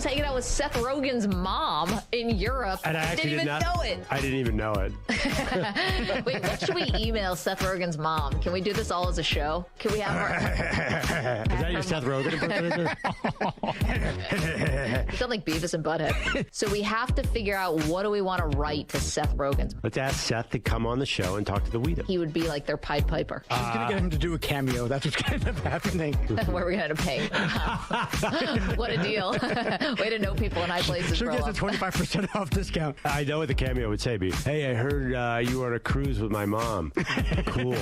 hanging out with Seth Rogen's mom in Europe. And I actually didn't even know it. I didn't even know it. Wait, what should we email Seth Rogen's mom? Can we do this all as a show? Can we have her? Is that your Seth Rogen impersonator? You sound like Beavis and Butthead. So we have to figure out, what do we want to write to Seth Rogen's mom? Let's ask Seth to come on the show and talk to the Weedham. He would be like their Pied Piper. She's going to get him to do a cameo. That's what's going to end up happening. Where are we going to pay? What a deal. Way to know people in high places. She'll get a 25% off discount. I know what the cameo would say. Hey, I heard you were on a cruise with my mom. Cool.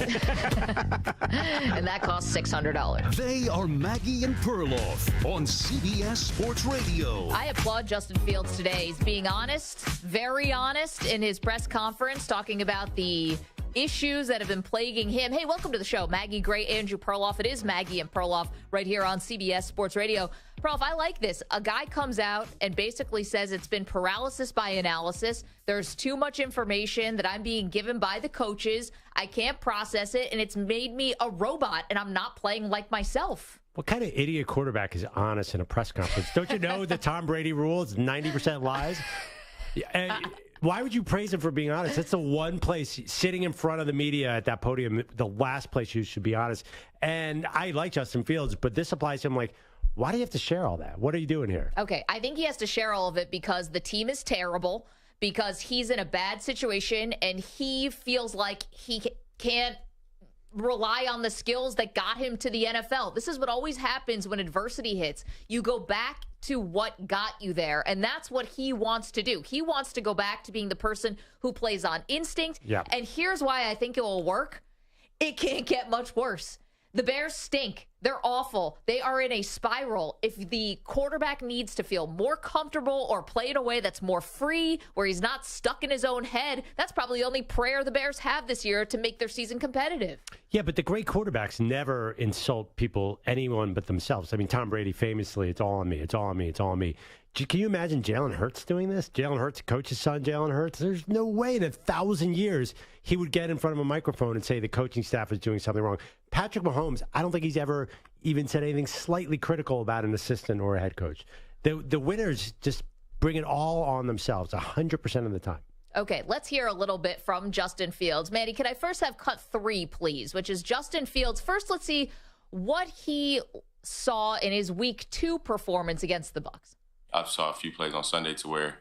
And that costs $600. They are Maggie and Perloff on CBS Sports Radio. I applaud Justin Fields today. He's being honest, very honest in his press conference, talking about the issues that have been plaguing him. Hey, welcome to the show. Maggie Gray, Andrew Perloff. It is Maggie and Perloff right here on CBS Sports Radio. Perloff, I like this. A guy comes out and basically says it's been paralysis by analysis. There's too much information that I'm being given by the coaches. I can't process it, and it's made me a robot, and I'm not playing like myself. What kind of idiot quarterback is honest in a press conference? Don't you know the Tom Brady rule is 90% lies? And why would you praise him for being honest? That's the one place, sitting in front of the media at that podium, the last place you should be honest. And I like Justin Fields, but this applies to him like, why do you have to share all that? What are you doing here? Okay, I think he has to share all of it because the team is terrible, because he's in a bad situation, and he feels like he can't rely on the skills that got him to the NFL. This is what always happens when adversity hits. You go back to what got you there, and that's what he wants to do. He wants to go back to being the person who plays on instinct. Yeah. And here's why I think it will work. It can't get much worse. The Bears stink. They're awful. They are in a spiral. If the quarterback needs to feel more comfortable or play in a way that's more free, where he's not stuck in his own head, that's probably the only prayer the Bears have this year to make their season competitive. Yeah, but the great quarterbacks never insult people, anyone but themselves. I mean, Tom Brady famously, it's all on me, it's all on me, it's all on me. Can you imagine Jalen Hurts doing this? Jalen Hurts, coach's son, Jalen Hurts. There's no way in 1,000 years he would get in front of a microphone and say the coaching staff is doing something wrong. Patrick Mahomes, I don't think he's ever even said anything slightly critical about an assistant or a head coach. The winners just bring it all on themselves 100% of the time. Okay, let's hear a little bit from Justin Fields. Manny, can I first have cut 3, please, which is Justin Fields. First, let's see what he saw in his Week 2 performance against the Bucs. I saw a few plays on Sunday to where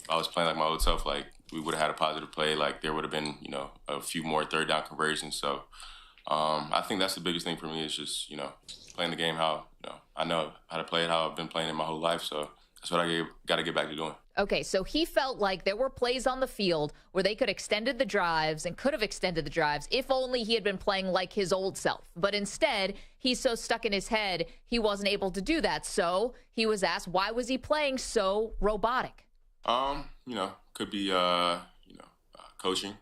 I was playing like my old self. Like, we would have had a positive play. Like, there would have been, a few more third down conversions. So I think that's the biggest thing for me is just, playing the game how, I know how to play it, how I've been playing it my whole life. So that's what I got to get back to doing. Okay, so he felt like there were plays on the field where they could have extended the drives if only he had been playing like his old self. But instead, he's so stuck in his head, he wasn't able to do that. So he was asked, why was he playing so robotic? Could be, coaching,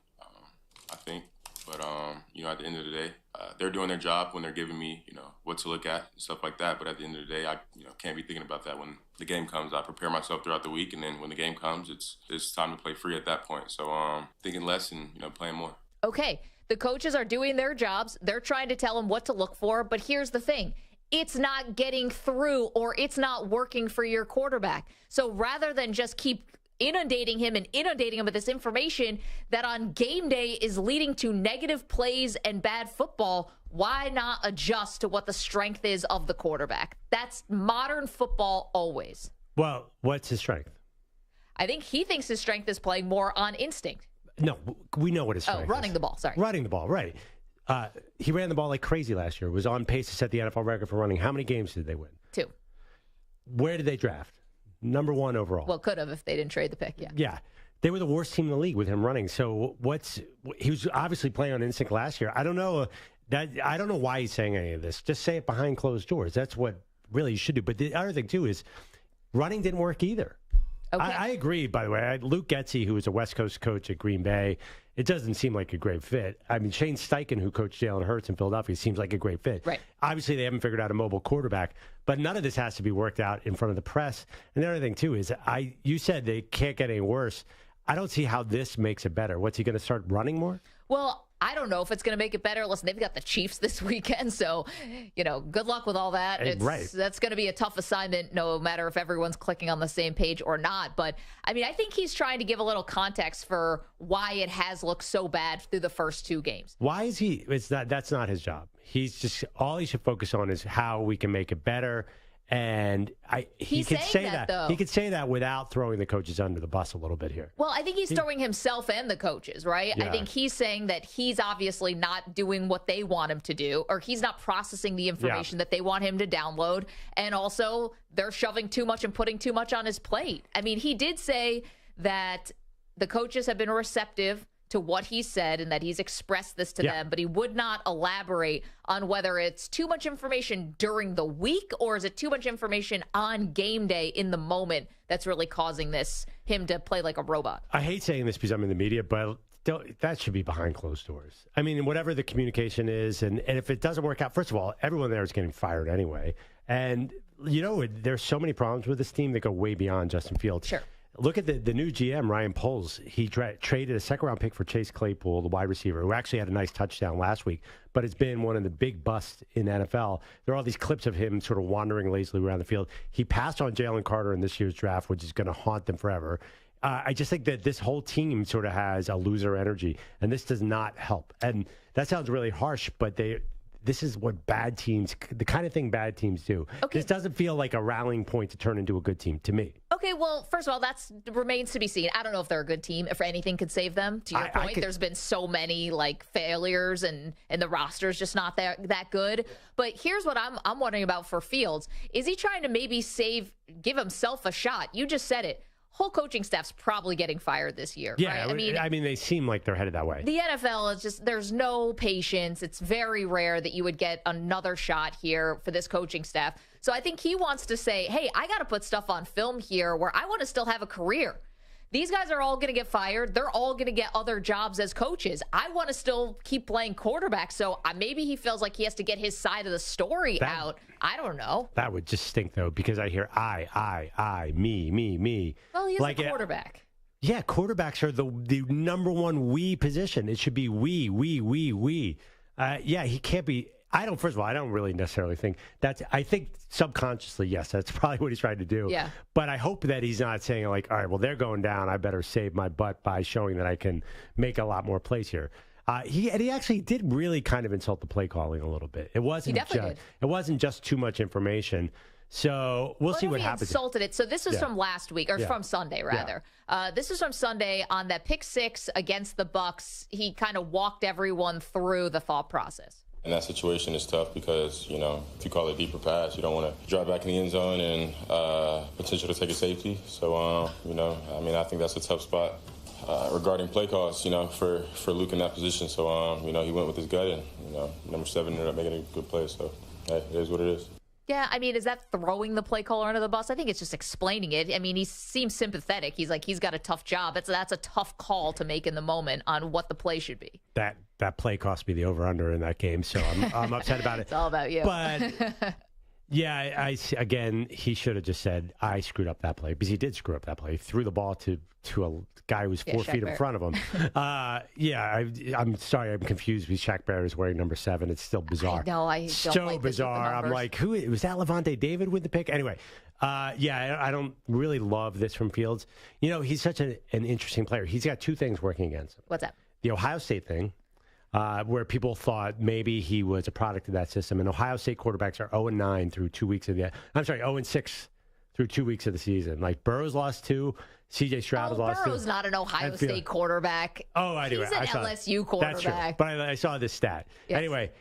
I think. But, at the end of the day, they're doing their job when they're giving me, what to look at and stuff like that. But at the end of the day, I, can't be thinking about that when the game comes. I prepare myself throughout the week, and then when the game comes, it's time to play free at that point. So thinking less and, playing more. Okay, the coaches are doing their jobs. They're trying to tell him what to look for. But here's the thing. It's not getting through, or it's not working for your quarterback. So rather than just keep inundating him with this information that on game day is leading to negative plays and bad football, why not adjust to what the strength is of the quarterback? That's modern football always. Well, what's his strength? I think he thinks his strength is playing more on instinct. No, we know what his strength is. Running the ball, sorry. Running the ball, right. He ran the ball like crazy last year. Was on pace to set the NFL record for running. How many games did they win? 2. Where did they draft? Number 1 overall. Well, could have if they didn't trade the pick, yeah. Yeah. They were the worst team in the league with him running. So he was obviously playing on instinct last year. I don't know why he's saying any of this. Just say it behind closed doors. That's what really you should do. But the other thing, too, is running didn't work either. Okay. I agree, by the way. Luke Getsy, who was a West Coast coach at Green Bay, it doesn't seem like a great fit. I mean, Shane Steichen, who coached Jalen Hurts in Philadelphia, seems like a great fit. Right. Obviously, they haven't figured out a mobile quarterback, but none of this has to be worked out in front of the press. And the other thing, too, is you said they can't get any worse. I don't see how this makes it better. What's he going to start running more? Well, I don't know if it's going to make it better. Listen, they've got the Chiefs this weekend, so, good luck with all that. That's going to be a tough assignment, no matter if everyone's clicking on the same page or not. But, I think he's trying to give a little context for why it has looked so bad through the first 2 games. Why is he? That's not his job. He's just, all he should focus on is how we can make it better. And he could say that though. He could say that without throwing the coaches under the bus a little bit here. Well, I think he's throwing himself and the coaches, right? Yeah. I think he's saying that he's obviously not doing what they want him to do, or he's not processing the information that they want him to download. And also, they're shoving too much and putting too much on his plate. He did say that the coaches have been receptive to what he said and that he's expressed this to them, but he would not elaborate on whether it's too much information during the week or is it too much information on game day in the moment that's really causing him to play like a robot. I hate saying this because I'm in the media, but that should be behind closed doors. Whatever the communication is, and if it doesn't work out, first of all, everyone there is getting fired anyway. And, there's so many problems with this team that go way beyond Justin Fields. Sure. Look at the new GM, Ryan Poles. He traded a second-round pick for Chase Claypool, the wide receiver, who actually had a nice touchdown last week, but it's been one of the big busts in NFL. There are all these clips of him sort of wandering lazily around the field. He passed on Jalen Carter in this year's draft, which is going to haunt them forever. I just think that this whole team sort of has a loser energy, and this does not help. And that sounds really harsh, but this is what the kind of thing bad teams do. Okay. This doesn't feel like a rallying point to turn into a good team to me. Okay, well, first of all, that remains to be seen. I don't know if they're a good team, if anything could save them. To your point, there's been so many failures and the roster's just not that good. But here's what I'm wondering about for Fields. Is he trying to maybe give himself a shot? You just said it. Whole coaching staff's probably getting fired this year. Yeah, right? they seem like they're headed that way. The NFL is just, there's no patience. It's very rare that you would get another shot here for this coaching staff. So I think he wants to say, hey, I got to put stuff on film here where I want to still have a career. These guys are all going to get fired. They're all going to get other jobs as coaches. I want to still keep playing quarterback. So maybe he feels like he has to get his side of the story out. I don't know. That would just stink, though, because I hear I, me. Well, he's a quarterback. Yeah, quarterbacks are the number one we position. It should be we. He can't be. First of all, I don't really necessarily think I think subconsciously, yes, that's probably what he's trying to do. Yeah. But I hope that he's not saying all right, well, they're going down. I better save my butt by showing that I can make a lot more plays here. He actually did really kind of insult the play calling a little bit. It wasn't just too much information. So we'll see what happens. He insulted it. So this was from last week, or from Sunday, rather. Yeah. This is from Sunday on that pick 6 against the Bucs. He kind of walked everyone through the thought process. And that situation is tough because, if you call it deeper pass, you don't want to drive back in the end zone and potential to take a safety. So, I think that's a tough spot regarding play calls, for Luke in that position. So, he went with his gut and, number 7 ended up making a good play. So, hey, it is what it is. Yeah, is that throwing the play caller under the bus? I think it's just explaining it. He seems sympathetic. He's like, he's got a tough job. That's a tough call to make in the moment on what the play should be. That play cost me the over-under in that game, so I'm upset about it. It's all about you. But, yeah, again, he should have just said, I screwed up that play, because he did screw up that play. He threw the ball to a guy who was 4 feet in front of him. I'm sorry, I'm confused because Shaq Barrett is wearing number 7. It's still bizarre. I know, I don't so like bizarre. I'm like, who was that? Levante David with the pick? Anyway, I don't really love this from Fields. He's such an interesting player. He's got 2 things working against him. What's that? The Ohio State thing. Where people thought maybe he was a product of that system. And Ohio State quarterbacks are 0-9 through 2 weeks of 0-6 through 2 weeks of the season. Like Burrow's lost 2, C.J. Stroud has lost 2. Burrow's not an Ohio State quarterback. Oh, anyway. He's an LSU quarterback. That's true. But I saw this stat. Yes. Anyway,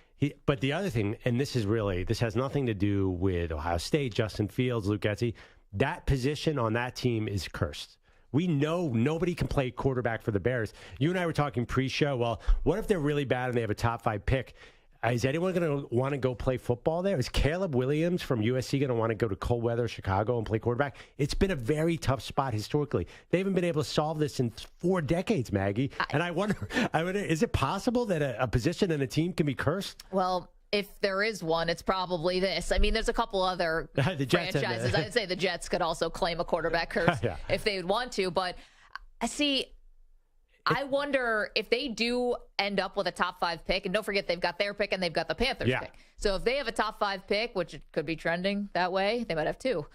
but the other thing, and this has nothing to do with Ohio State, Justin Fields, Luke Getsy. That position on that team is cursed. We know nobody can play quarterback for the Bears. You and I were talking pre-show. Well, what if they're really bad and they have a top 5 pick? Is anyone going to want to go play football there? Is Caleb Williams from USC going to want to go to cold weather Chicago and play quarterback? It's been a very tough spot historically. They haven't been able to solve this in 4 decades, Maggie. And I wonder, is it possible that a position and a team can be cursed? Well, if there is one, it's probably this. There's a couple other franchises. I'd say the Jets could also claim a quarterback curse if they would want to. But I see, I wonder if they do end up with a top 5 pick, and don't forget they've got their pick and they've got the Panthers pick. So if they have a top 5 pick, which it could be trending that way, they might have 2.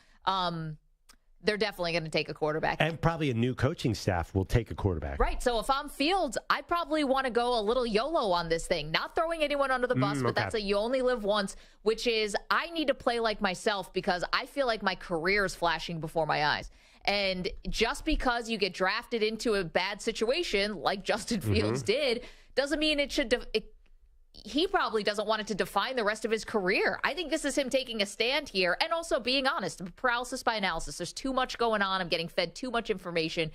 They're definitely going to take a quarterback. And probably a new coaching staff will take a quarterback. Right. So if I'm Fields, I probably want to go a little YOLO on this thing. Not throwing anyone under the bus, but that's a you only live once, which is I need to play like myself because I feel like my career is flashing before my eyes. And just because you get drafted into a bad situation like Justin Fields did doesn't mean it should he probably doesn't want it to define the rest of his career. I think this is him taking a stand here and also being honest. Paralysis by analysis. There's too much going on. I'm getting fed too much information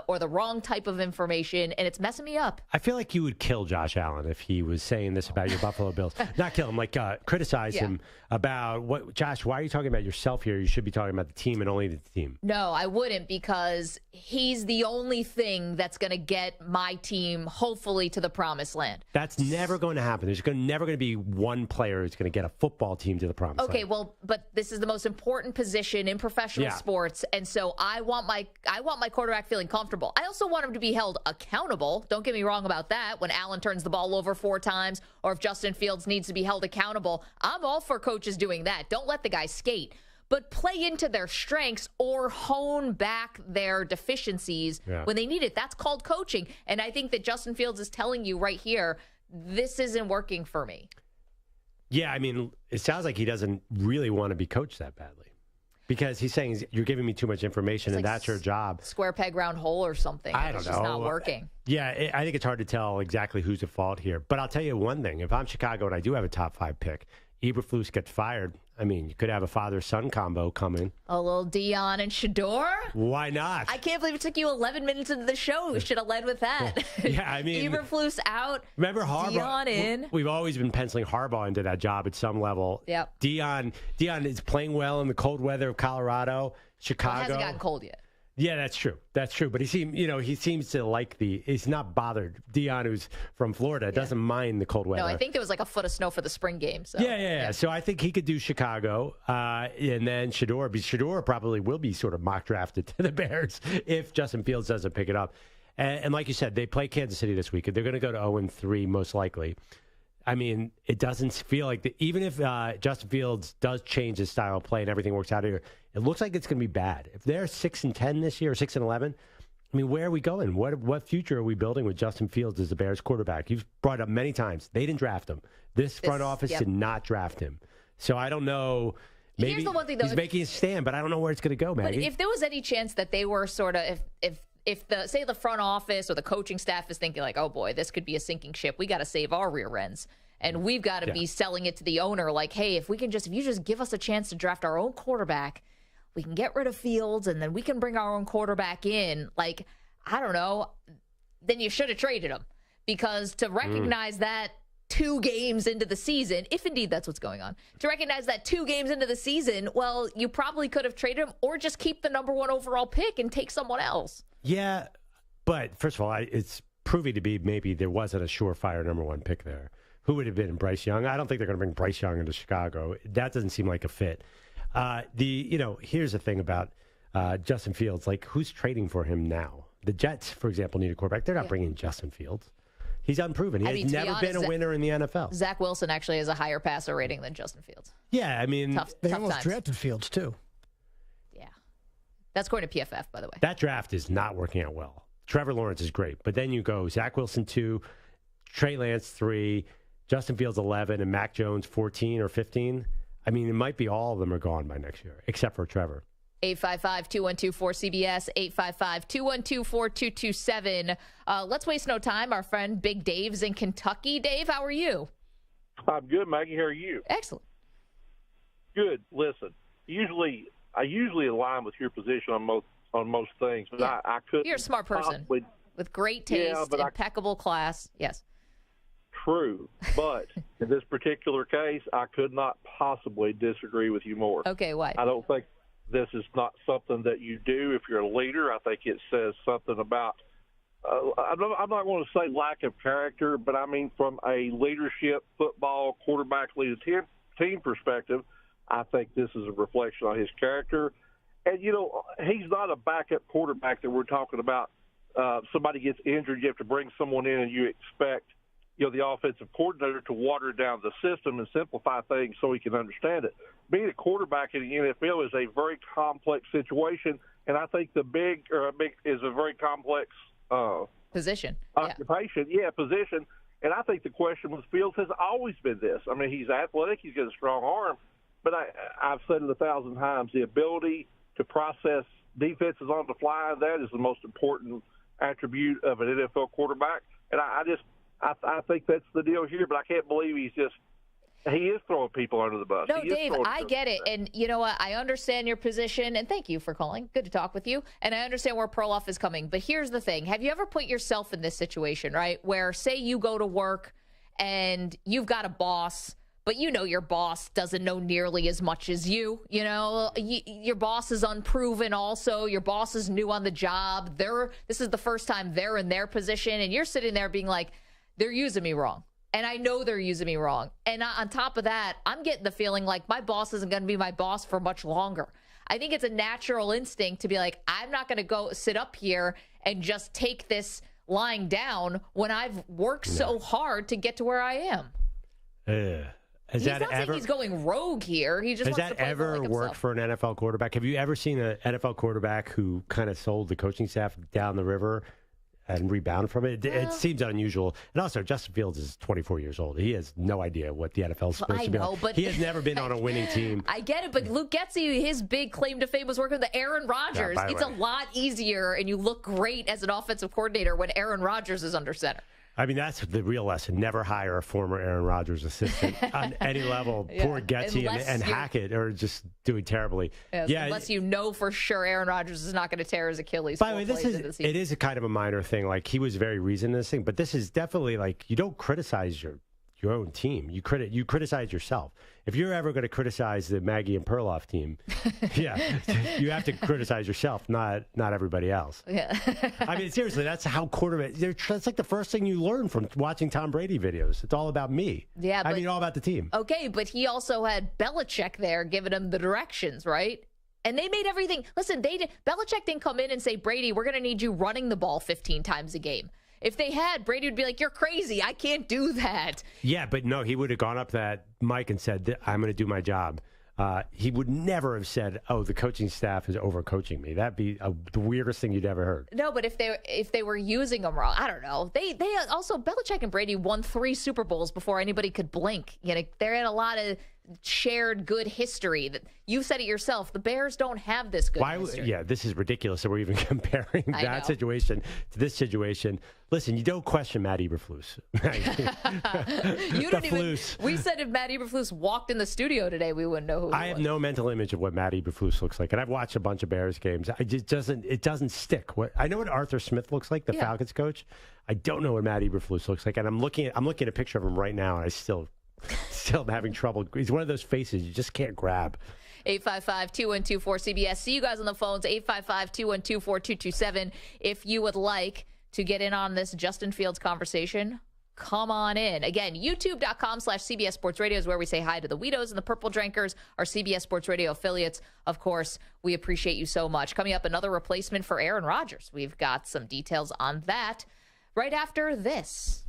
or the wrong type of information, and it's messing me up. I feel like you would kill Josh Allen if he was saying this about your Buffalo Bills. Not kill him, like criticize him about what. Josh, why are you talking about yourself here? You should be talking about the team and only the team. No, I wouldn't, because he's the only thing that's going to get my team hopefully to the promised land. That's never going to happen. There's never going to be one player who's going to get a football team to the promised land. Okay, well, but this is the most important position in professional sports, and so I want my quarterback feeling comfortable. I also want him to be held accountable. Don't get me wrong about that. When Allen turns the ball over 4 times, or if Justin Fields needs to be held accountable, I'm all for coaches doing that. Don't let the guy skate. But play into their strengths or hone back their deficiencies when they need it. That's called coaching. And I think that Justin Fields is telling you right here, this isn't working for me. Yeah, I mean, it sounds like he doesn't really want to be coached that badly. Because he's saying, you're giving me too much information, and that's your job. Square peg, round hole or something. I don't know. It's just not working. Yeah, I think it's hard to tell exactly who's at fault here. But I'll tell you one thing. If I'm Chicago and I do have a top 5 pick, Eberflus gets fired. I mean, you could have a father-son combo coming. A little Deion and Shador? Why not? I can't believe it took you 11 minutes into the show. We should have led with that. Yeah, I mean. Eberflus out. Remember Harbaugh? Deion in. We've always been penciling Harbaugh into that job at some level. Yep. Deion is playing well in the cold weather of Colorado. Chicago. Well, it hasn't gotten cold yet. Yeah, that's true. That's true. But he seems to like he's not bothered. Deion, who's from Florida, doesn't mind the cold weather. No, I think there was like a foot of snow for the spring game. So. Yeah. So I think he could do Chicago. And then Shador probably will be sort of mock drafted to the Bears if Justin Fields doesn't pick it up. And like you said, they play Kansas City this week. They're going to go to 0-3 most likely. I mean, it doesn't feel like even if Justin Fields does change his style of play and everything works out here, it looks like it's going to be bad. If they're 6-10 this year or 6-11, I mean, where are we going? What future are we building with Justin Fields as the Bears quarterback? You've brought it up many times. They didn't draft him. This front office did not draft him. So I don't know. Maybe here's the one thing, though, he's making a stand, but I don't know where it's going to go, Maggie. But if there was any chance that they were sort of if the front office or the coaching staff is thinking like, oh boy, this could be a sinking ship. We got to save our rear ends. And we've got to be selling it to the owner like, hey, if you just give us a chance to draft our own quarterback, we can get rid of Fields and then we can bring our own quarterback in. Like, I don't know. Then you should have traded him, because to recognize that 2 games into the season, if indeed that's what's going on, to recognize that 2 games into the season, well, you probably could have traded him or just keep the number 1 overall pick and take someone else. Yeah, but first of all, it's proving to be maybe there wasn't a surefire number 1 pick there. Who would have been Bryce Young? I don't think they're going to bring Bryce Young into Chicago. That doesn't seem like a fit. Here's the thing about Justin Fields. Like, who's trading for him now? The Jets, for example, need a quarterback. They're not bringing Justin Fields. He's unproven. He has never been a winner in the NFL. Zach Wilson actually has a higher passer rating than Justin Fields. Yeah, I mean, they almost drafted Fields too. Yeah, that's according to PFF, by the way. That draft is not working out well. Trevor Lawrence is great, but then you go Zach Wilson 2, Trey Lance 3. Justin Fields 11 and Mac Jones 14 or 15. I mean, it might be all of them are gone by next year, except for Trevor. 855-212-4CBS, 855-212-4227. Let's waste no time. Our friend Big Dave's in Kentucky. Dave, how are you? I'm good, Maggie. How are you? Excellent. Good. Listen, I usually align with your position on most things, but I couldn't. You're a smart person with great taste, impeccable class. Yes. True, but in this particular case, I could not possibly disagree with you more. Okay, why? I don't think this is not something that you do if you're a leader. I think it says something about, I'm not going to say lack of character, but I mean from a leadership, football, quarterback, leader team perspective, I think this is a reflection on his character. And, he's not a backup quarterback that we're talking about somebody gets injured, you have to bring someone in, and you expect the offensive coordinator to water down the system and simplify things so he can understand it. Being a quarterback in the NFL is a very complex situation, and I think the big is a very complex position. Occupation, position. And I think the question with Fields has always been this. I mean, he's athletic, he's got a strong arm, but I've said it 1,000 times, the ability to process defenses on the fly, that is the most important attribute of an NFL quarterback. And I think that's the deal here, but I can't believe he is throwing people under the bus. No, Dave, I get it. And you know what? I understand your position, and thank you for calling. Good to talk with you. And I understand where Perloff is coming. But here's the thing. Have you ever put yourself in this situation, right, where say you go to work and you've got a boss, but your boss doesn't know nearly as much as you. Your boss is unproven also. Your boss is new on the job. This is the first time they're in their position, and you're sitting there being like, they're using me wrong. And I know they're using me wrong. And on top of that, I'm getting the feeling like my boss isn't going to be my boss for much longer. I think it's a natural instinct to be like, I'm not going to go sit up here and just take this lying down when I've worked so hard to get to where I am. He's not saying he's going rogue here. He just has wants that to play ever like worked for an NFL quarterback? Have you ever seen an NFL quarterback who kind of sold the coaching staff down the river and rebound from it? It seems unusual. And also, Justin Fields is 24 years old. He has no idea what the NFL is supposed to be. But he has never been on a winning team. I get it, but Luke Getsy, his big claim to fame was working with Aaron Rodgers. It's a lot easier, and you look great as an offensive coordinator when Aaron Rodgers is under center. I mean, that's the real lesson. Never hire a former Aaron Rodgers assistant on any level. Poor Getsy and Hackett are just doing terribly. Unless you know for sure Aaron Rodgers is not going to tear his Achilles. By the way, it is a kind of a minor thing. Like, he was very reasoned in this thing, but this is definitely like, you don't criticize your own team. You criticize yourself. If you're ever going to criticize the Maggie and Perloff team, you have to criticize yourself, not everybody else. Yeah. I mean, seriously, that's how that's like the first thing you learn from watching Tom Brady videos. It's all about me. Yeah, all about the team. Okay, but he also had Belichick there giving him the directions, right? And they made everything. Listen, Belichick didn't come in and say, Brady, we're going to need you running the ball 15 times a game. If they had, Brady would be like, you're crazy. I can't do that. Yeah, but no, he would have gone up to that mic and said, I'm going to do my job. He would never have said, oh, the coaching staff is overcoaching me. That'd be the weirdest thing you'd ever heard. No, but if they were using him wrong, I don't know. They also, Belichick and Brady won 3 Super Bowls before anybody could blink. They're in a lot of shared good history. That you said it yourself. The Bears don't have this good history. Yeah, this is ridiculous that we're even comparing that situation to this situation. Listen, you don't question Matt Eberflus. You don't even. We said if Matt Eberflus walked in the studio today, we wouldn't know who. I have no mental image of what Matt Eberflus looks like, and I've watched a bunch of Bears games. It doesn't stick. I know what Arthur Smith looks like, the Falcons coach. I don't know what Matt Eberflus looks like, and I'm looking at a picture of him right now, and I still am having trouble. He's one of those faces you just can't grab. 855-2124-CBS. See you guys on the phones, 855-212-4227. If you would like to get in on this Justin Fields conversation, come on in. Again, youtube.com/CBS Sports Radio is where we say hi to the Weedos and the Purple Drinkers, our CBS Sports Radio affiliates. Of course, we appreciate you so much. Coming up, another replacement for Aaron Rodgers. We've got some details on that right after this.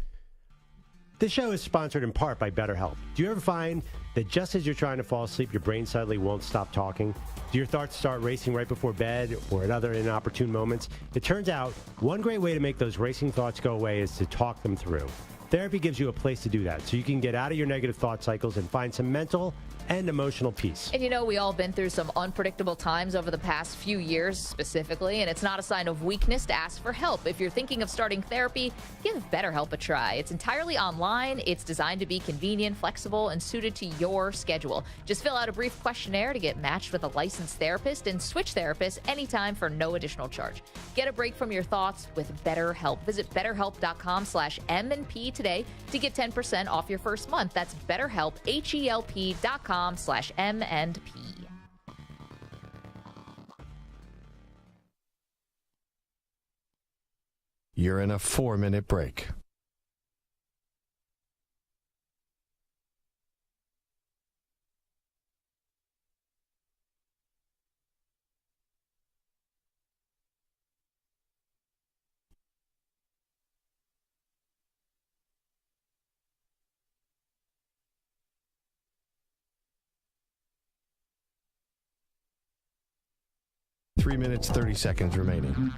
This show is sponsored in part by BetterHelp. Do you ever find that just as you're trying to fall asleep, your brain suddenly won't stop talking? Do your thoughts start racing right before bed or at other inopportune moments? It turns out one great way to make those racing thoughts go away is to talk them through. Therapy gives you a place to do that, so you can get out of your negative thought cycles and find some mental and emotional peace. And we all been through some unpredictable times over the past few years specifically, and it's not a sign of weakness to ask for help. If you're thinking of starting therapy, give BetterHelp a try. It's entirely online. It's designed to be convenient, flexible, and suited to your schedule. Just fill out a brief questionnaire to get matched with a licensed therapist and switch therapists anytime for no additional charge. Get a break from your thoughts with BetterHelp. Visit BetterHelp.com/M&P today to get 10% off your first month. That's BetterHelp, HELP.com/M&P. You're in a 4-minute break. 3 minutes, 30 seconds remaining.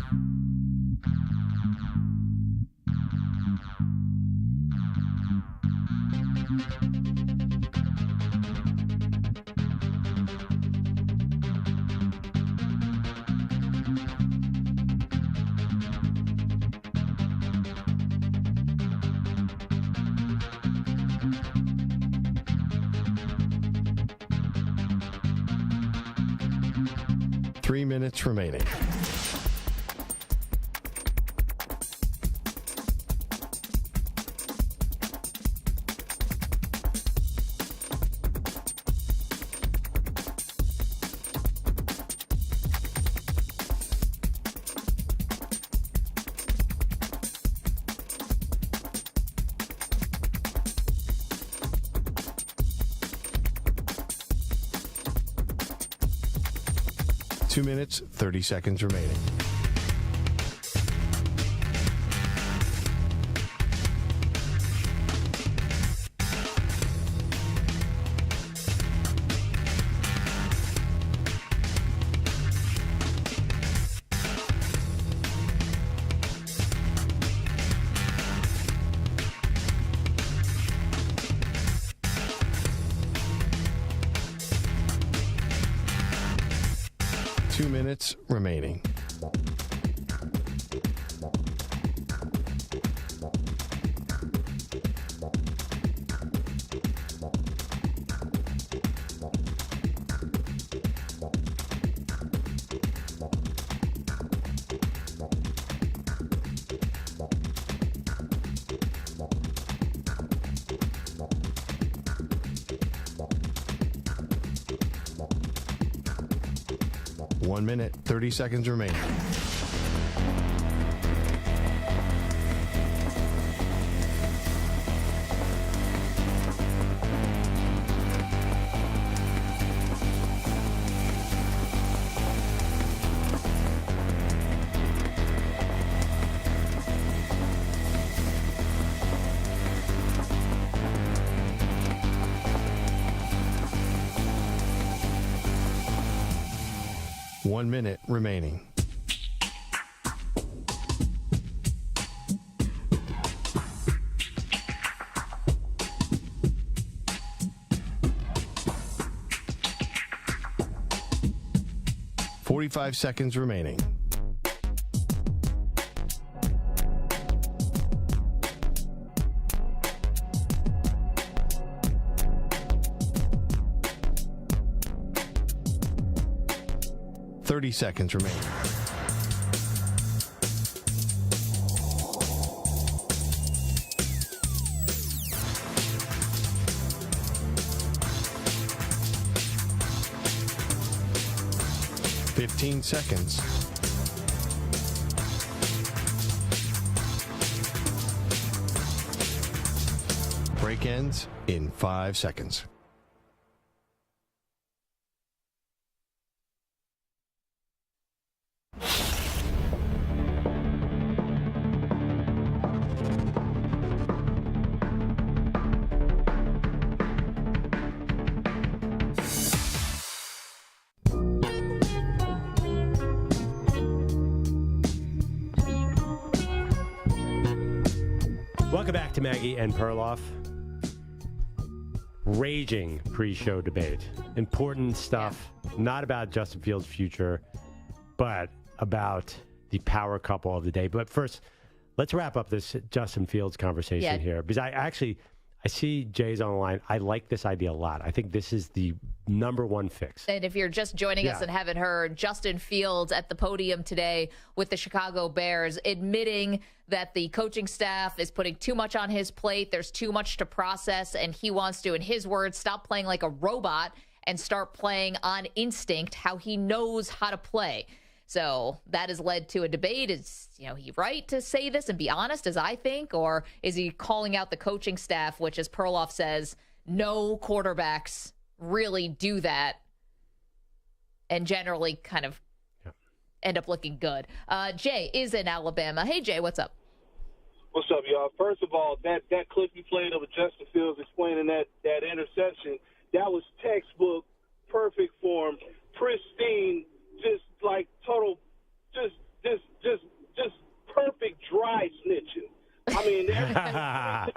Three minutes remaining. Two minutes, 30 seconds remaining. Two minutes remaining. One minute, 30 seconds remaining. One minute remaining. Forty-five seconds remaining. Thirty seconds remaining. Fifteen seconds. Break ends in 5 seconds. Welcome back to Maggie and Perloff. Raging pre-show debate. Important stuff, not about Justin Fields' future, but about the power couple of the day. But first, let's wrap up this Justin Fields conversation here, because I see Jay's on the line. I like this idea a lot. I think this is the number one fix. And if you're just joining us and haven't heard, Justin Fields at the podium today with the Chicago Bears admitting that the coaching staff is putting too much on his plate. There's too much to process, and he wants to, in his words, stop playing like a robot and start playing on instinct, how he knows how to play. So that has led to a debate. Is he right to say this and be honest, as I think, or is he calling out the coaching staff, which, as Perloff says, no quarterbacks really do that and generally kind of end up looking good. Jay is in Alabama. Hey, Jay, what's up? What's up, y'all? First of all, that clip you played of Justin Fields explaining that interception, that was textbook, perfect form, pristine, just like total, just perfect dry snitching. I mean, that's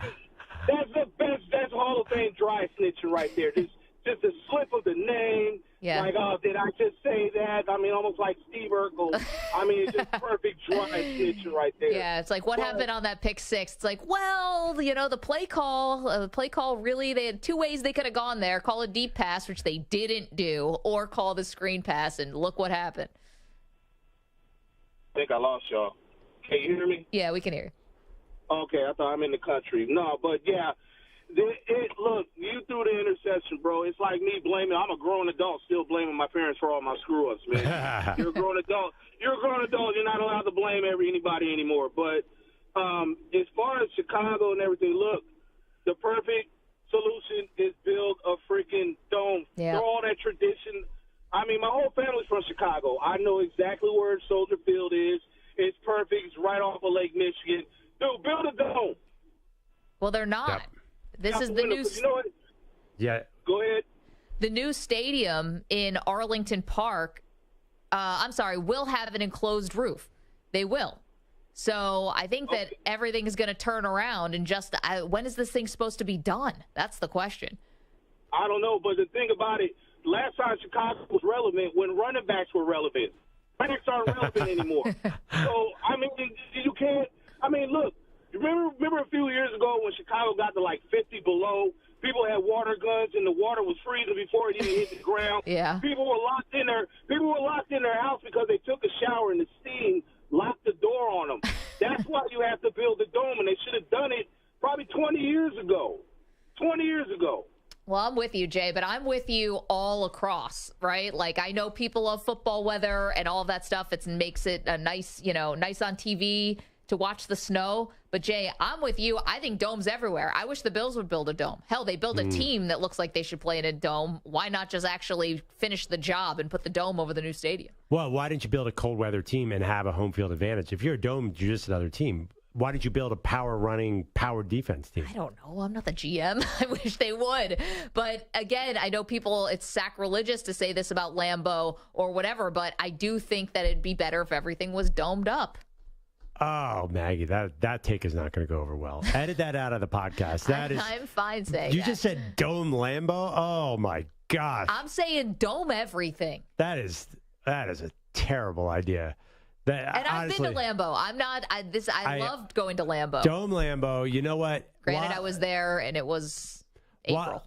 the best. That's Hall of Fame dry snitching right there. Just a slip of the name. Yeah. Like, oh, did I just say that? I mean, almost like Steve Urkel. I mean, it's just perfect dry snitching right there. Yeah, it's like, what happened on that pick six? It's like, well, the play call really, they had two ways they could have gone there. Call a deep pass, which they didn't do, or call the screen pass, and look what happened. I think I lost y'all. Can you hear me? Yeah, we can hear you. Okay, I thought I'm in the country. No, but yeah. Look, you threw the interception, bro. It's like me blaming. I'm a grown adult still blaming my parents for all my screw-ups, man. You're a grown adult. You're not allowed to blame anybody anymore. But as far as Chicago and everything, look, the perfect solution is build a freaking dome. Yeah. Throw all that tradition. I mean, my whole family's from Chicago. I know exactly where Soldier Field is. It's perfect. It's right off of Lake Michigan. Dude, build a dome. Well, they're not. Yep. This is the new. You know what? Yeah. Go ahead. The new stadium in Arlington Park, will have an enclosed roof. They will. So I think that everything is going to turn around and just when is this thing supposed to be done? That's the question. I don't know, but the thing about it, last time Chicago was relevant when running backs were relevant. Running backs aren't relevant anymore. So, I mean, you can't – I mean, look, remember a few years ago when Chicago got to like 50 below, people had water guns and the water was freezing before it even hit the ground. Yeah. People were locked in their house because they took a shower and the steam locked the door on them. That's why you have to build a dome, and they should have done it probably 20 years ago. 20 years ago. Well, I'm with you, Jay, but I'm with you all across, right? Like, I know people love football weather and all of that stuff. It makes it a nice on TV to watch the snow. But, Jay, I'm with you. I think domes everywhere. I wish the Bills would build a dome. Hell, they build a team that looks like they should play in a dome. Why not just actually finish the job and put the dome over the new stadium? Well, why didn't you build a cold weather team and have a home field advantage? If you're a dome, you're just another team. Why did you build a power defense team? I don't know. I'm not the GM. I wish they would. But again, I know it's sacrilegious to say this about Lambeau or whatever, but I do think that it'd be better if everything was domed up. Oh, Maggie, that take is not going to go over well. Edit that out of the podcast. I'm fine saying You that. just said dome Lambeau? Oh, my gosh. I'm saying dome everything. That is a terrible idea. I've been to Lambeau. I loved going to Lambeau. Dome Lambeau, you know what? Granted, I was there, and it was April.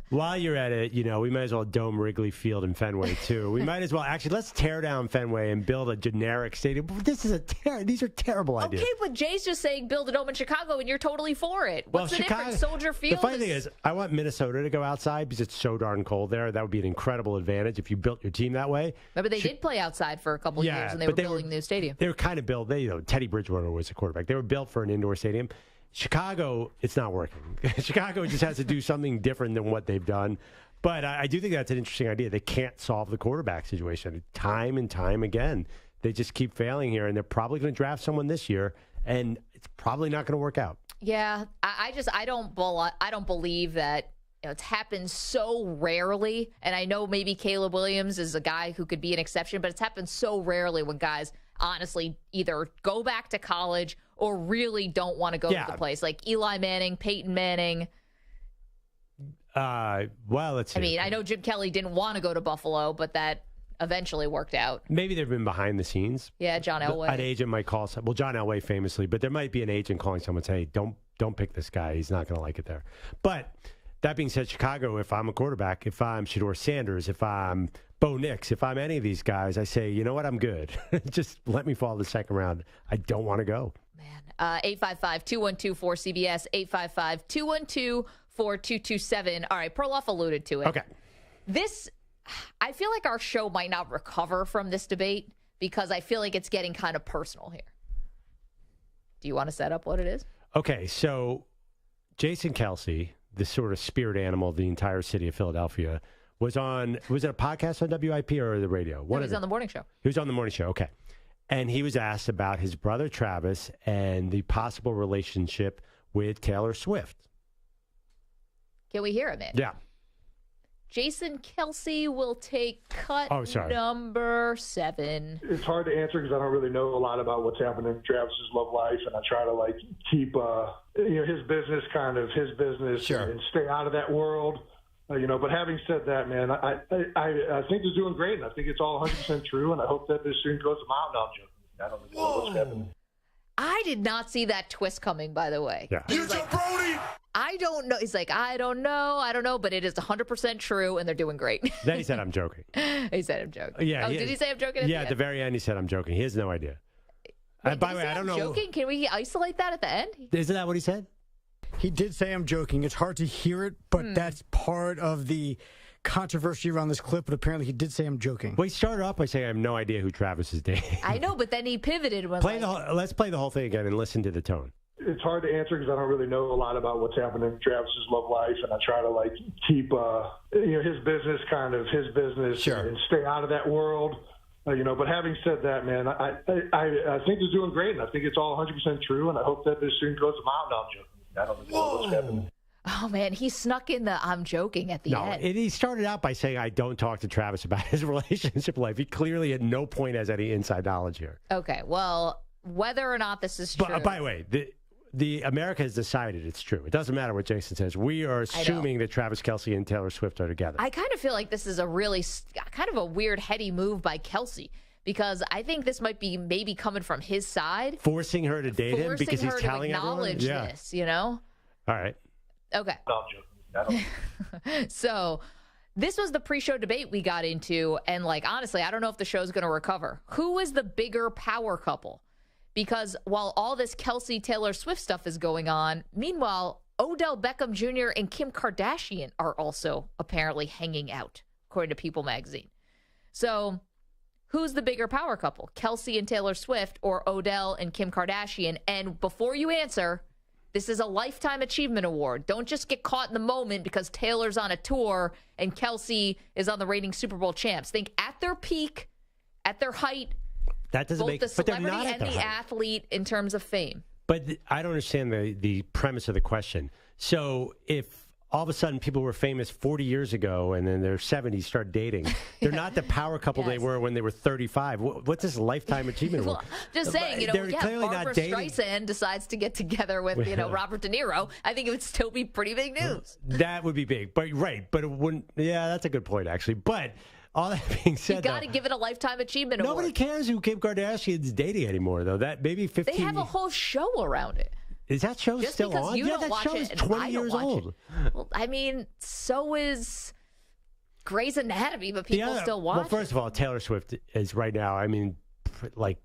While you're at it, we might as well dome Wrigley Field and Fenway, too. We might as well. Actually, let's tear down Fenway and build a generic stadium. These are terrible ideas. Okay, but Jay's just saying build a dome in Chicago, and you're totally for it. What's the difference? Soldier Field. The funny thing is, I want Minnesota to go outside because it's so darn cold there. That would be an incredible advantage if you built your team that way. But they did play outside for a couple of years, and they were building a new stadium. They were kind of built. Teddy Bridgewater was the quarterback. They were built for an indoor stadium. Chicago, it's not working. Chicago just has to do something different than what they've done. But I do think that's an interesting idea. They can't solve the quarterback situation time and time again. They just keep failing here, and they're probably going to draft someone this year, and it's probably not going to work out. Yeah, I don't believe that. It's happened so rarely, and I know maybe Caleb Williams is a guy who could be an exception, but it's happened so rarely when guys honestly either go back to college or really don't want to go to the place, like Eli Manning, Peyton Manning. Well, let's see. I mean, I know Jim Kelly didn't want to go to Buffalo, but that eventually worked out. Maybe they've been behind the scenes. Yeah, John Elway. An agent might call some. Well, John Elway famously, but there might be an agent calling someone and say, don't pick this guy. He's not going to like it there. But that being said, Chicago, if I'm a quarterback, if I'm Shedeur Sanders, if I'm Bo Nix, if I'm any of these guys, I say, you know what, I'm good. Just let me fall the second round. I don't want to go. Man, 855-212-4CBS, 855-212-4227. All right, Perloff alluded to it. Okay. I feel like our show might not recover from this debate because I feel like it's getting kind of personal here. Do you want to set up what it is? Okay, so Jason Kelce, the sort of spirit animal of the entire city of Philadelphia, was it a podcast on WIP or the radio? No, he was on the morning show. He was on the morning show, okay. And he was asked about his brother Travis and the possible relationship with Taylor Swift. Can we hear him, man? Yeah. Jason Kelsey will take cut number 7. It's hard to answer because I don't really know a lot about what's happening in Travis's love life, and I try to keep his business kind of his business and stay out of that world. But having said that, man, I think they're doing great, and I think it's all 100% true, and I hope that this soon goes them out. No, I'm joking. I don't really know what's happening. I did not see that twist coming, by the way. Yeah. He's like, I don't know. He's like, I don't know, but it is 100% true, and they're doing great. Then he said, I'm joking. He said, I'm joking. Yeah. Did he say I'm joking? At the very end, he said, I'm joking. He has no idea. Wait, by the way, I don't know. Joking? Can we isolate that at the end? Isn't that what he said? He did say I'm joking. It's hard to hear it, but that's part of the controversy around this clip, but apparently he did say I'm joking. Well, he started off by saying I have no idea who Travis is dating. I know, but then he pivoted. Let's play the whole thing again and listen to the tone. It's hard to answer because I don't really know a lot about what's happening in Travis's love life, and I try to keep his business kind of his business and stay out of that world. But having said that, man, I think they're doing great, and I think it's all 100% true, and I hope that this soon goes them out. No, I'm joking. I don't really know what's happening. Oh, man, he snuck in the I'm joking at the end. No, he started out by saying, I don't talk to Travis about his relationship life. He clearly at no point has any inside knowledge here. Okay, well, whether or not this is true. But, by the way, the America has decided it's true. It doesn't matter what Jason says. We are assuming that Travis Kelce and Taylor Swift are together. I kind of feel like this is a really kind of a weird, heady move by Kelce. Because I think this might be maybe coming from his side. Forcing her to date him because he's telling everyone? Acknowledge this, All right. Okay. No, I'm joking. So this was the pre-show debate we got into. And, honestly, I don't know if the show's going to recover. Who is the bigger power couple? Because while all this Kelce-Taylor Swift stuff is going on, meanwhile, Odell Beckham Jr. and Kim Kardashian are also apparently hanging out, according to People magazine. So who's the bigger power couple, Kelce and Taylor Swift or Odell and Kim Kardashian? And before you answer, this is a Lifetime Achievement Award. Don't just get caught in the moment because Taylor's on a tour and Kelce is on the reigning Super Bowl champs. Think at their peak, at their height, that doesn't both the celebrity and the height. Athlete in terms of fame. But I don't understand the premise of the question. So if all of a sudden people were famous 40 years ago and in their 70s start dating, they're not the power couple they were when they were 35. What's this Lifetime Achievement Award? Just saying, they're clearly Barbara not dating. Streisand decides to get together with, Robert De Niro. I think it would still be pretty big news. That would be big. But but it wouldn't. Yeah, that's a good point, actually. But all that being said, you got to give it a Lifetime Achievement Award. Nobody cares who Kim Kardashian's dating anymore, though. That maybe 15. They have a whole show around it. Is that show Just still because on? You don't that watch show it is 20 years old. Well, I mean, so is Grey's Anatomy, but people still watch it. Well, first of all, Taylor Swift is right now, I mean,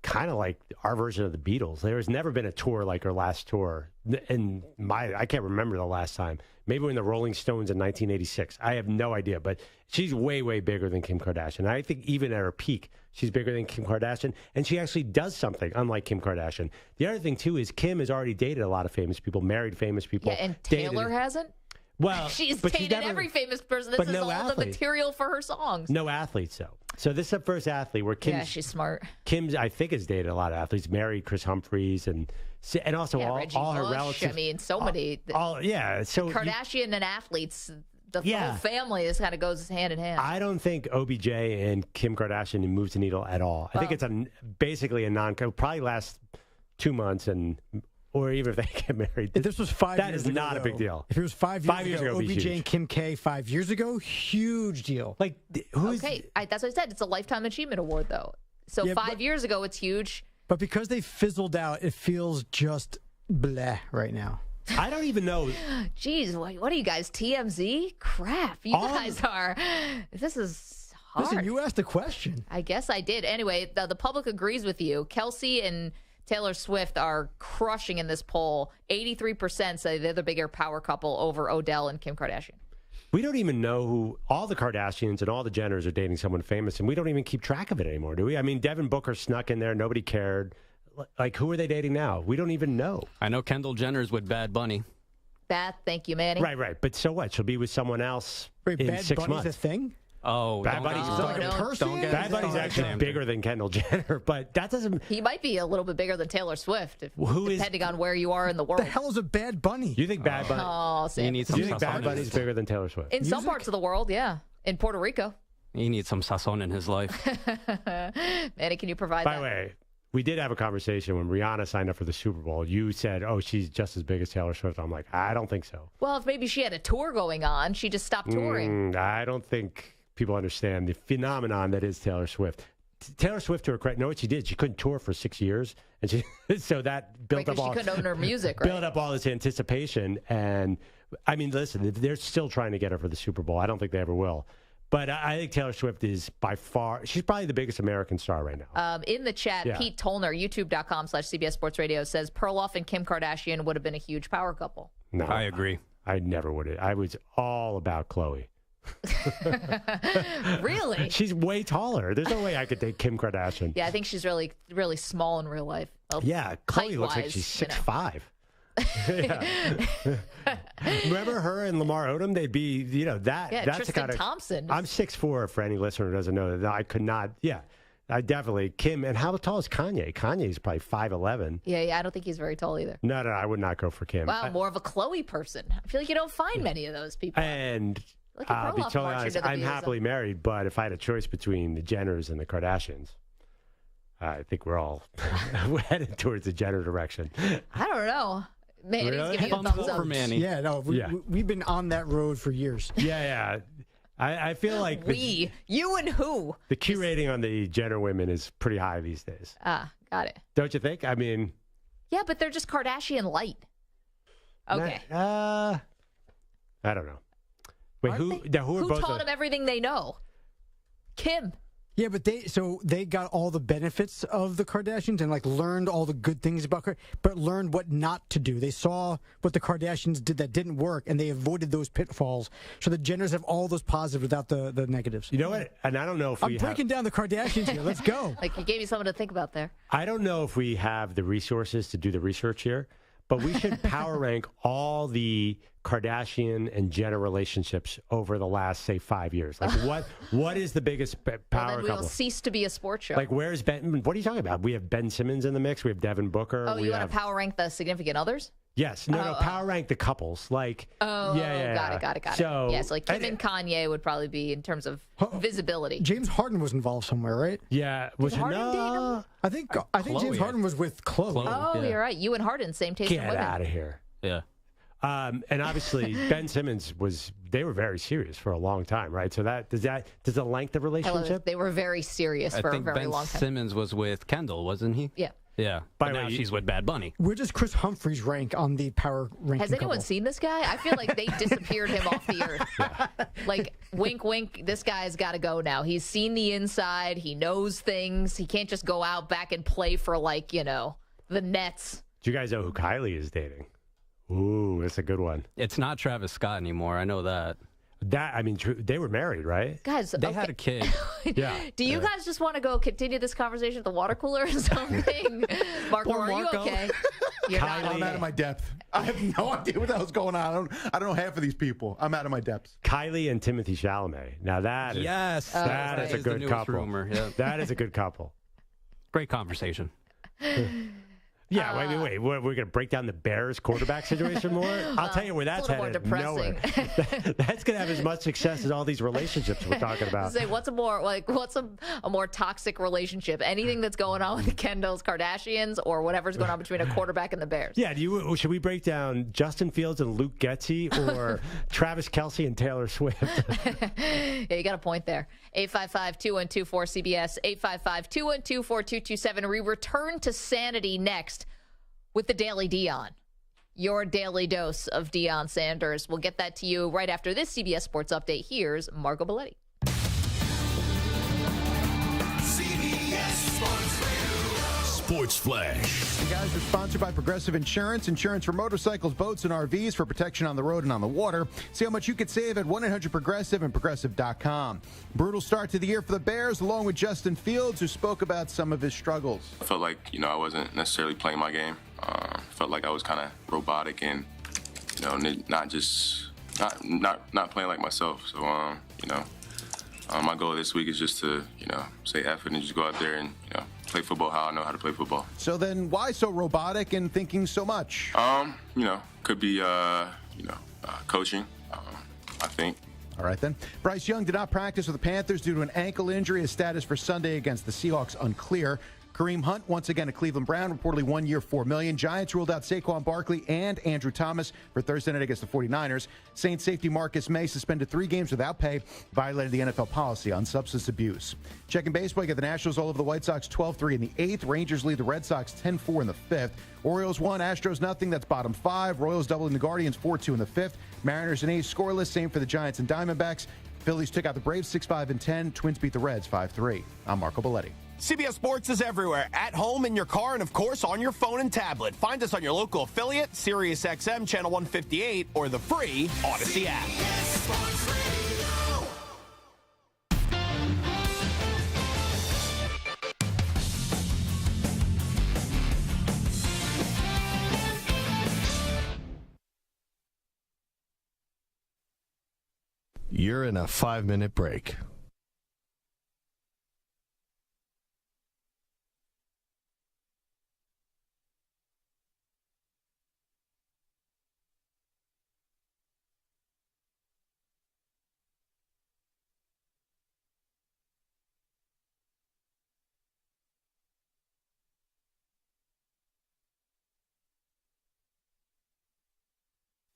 kind of like our version of the Beatles. There has never been a tour like her last tour. And I can't remember the last time. Maybe when the Rolling Stones in 1986. I have no idea. But she's way, way bigger than Kim Kardashian. I think even at her peak, she's bigger than Kim Kardashian. And she actually does something, unlike Kim Kardashian. The other thing, too, is Kim has already dated a lot of famous people, married famous people. Yeah, and Taylor hasn't? Well, she's dated every famous person. This is all the material for her songs. No athletes, though. So this is the first athlete where Kim. Yeah, she's smart. Kim's, I think, has dated a lot of athletes. Married Chris Humphries and also all her relatives. I mean, so many. So Kardashian and athletes. The whole family kind of goes hand in hand. I don't think OBJ and Kim Kardashian moves the needle at all. I think it's basically a probably last 2 months or even if they get married. If this was 5 years ago. That is not a big deal. If it was 5 years ago, OBJ and Kim K 5 years ago, huge deal. Like, that's what I said. It's a Lifetime Achievement Award, though. So 5 years ago, it's huge. But because they fizzled out, it feels just bleh right now. I don't even know. Jeez, what are you guys, TMZ? Crap, you guys are. This is hard. Listen, you asked the question. I guess I did. Anyway, the public agrees with you. Kelce and Taylor Swift are crushing in this poll. 83% say they're the bigger power couple over Odell and Kim Kardashian. We don't even know who all the Kardashians and all the Jenners are dating someone famous, and we don't even keep track of it anymore, do we? I mean, Devin Booker snuck in there. Nobody cared. Like, who are they dating now? We don't even know. I know Kendall Jenner's with Bad Bunny. Thank you, Manny. Right. But so what? She'll be with someone else in Bad 6 Bunny's months. a thing? Oh, Bad Bunny's like a person? Bad Bunny's actually bigger than Kendall Jenner, but that doesn't. He might be a little bit bigger than Taylor Swift, depending on where you are in the world. The hell is a Bad Bunny? You think Bad Bunny? Oh, Sam. Do you think Bad Bunny's bigger than Taylor Swift? In some parts of the world, yeah. In Puerto Rico. He needs some sazon in his life. Manny, can you provide By that? the way, we did have a conversation when Rihanna signed up for the Super Bowl. You said, oh, she's just as big as Taylor Swift. I'm like, I don't think so. Well, if maybe she had a tour going on, she just stopped touring. I don't think people understand the phenomenon that is Taylor Swift. Taylor Swift, to her credit, know what she did? She couldn't tour for 6 years, and so that built up all. She couldn't own her music, right? Built up all this anticipation, and I mean, listen, they're still trying to get her for the Super Bowl. I don't think they ever will. But I think Taylor Swift is by far, she's probably the biggest American star right now. In the chat, Yeah. Pete Tollner, youtube.com/CBS Sports Radio, says Perloff and Kim Kardashian would have been a huge power couple. No, I agree. I never would have. I was all about Khloe. Really? She's way taller. There's no way I could date Kim Kardashian. Yeah, I think she's really, really small in real life. Well, Yeah, Khloe looks like height-wise, she's you know. 6'5". Remember her and Lamar Odom? They'd be, that. Yeah, that's Tristan the kind of, Thompson. I'm 6'4", for any listener who doesn't know that. I could not. Yeah, I definitely Kim. And how tall is Kanye? Kanye's probably 5'11". Yeah, I don't think he's very tall either. No, I would not go for Kim. Wow, more of a Khloe person. I feel like you don't find many of those people. And Look at I'll be Perloff totally marching honest, to the I'm beat of happily married, but if I had a choice between the Jenners and the Kardashians, I think we're all headed towards the Jenner direction. I don't know. Man, Really? he's giving you a Thumbs thumbs up for up. Manny. Yeah, no, we've been on that road for years. Yeah. I feel like You and who? the Q rating on the Jenner women is pretty high these days. Ah, got it. Don't you think? I mean, Yeah, but they're just Kardashian light. Okay. I don't know. Wait, Aren't who they? are Who both taught them everything they know? Kim. Yeah, but they got all the benefits of the Kardashians and learned all the good things about her, but learned what not to do. They saw what the Kardashians did that didn't work, and they avoided those pitfalls. So the Jenners have all those positives without the negatives. You know what? And I don't know if I'm breaking down the Kardashians here. Let's go. Like, you gave me something to think about there. I don't know if we have the resources to do the research here, but we should power rank all the Kardashian and Jenner relationships over the last, say, 5 years. Like, what is the biggest power Well, then we'll couple? cease to be a sports show. Like, where's Ben? What are you talking about? We have Ben Simmons in the mix. We have Devin Booker. Oh, we you want have, to power rank the significant others? Yes. No, power rank the couples. Like, got it. So, Yes, like Kim and Kanye would probably be in terms of visibility. James Harden was involved somewhere, right? Yeah. Harden date him? I think James Harden was with Khloe. Oh, you're right. You and Harden, same taste in Get women. out of here. Yeah. And obviously, Ben Simmons they were very serious for a long time, right? So does it length the relationship? They were very serious for a very Ben long time. Simmons was with Kendall, wasn't he? Yeah. Yeah. By But the now way, she's with Bad Bunny. Where does Chris Humphries rank on the power ranking? Has anyone couple? seen this guy? I feel like they disappeared him off the earth. Like, wink, wink, this guy's got to go now. He's seen the inside. He knows things. He can't just go out back and play for, the Nets. Do you guys know who Kylie is dating? Ooh, that's a good one. It's not Travis Scott anymore. I know that. They were married, right? Guys, They had a kid. Yeah. Do you guys just want to go continue this conversation at the water cooler or something? Marco, Poor are you Marco. okay? You're not Kylie- I'm out of my depth. I have no idea what the hell's going on. I don't know half of these people. I'm out of my depths. Kylie and Timothy Chalamet. Now that is, Yes. that is a is the good newest couple. rumor. Yeah. That is a good couple. Great conversation. Yeah, wait. We're going to break down the Bears quarterback situation more? I'll tell you where that's a little headed. more Nowhere. depressing. That's going to have as much success as all these relationships we're talking about. Say, what's a more toxic relationship? Anything that's going on with the Kendalls, Kardashians, or whatever's going on between a quarterback and the Bears? Yeah, should we break down Justin Fields and Luke Getzey or Travis Kelce and Taylor Swift? Yeah, you got a point there. 855-212-4CBS, 855-212-4227. We return to sanity next with the Daily Deion. Your daily dose of Deion Sanders. We'll get that to you right after this CBS Sports Update. Here's Margot Belletti. CBS Sports Radio. Sports Flash. Hey guys, we're sponsored by Progressive Insurance. Insurance for motorcycles, boats, and RVs for protection on the road and on the water. See how much you could save at 1-800-PROGRESSIVE and Progressive.com. Brutal start to the year for the Bears, along with Justin Fields, who spoke about some of his struggles. I felt like, I wasn't necessarily playing my game. Felt like I was kind of robotic and, not playing like myself. So, my goal this week is just to, say F it and just go out there and, play football how I know how to play football. So then why so robotic and thinking so much? Could be, coaching. I think, All right, then. Bryce Young did not practice with the Panthers due to an ankle injury. His status for Sunday against the Seahawks unclear. Kareem Hunt, once again a Cleveland Brown, reportedly 1 year, $4 million. Giants ruled out Saquon Barkley and Andrew Thomas for Thursday night against the 49ers. Saints safety Marcus May suspended 3 games without pay, violated the NFL policy on substance abuse. Checking baseball, you got the Nationals all over the White Sox 12-3 in the 8th. Rangers lead the Red Sox 10-4 in the 5th. Orioles 1, Astros nothing. That's bottom 5. Royals doubling the Guardians 4-2 in the 5th. Mariners and A's scoreless. Same for the Giants and Diamondbacks. Phillies took out the Braves 6-5 and 10. Twins beat the Reds 5-3. I'm Marco Belletti. CBS Sports is everywhere, at home, in your car, and of course on your phone and tablet. Find us on your local affiliate, SiriusXM Channel 158, or the free Odyssey app. You're in a 5-minute break.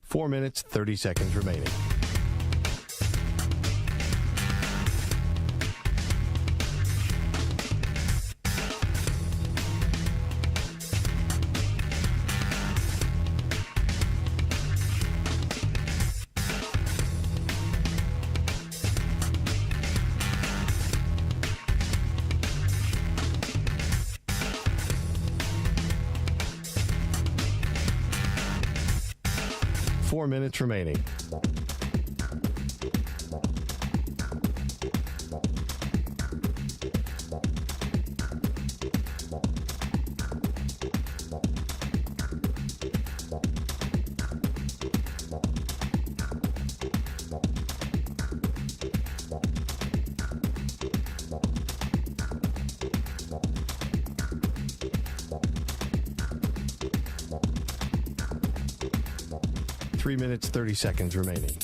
Four minutes, 30 seconds remaining. Four minutes remaining. Three minutes, 30 seconds remaining.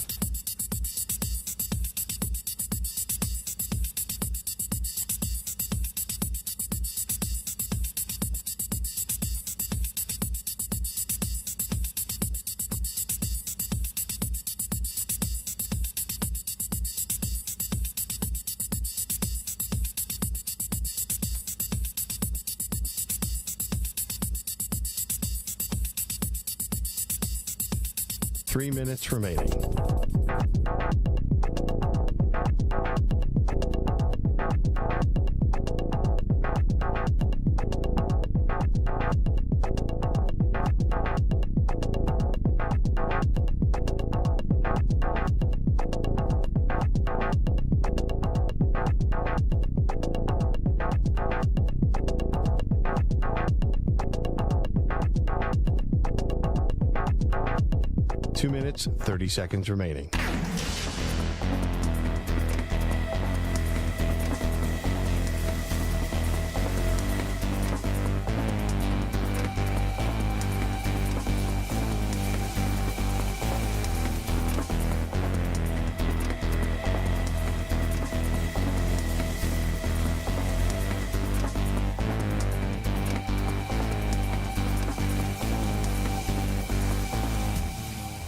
Three minutes remaining. Two minutes, 30 seconds remaining.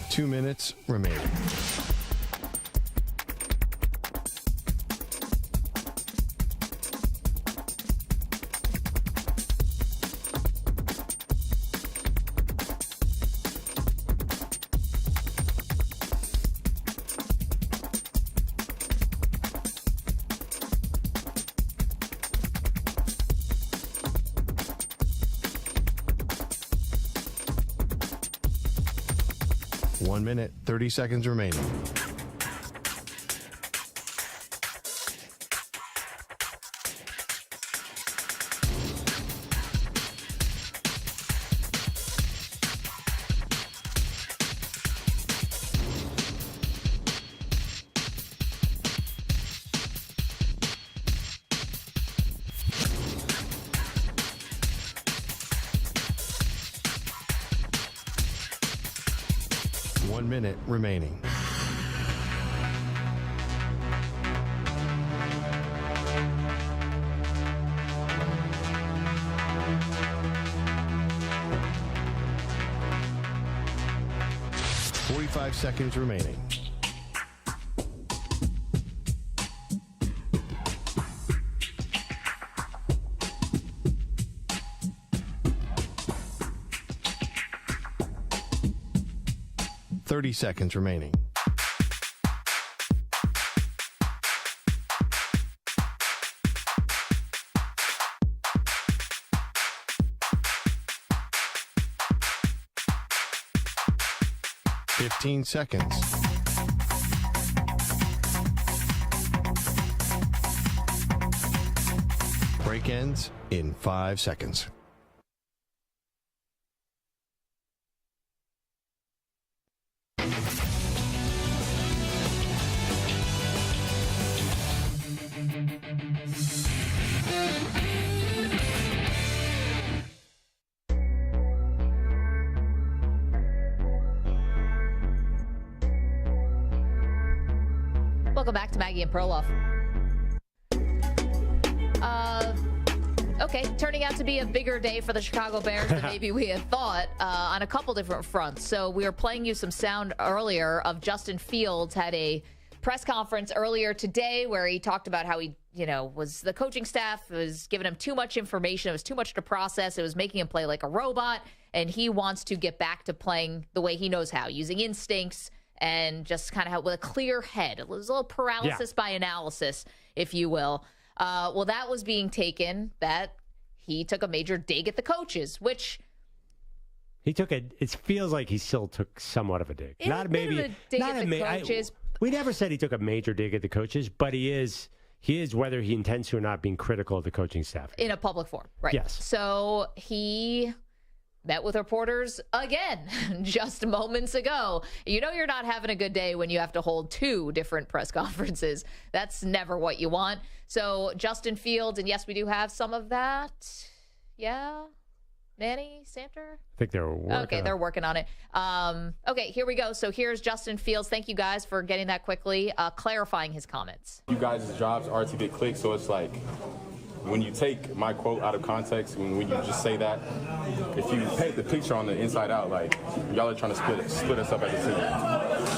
Two minutes remaining. One minute, 30 seconds remaining. One minute remaining. 5 seconds remaining. Seconds remaining. Seconds. Break ends in 5 seconds. Welcome back to Maggie and Perloff. Okay, turning out to be a bigger day for the Chicago Bears than maybe we had thought on a couple different fronts. So we were playing you some sound earlier of Justin Fields had a press conference earlier today where he talked about how he, was the coaching staff was giving him too much information. It was too much to process. It was making him play like a robot, and he wants to get back to playing the way he knows how, using instincts and just kind of with a clear head. It was a little paralysis by analysis, if you will. Well, that was being taken that he took a major dig at the coaches, which it feels like he still took somewhat of a dig. Not maybe a dig not at the coaches. We never said he took a major dig at the coaches, but he is, whether he intends to or not, being critical of the coaching staff. In a public forum, right? Yes. So he met with reporters again just moments ago. You're not having a good day when you have to hold two different press conferences. That's never what you want. So Justin Fields, and yes, we do have some of that. Yeah. Manny Santer? I think they're working Okay, they're working on it. Okay, here we go. So here's Justin Fields. Thank you guys for getting that quickly, clarifying his comments. You guys' jobs are to get clicks, so it's like when you take my quote out of context, when you just say that, if you paint the picture on the inside out, like y'all are trying to split us up at the city.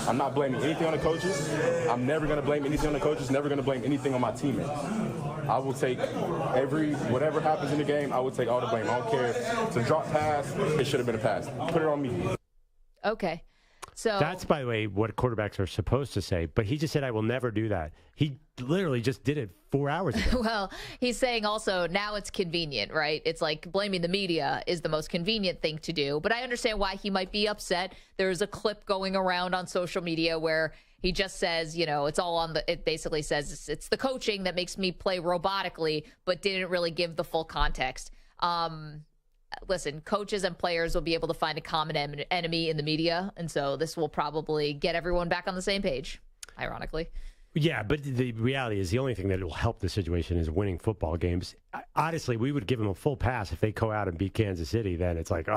I'm not blaming anything on the coaches. I'm never going to blame anything on the coaches, never going to blame anything on my teammates. I will take whatever happens in the game, I will take all the blame. I don't care if it's a drop pass, it should have been a pass. Put it on me. Okay. So that's, by the way, what quarterbacks are supposed to say, but he just said, I will never do that. He literally just did it 4 hours ago. Well, he's saying also now it's convenient, right? It's like blaming the media is the most convenient thing to do. But I understand why he might be upset. There's a clip going around on social media where he just says, it's all on it basically says it's the coaching that makes me play robotically, but didn't really give the full context. Listen, coaches and players will be able to find a common enemy in the media, and so this will probably get everyone back on the same page, ironically. Yeah, but the reality is the only thing that will help the situation is winning football games. Honestly, we would give them a full pass if they go out and beat Kansas City. Then it's like,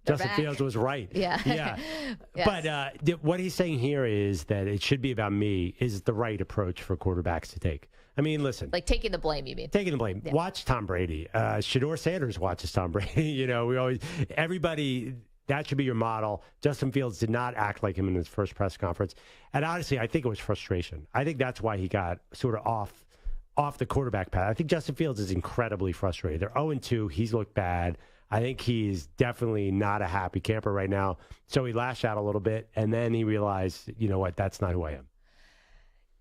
Justin Fields was right. Yeah. Yeah. Yes. But what he's saying here is that it should be about me is the right approach for quarterbacks to take. I mean, listen. Like taking the blame, you mean? Taking the blame. Yeah. Watch Tom Brady. Shedeur Sanders watches Tom Brady. Everybody, that should be your model. Justin Fields did not act like him in his first press conference. And honestly, I think it was frustration. I think that's why he got sort of off the quarterback path. I think Justin Fields is incredibly frustrated. They're 0-2. He's looked bad. I think he's definitely not a happy camper right now. So he lashed out a little bit, and then he realized, you know what, that's not who I am.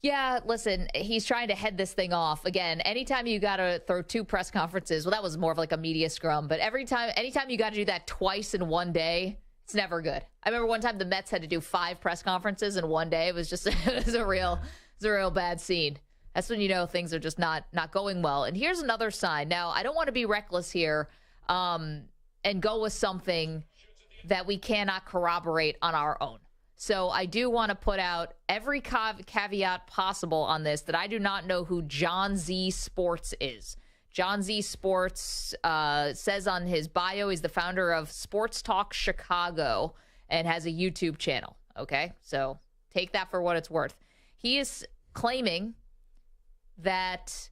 Yeah, listen, he's trying to head this thing off. Again, anytime you got to throw two press conferences, well, that was more of like a media scrum, but anytime you got to do that twice in one day, it's never good. I remember one time the Mets had to do 5 press conferences in one day. It was just it was a real bad scene. That's when you know things are just not going well. And here's another sign. Now, I don't want to be reckless here and go with something that we cannot corroborate on our own. So I do want to put out every caveat possible on this, that I do not know who John Z Sports is. John Z Sports says on his bio he's the founder of Sports Talk Chicago and has a YouTube channel. Okay, so take that for what it's worth. He is claiming that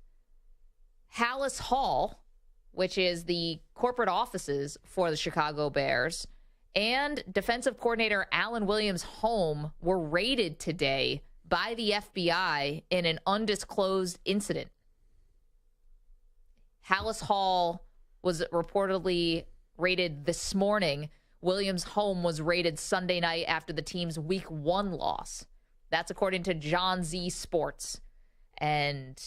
Hallis Hall, which is the corporate offices for the Chicago Bears, and defensive coordinator Alan Williams' home were raided today by the FBI in an undisclosed incident. Hallis Hall was reportedly raided this morning. Williams' home was raided Sunday night after the team's Week 1 loss. That's according to John Z Sports. And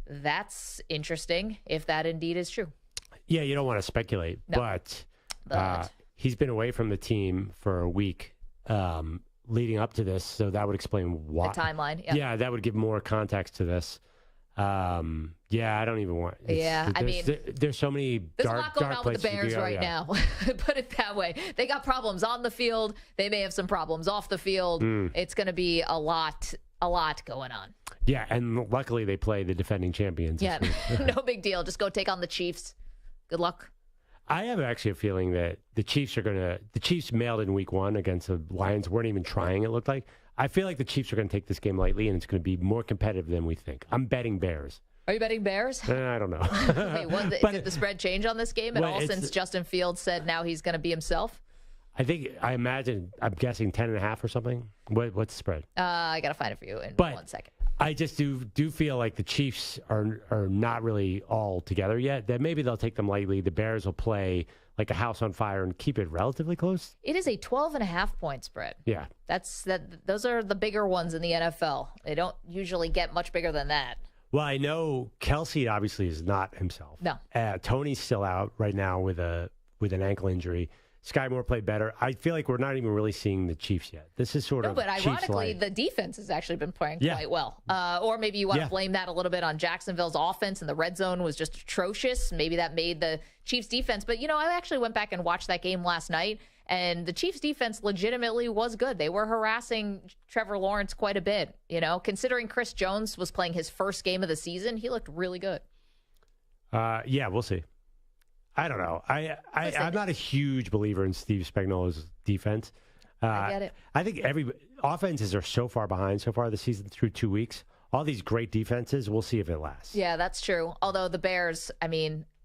that's interesting if that indeed is true. Yeah, you don't want to speculate, No. but he's been away from the team for a week leading up to this, so that would explain why. The timeline, yeah, that would give more context to this. Yeah, I don't even want. There's so many there's dark, a lot going dark on with the places Bears to go, right now. Put it that way. They got problems on the field. They may have some problems off the field. It's going to be a lot going on. Yeah, and luckily they play the defending champions. Yeah, no big deal. Just go take on the Chiefs. Good luck. I have actually a feeling that the Chiefs mailed in Week 1 against the Lions. Weren't even trying, it looked like. I feel like the Chiefs are going to take this game lightly, and it's going to be more competitive than we think. I'm betting Bears. Are you betting Bears? I don't know. Wait, did the spread change on this game at all since Justin Fields said now he's going to be himself? I'm guessing 10.5 or something. What's the spread? I got to find it for you in 1 second. I just do feel like the Chiefs are not really all together yet. That maybe they'll take them lightly. The Bears will play like a house on fire and keep it relatively close. It is a 12.5 point spread. Yeah. Those are the bigger ones in the NFL. They don't usually get much bigger than that. Well, I know Kelsey obviously is not himself. No. Tony's still out right now with an ankle injury. Sky Moore played better. I feel like we're not even really seeing the Chiefs yet. This is sort of but ironically, Chiefs-like. the defense has actually been playing quite well. Or maybe you want to blame that a little bit on Jacksonville's offense, and the red zone was just atrocious. Maybe that made the Chiefs' defense. But, I actually went back and watched that game last night, and the Chiefs' defense legitimately was good. They were harassing Trevor Lawrence quite a bit. Considering Chris Jones was playing his first game of the season, he looked really good. Yeah, we'll see. I don't know. I'm not a huge believer in Steve Spagnuolo's defense. I get it. I think offenses are so far behind so far this season through 2 weeks. All these great defenses, we'll see if it lasts. Yeah, that's true. Although the Bears,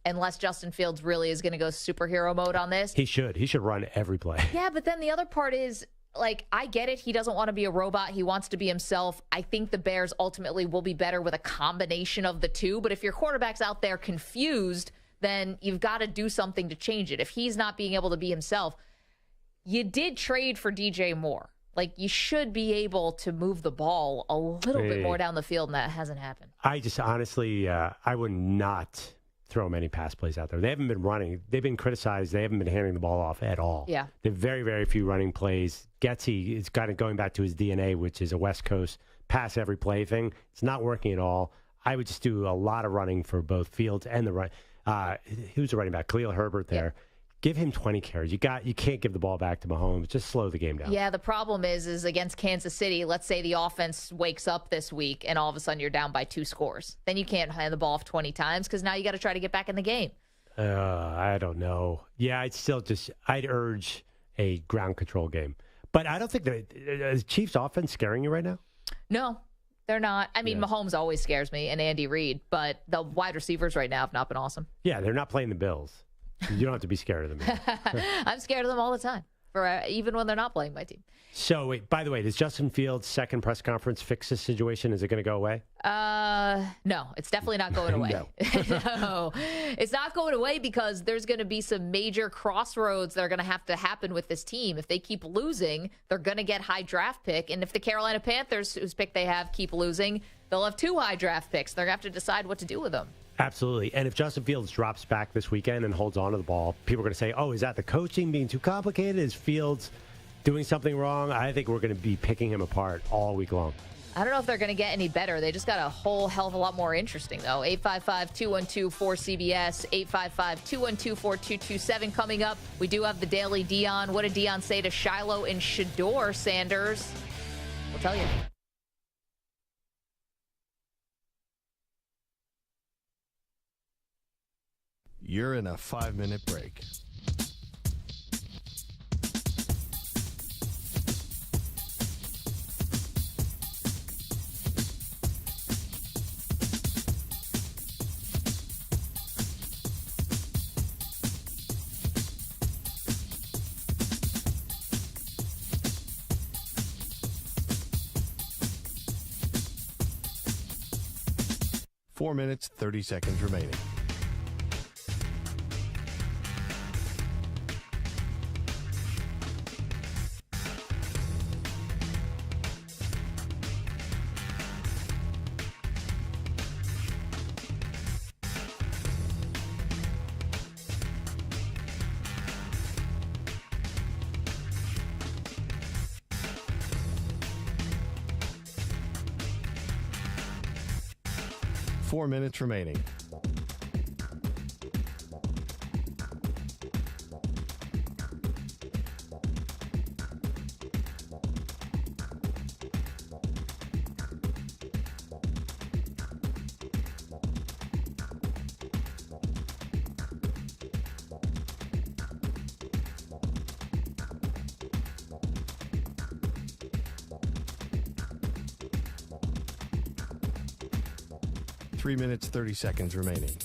unless Justin Fields really is going to go superhero mode on this. He should run every play. Yeah, but then the other part is, I get it. He doesn't want to be a robot. He wants to be himself. I think the Bears ultimately will be better with a combination of the two. But if your quarterback's out there confused, then you've got to do something to change it. If he's not being able to be himself, you did trade for DJ Moore. You should be able to move the ball a little bit more down the field, and that hasn't happened. I just honestly, I would not throw many pass plays out there. They haven't been running. They've been criticized. They haven't been handing the ball off at all. Yeah. They have very, very few running plays. Getsy is kind of going back to his DNA, which is a West Coast pass every play thing. It's not working at all. I would just do a lot of running for both Fields and the right. Who's the running back? Khalil Herbert there. Yeah. Give him 20 carries. You can't give the ball back to Mahomes. Just slow the game down. Yeah, the problem is against Kansas City, let's say the offense wakes up this week and all of a sudden you're down by 2 scores. Then you can't hand the ball off 20 times because now you got to try to get back in the game. I don't know. Yeah, I'd urge a ground control game. But I don't think the Chiefs offense scaring you right now? No. They're not. Mahomes always scares me and Andy Reid, but the wide receivers right now have not been awesome. Yeah, they're not playing the Bills. You don't have to be scared of them. I'm scared of them all the time, even when they're not playing my team. So, wait, by the way, does Justin Fields' second press conference fix this situation? Is it going to go away? No, it's definitely not going away. No, it's not going away because there's going to be some major crossroads that are going to happen with this team. If they keep losing, they're going to get high draft pick. And if the Carolina Panthers, whose pick they have, keep losing, they'll have 2 high draft picks. They're going to have to decide what to do with them. Absolutely. And if Justin Fields drops back this weekend and holds on to the ball, people are going to say, is that the coaching being too complicated? Is Fields doing something wrong? I think we're going to be picking him apart all week long. I don't know if they're going to get any better. They just got a whole hell of a lot more interesting, though. 855-212-4CBS, 855-212-4227 coming up. We do have the Daily Deion. What did Deion say to Shiloh and Shador Sanders? We'll tell you. You're in a 5-minute break. 4 minutes, 30 seconds remaining. Four minutes remaining. Three minutes, 30 seconds remaining.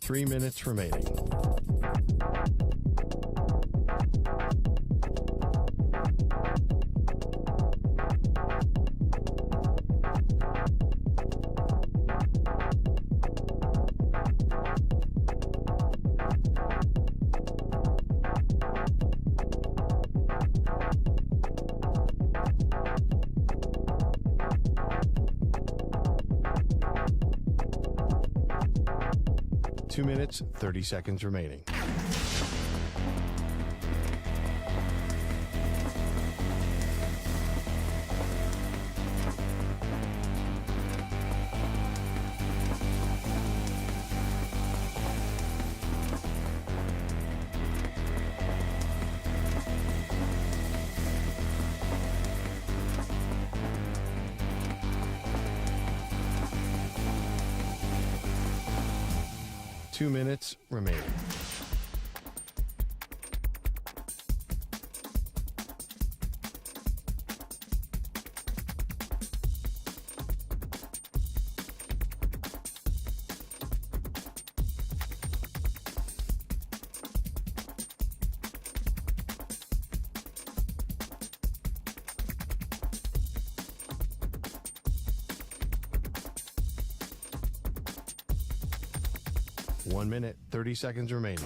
Three minutes remaining. Two minutes, 30 seconds remaining. Two minutes remaining. One minute, 30 seconds remaining.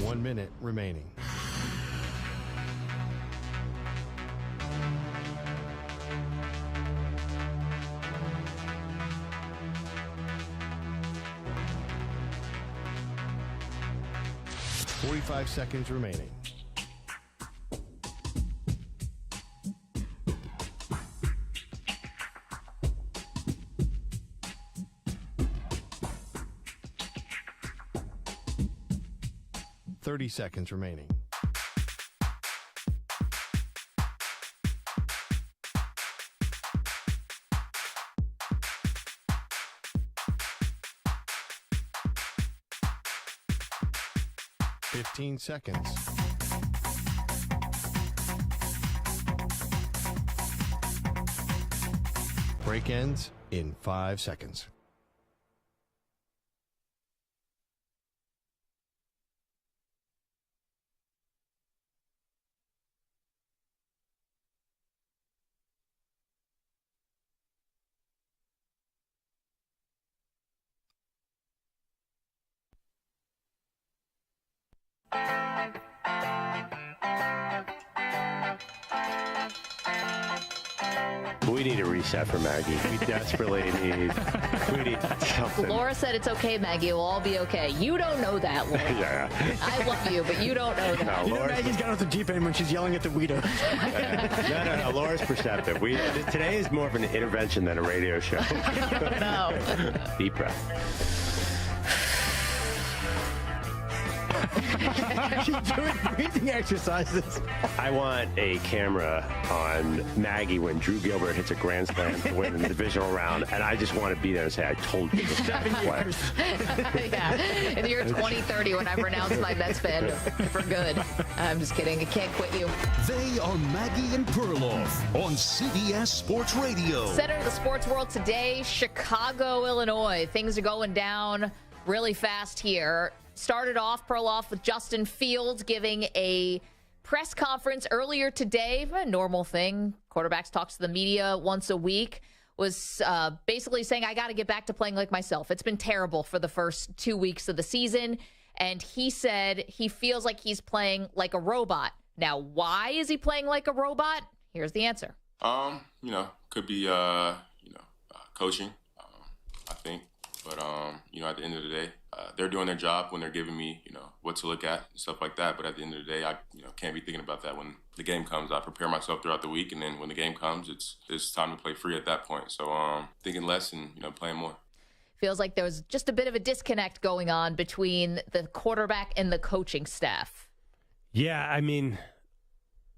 One minute remaining. Forty-five seconds remaining. Thirty seconds remaining. Fifteen seconds. Break ends in 5 seconds. we need a reset for Maggie. We desperately need something. Laura said it's okay, Maggie. We'll all be okay. You don't know that, Laura. Yeah. I love you, but you don't know that. No, Maggie's got off the deep end when she's yelling at the weeder. No. Laura's perceptive. Today is more of an intervention than a radio show. No. Deep breath. She's doing breathing exercises. I want a camera on Maggie when Drew Gilbert hits a grand slam to win in the divisional round, and I just want to be there and say, I told you. 7 years. Yeah. In the year 2030, when I've renounced my Mets fandom for good. I'm just kidding. I can't quit you. They are Maggie and Perloff on CBS Sports Radio. Center of the sports world today, Chicago, Illinois. Things are going down really fast here. Started off, Perloff, with Justin Fields giving a press conference earlier today. A normal thing. Quarterbacks talk to the media once a week. Was basically saying, I got to get back to playing like myself. It's been terrible for the first 2 weeks of the season. And he said he feels like he's playing like a robot. Now, why is he playing like a robot? Here's the answer. Could be, coaching, I think. But, at the end of the day, they're doing their job when they're giving me, what to look at and stuff like that. But at the end of the day, I, can't be thinking about that when the game comes. I prepare myself throughout the week, and then when the game comes, it's time to play free at that point. So thinking less and, playing more. Feels like there was just a bit of a disconnect going on between the quarterback and the coaching staff. Yeah, I mean,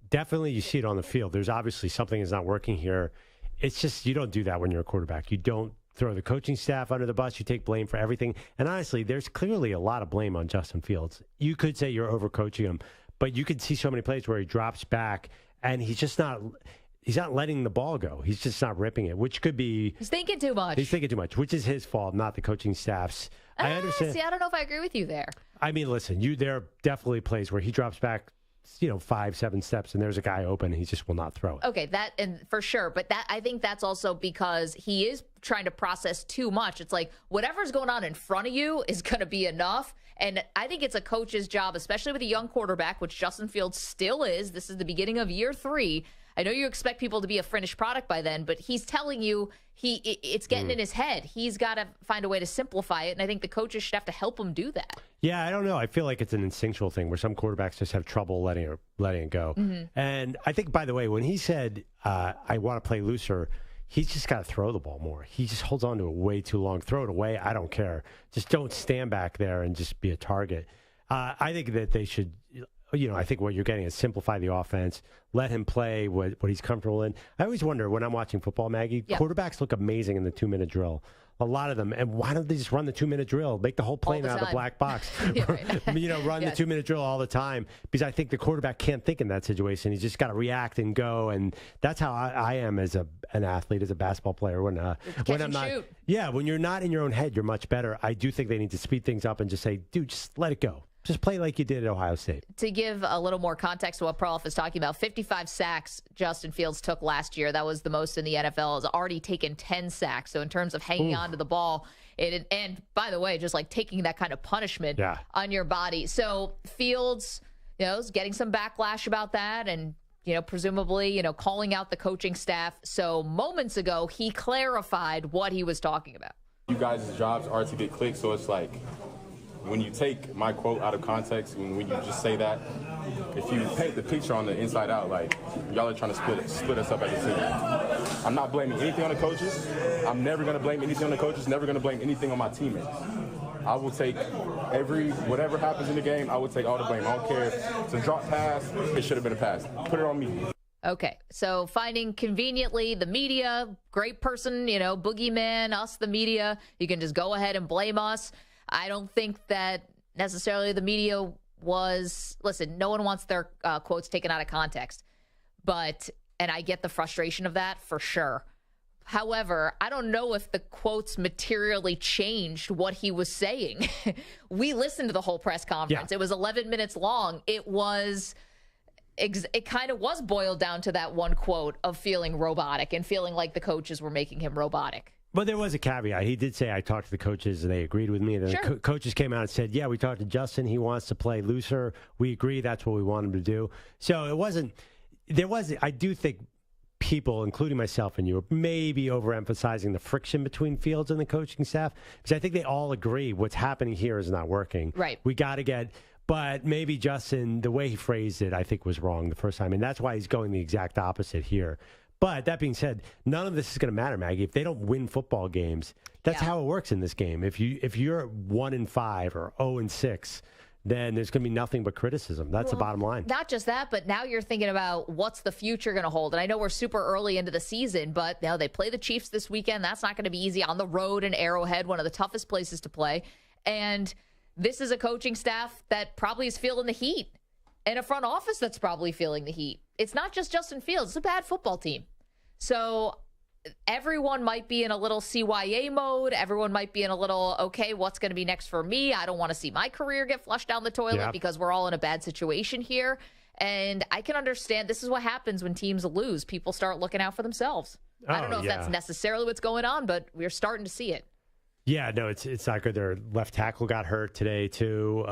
definitely you see it on the field. There's obviously something is not working here. It's just you don't do that when you're a quarterback. You don't throw the coaching staff under the bus. You take blame for everything. And honestly, there's clearly a lot of blame on Justin Fields. You could say you're overcoaching him, but you could see so many plays where he drops back and he's not letting the ball go. He's just not ripping it, which could be... He's thinking too much. He's thinking too much, which is his fault, not the coaching staff's. I understand. See, I don't know if I agree with you there. I mean, listen, there are definitely plays where he drops back 5-7 steps and there's a guy open and he just will not throw it. Okay, that and for sure, but I think that's also because he is trying to process too much. It's like whatever's going on in front of you is going to be enough. And I think it's a coach's job, especially with a young quarterback, which Justin Fields still is. This is the beginning of year 3. I know you expect people to be a finished product by then, but he's telling you it's getting in his head. He's got to find a way to simplify it, and I think the coaches should have to help him do that. Yeah, I don't know. I feel like it's an instinctual thing where some quarterbacks just have trouble letting it go. Mm-hmm. And I think, by the way, when he said, I want to play looser, he's just got to throw the ball more. He just holds on to it way too long. Throw it away. I don't care. Just don't stand back there and just be a target. I think that they should... I think what you're getting is simplify the offense, let him play what he's comfortable in. I always wonder when I'm watching football, Maggie, quarterbacks look amazing in the 2-minute drill. A lot of them. And why don't they just run the 2-minute drill? Make the whole plane out of the black box. Run the 2-minute drill all the time. Because I think the quarterback can't think in that situation. He's just got to react and go. And that's how I am as an athlete, as a basketball player. When I'm not, shoot. Yeah, when you're not in your own head, you're much better. I do think they need to speed things up and just say, dude, just let it go. Just play like you did at Ohio State. To give a little more context to what Perloff is talking about, 55 sacks Justin Fields took last year. That was the most in the NFL. Has already taken 10 sacks. So in terms of hanging on to the ball, and by the way, just like taking that kind of punishment on your body. So Fields, is getting some backlash about that, and presumably, calling out the coaching staff. So moments ago, he clarified what he was talking about. You guys' jobs are to get clicks, so it's like, when you take my quote out of context, when you just say that, if you paint the picture on the inside out, like, y'all are trying to split us up as a team. I'm not blaming anything on the coaches. I'm never going to blame anything on the coaches, never going to blame anything on my teammates. I will take whatever happens in the game, I will take all the blame. I don't care if it's a drop pass, it should have been a pass. Put it on me. Okay, so finding conveniently the media, great person, boogeyman, us, the media, you can just go ahead and blame us. I don't think that necessarily the media was, listen, no one wants their quotes taken out of context. And I get the frustration of that for sure. However, I don't know if the quotes materially changed what he was saying. We listened to the whole press conference. Yeah. It was 11 minutes long. It kind of was boiled down to that one quote of feeling robotic and feeling like the coaches were making him robotic. But there was a caveat. He did say, I talked to the coaches, and they agreed with me. And then the coaches came out and said, yeah, we talked to Justin. He wants to play looser. We agree. That's what we want him to do. So it wasn't – I do think people, including myself and you, are maybe overemphasizing the friction between Fields and the coaching staff, because I think they all agree what's happening here is not working. Right. We got to get, but maybe Justin, the way he phrased it, I think was wrong the first time, and that's why he's going the exact opposite here. But that being said, none of this is going to matter, Maggie. If they don't win football games, that's how it works in this game. If you're 1-5 or 0-6, then there's going to be nothing but criticism. That's the bottom line. Not just that, but now you're thinking about what's the future going to hold. And I know we're super early into the season, but now they play the Chiefs this weekend. That's not going to be easy on the road in Arrowhead, one of the toughest places to play. And this is a coaching staff that probably is feeling the heat, and a front office that's probably feeling the heat. It's not just Justin Fields. It's a bad football team. So everyone might be in a little CYA mode. Everyone might be in a little, okay, what's going to be next for me? I don't want to see my career get flushed down the toilet because we're all in a bad situation here. And I can understand this is what happens when teams lose. People start looking out for themselves. I don't know if that's necessarily what's going on, but we're starting to see it. Yeah, no, it's not good. Their left tackle got hurt today, too.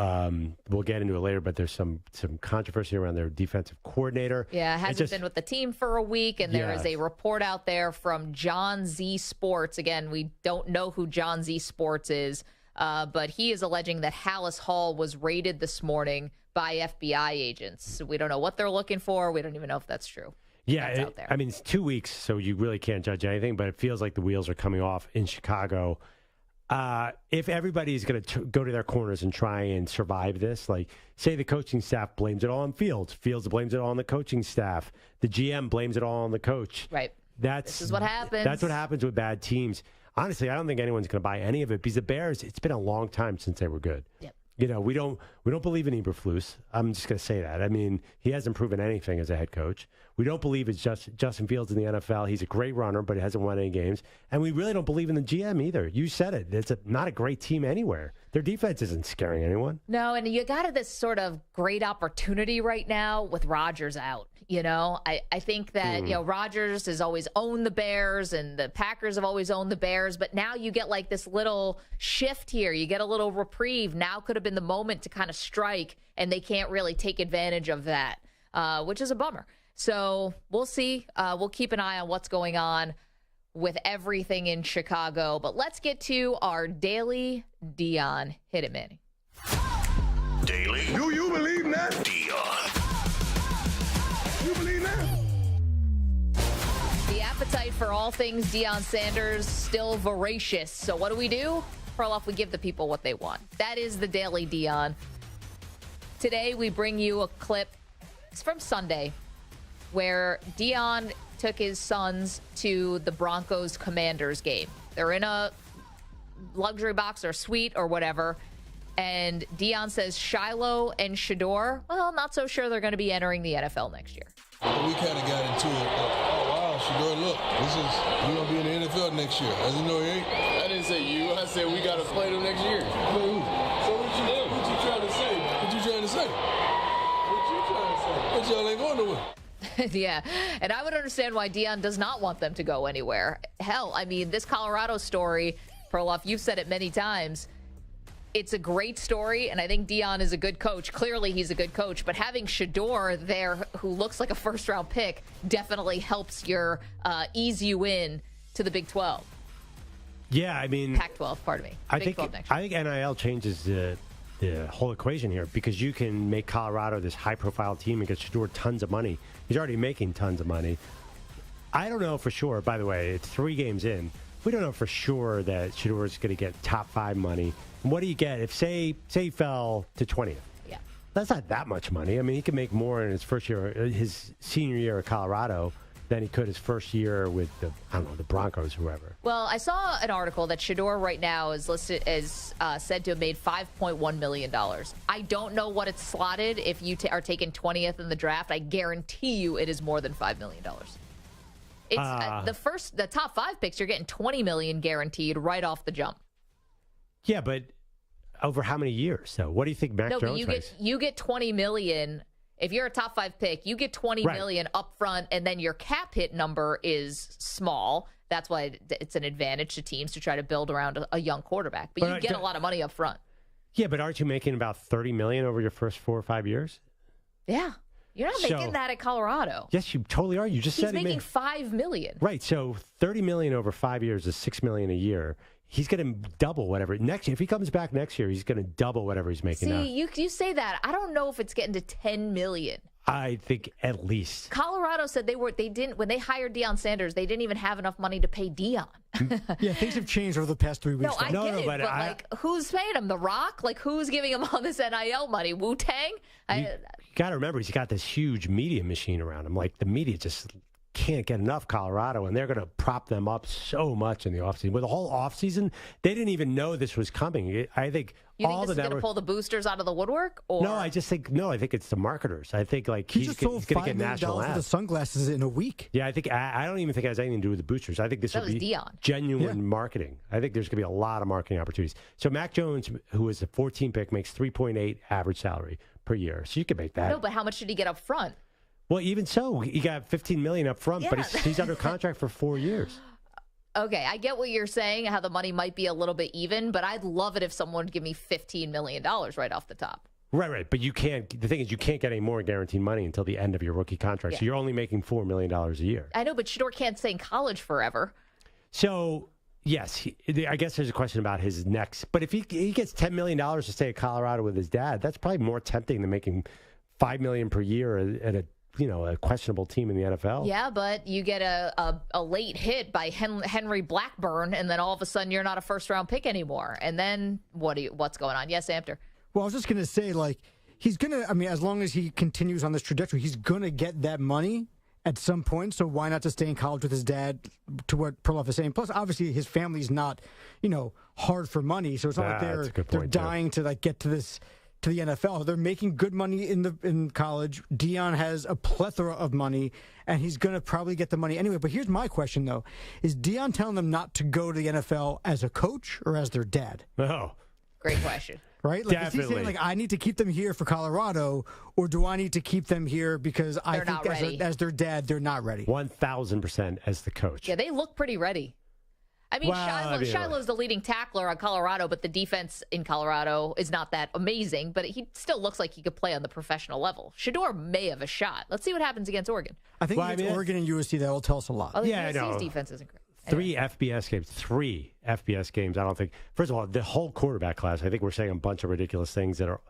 We'll get into it later, but there's some controversy around their defensive coordinator. Yeah, hasn't been with the team for a week, and there is a report out there from John Z Sports. Again, we don't know who John Z Sports is, but he is alleging that Hallis Hall was raided this morning by FBI agents. We don't know what they're looking for. We don't even know if that's true. Yeah, I mean, it's 2 weeks, so you really can't judge anything, but it feels like the wheels are coming off in Chicago. If everybody's going to go to their corners and try and survive this, like say the coaching staff blames it all on Fields, Fields blames it all on the coaching staff, the GM blames it all on the coach. Right. This is what happens. That's what happens with bad teams. Honestly, I don't think anyone's going to buy any of it because the Bears, it's been a long time since they were good. Yep. You know, we don't believe in Eberflus. I'm just going to say that. I mean, he hasn't proven anything as a head coach. We don't believe it's just Justin Fields in the NFL. He's a great runner, but he hasn't won any games. And we really don't believe in the GM either. You said it. It's not a great team anywhere. Their defense isn't scaring anyone. No, and you got this sort of great opportunity right now with Rodgers out. You know, I think that, you know, Rodgers has always owned the Bears and the Packers have always owned the Bears. But now you get like this little shift here. You get a little reprieve. Now could have been the moment to kind of strike, and they can't really take advantage of that, which is a bummer. So we'll see. We'll keep an eye on what's going on with everything in Chicago. But let's get to our daily Deion. Hit it, Manny. Daily. Do you believe that? Deion. You believe that? The appetite for all things Deion Sanders still voracious. So what do? Perloff, we give the people what they want. That is the daily Deion. Today we bring you a clip. It's from Sunday, where Deion took his sons to the Broncos-Commanders game. They're in a luxury box or suite or whatever, and Deion says Shiloh and Shador, well, not so sure they're going to be entering the NFL next year. We kind of got into it. Oh, wow, Shador, look, you're going to be in the NFL next year. I didn't know he ain't. I didn't say you. I said we got to play them next year. Play who? So what you trying to say? What you trying to say? But y'all ain't going nowhere. Yeah, and I would understand why Deion does not want them to go anywhere. Hell, I mean, this Colorado story, Perloff, you've said it many times, it's a great story, and I think Deion is a good coach. Clearly, he's a good coach, but having Shador there, who looks like a first-round pick, definitely helps ease you in to the Big 12. Yeah, I mean... Pac-12, pardon me. Big 12 next year. I think NIL changes the whole equation here because you can make Colorado this high-profile team and get Shador tons of money. He's already making tons of money. I don't know for sure, by the way, it's 3 games in. We don't know for sure that Shador is going to get top 5 money. And what do you get if, say he fell to 20th? Yeah. That's not that much money. I mean, he can make more in his senior year at Colorado than he could his first year with the Broncos, whoever. Well, I saw an article that Shador right now is listed as said to have made $5.1 million. I don't know what it's slotted if you are taken 20th in the draft. I guarantee you it is more than $5 million. It's the top 5 picks, you're getting $20 million guaranteed right off the jump. Yeah, but over how many years? So what do you think Mac Jones makes? You get $20 million. If you're a top 5 pick, you get $20 million up front, and then your cap hit number is small. That's why it's an advantage to teams to try to build around a young quarterback. But you get a lot of money up front. Yeah, but aren't you making about $30 million over your first 4 or 5 years? Yeah. You're not making that at Colorado. Yes, you totally are. You just said he's making $5 million. Right. So $30 million over 5 years is $6 million a year. He's going to double whatever next year. If he comes back next year, he's going to double whatever he's making now. See, you say that. I don't know if it's getting to $10 million. I think at least. Colorado said they didn't when they hired Deion Sanders, they didn't even have enough money to pay Deion. Yeah, things have changed over the past 3 weeks. No, I get it, but like, who's paying him? The Rock? Like, who's giving him all this NIL money? Wu-Tang? You got to remember, he's got this huge media machine around him. Like, the media just can't get enough Colorado, and they're going to prop them up so much in the offseason. With the whole offseason, they didn't even know this was coming. I think you think this is going to pull the boosters out of the woodwork? Or? No, I think it's the marketers. I think like he's going to get national ads. For the sunglasses in a week. Yeah, I don't even think it has anything to do with the boosters. I think this will be Deion. Genuine marketing. I think there's going to be a lot of marketing opportunities. So Mac Jones, who was the 14 pick, makes 3.8 average salary per year. So you can make that. No, but how much did he get up front? Well, even so, he got $15 million up front, but he's under contract for 4 years. Okay, I get what you're saying, how the money might be a little bit even, but I'd love it if someone would give me $15 million right off the top. Right. But you can't. The thing is, you can't get any more guaranteed money until the end of your rookie contract. Yeah. So you're only making $4 million a year. I know, but Shedeur can't stay in college forever. So, yes, I guess there's a question about his next. But if he gets $10 million to stay at Colorado with his dad, that's probably more tempting than making $5 million per year at a questionable team in the NFL. Yeah, but you get a late hit by Henry Blackburn, and then all of a sudden you're not a first-round pick anymore. And then what's going on? Yes, Amter? Well, I was just going to say, like, he's going to, as long as he continues on this trajectory, he's going to get that money at some point. So why not just stay in college with his dad, to what Perloff is saying? Plus, obviously, his family's not, hard for money. So it's not like they're dying to, like, get to the NFL. They're making good money in college. Deion has a plethora of money, and he's going to probably get the money anyway. But here's my question, though. Is Deion telling them not to go to the NFL as a coach or as their dad? Oh. Great question. Right? Like, definitely. is he saying, like, I need to keep them here for Colorado, or do I need to keep them here because I think as their dad, they're not ready? 1,000% as the coach. Yeah, they look pretty ready. Shiloh's the leading tackler on Colorado, but the defense in Colorado is not that amazing, but he still looks like he could play on the professional level. Shedeur may have a shot. Let's see what happens against Oregon. I think against Oregon and USC, that will tell us a lot. USC's defense isn't great. Three FBS games. I don't think. First of all, the whole quarterback class. I think we're saying a bunch of ridiculous things that are.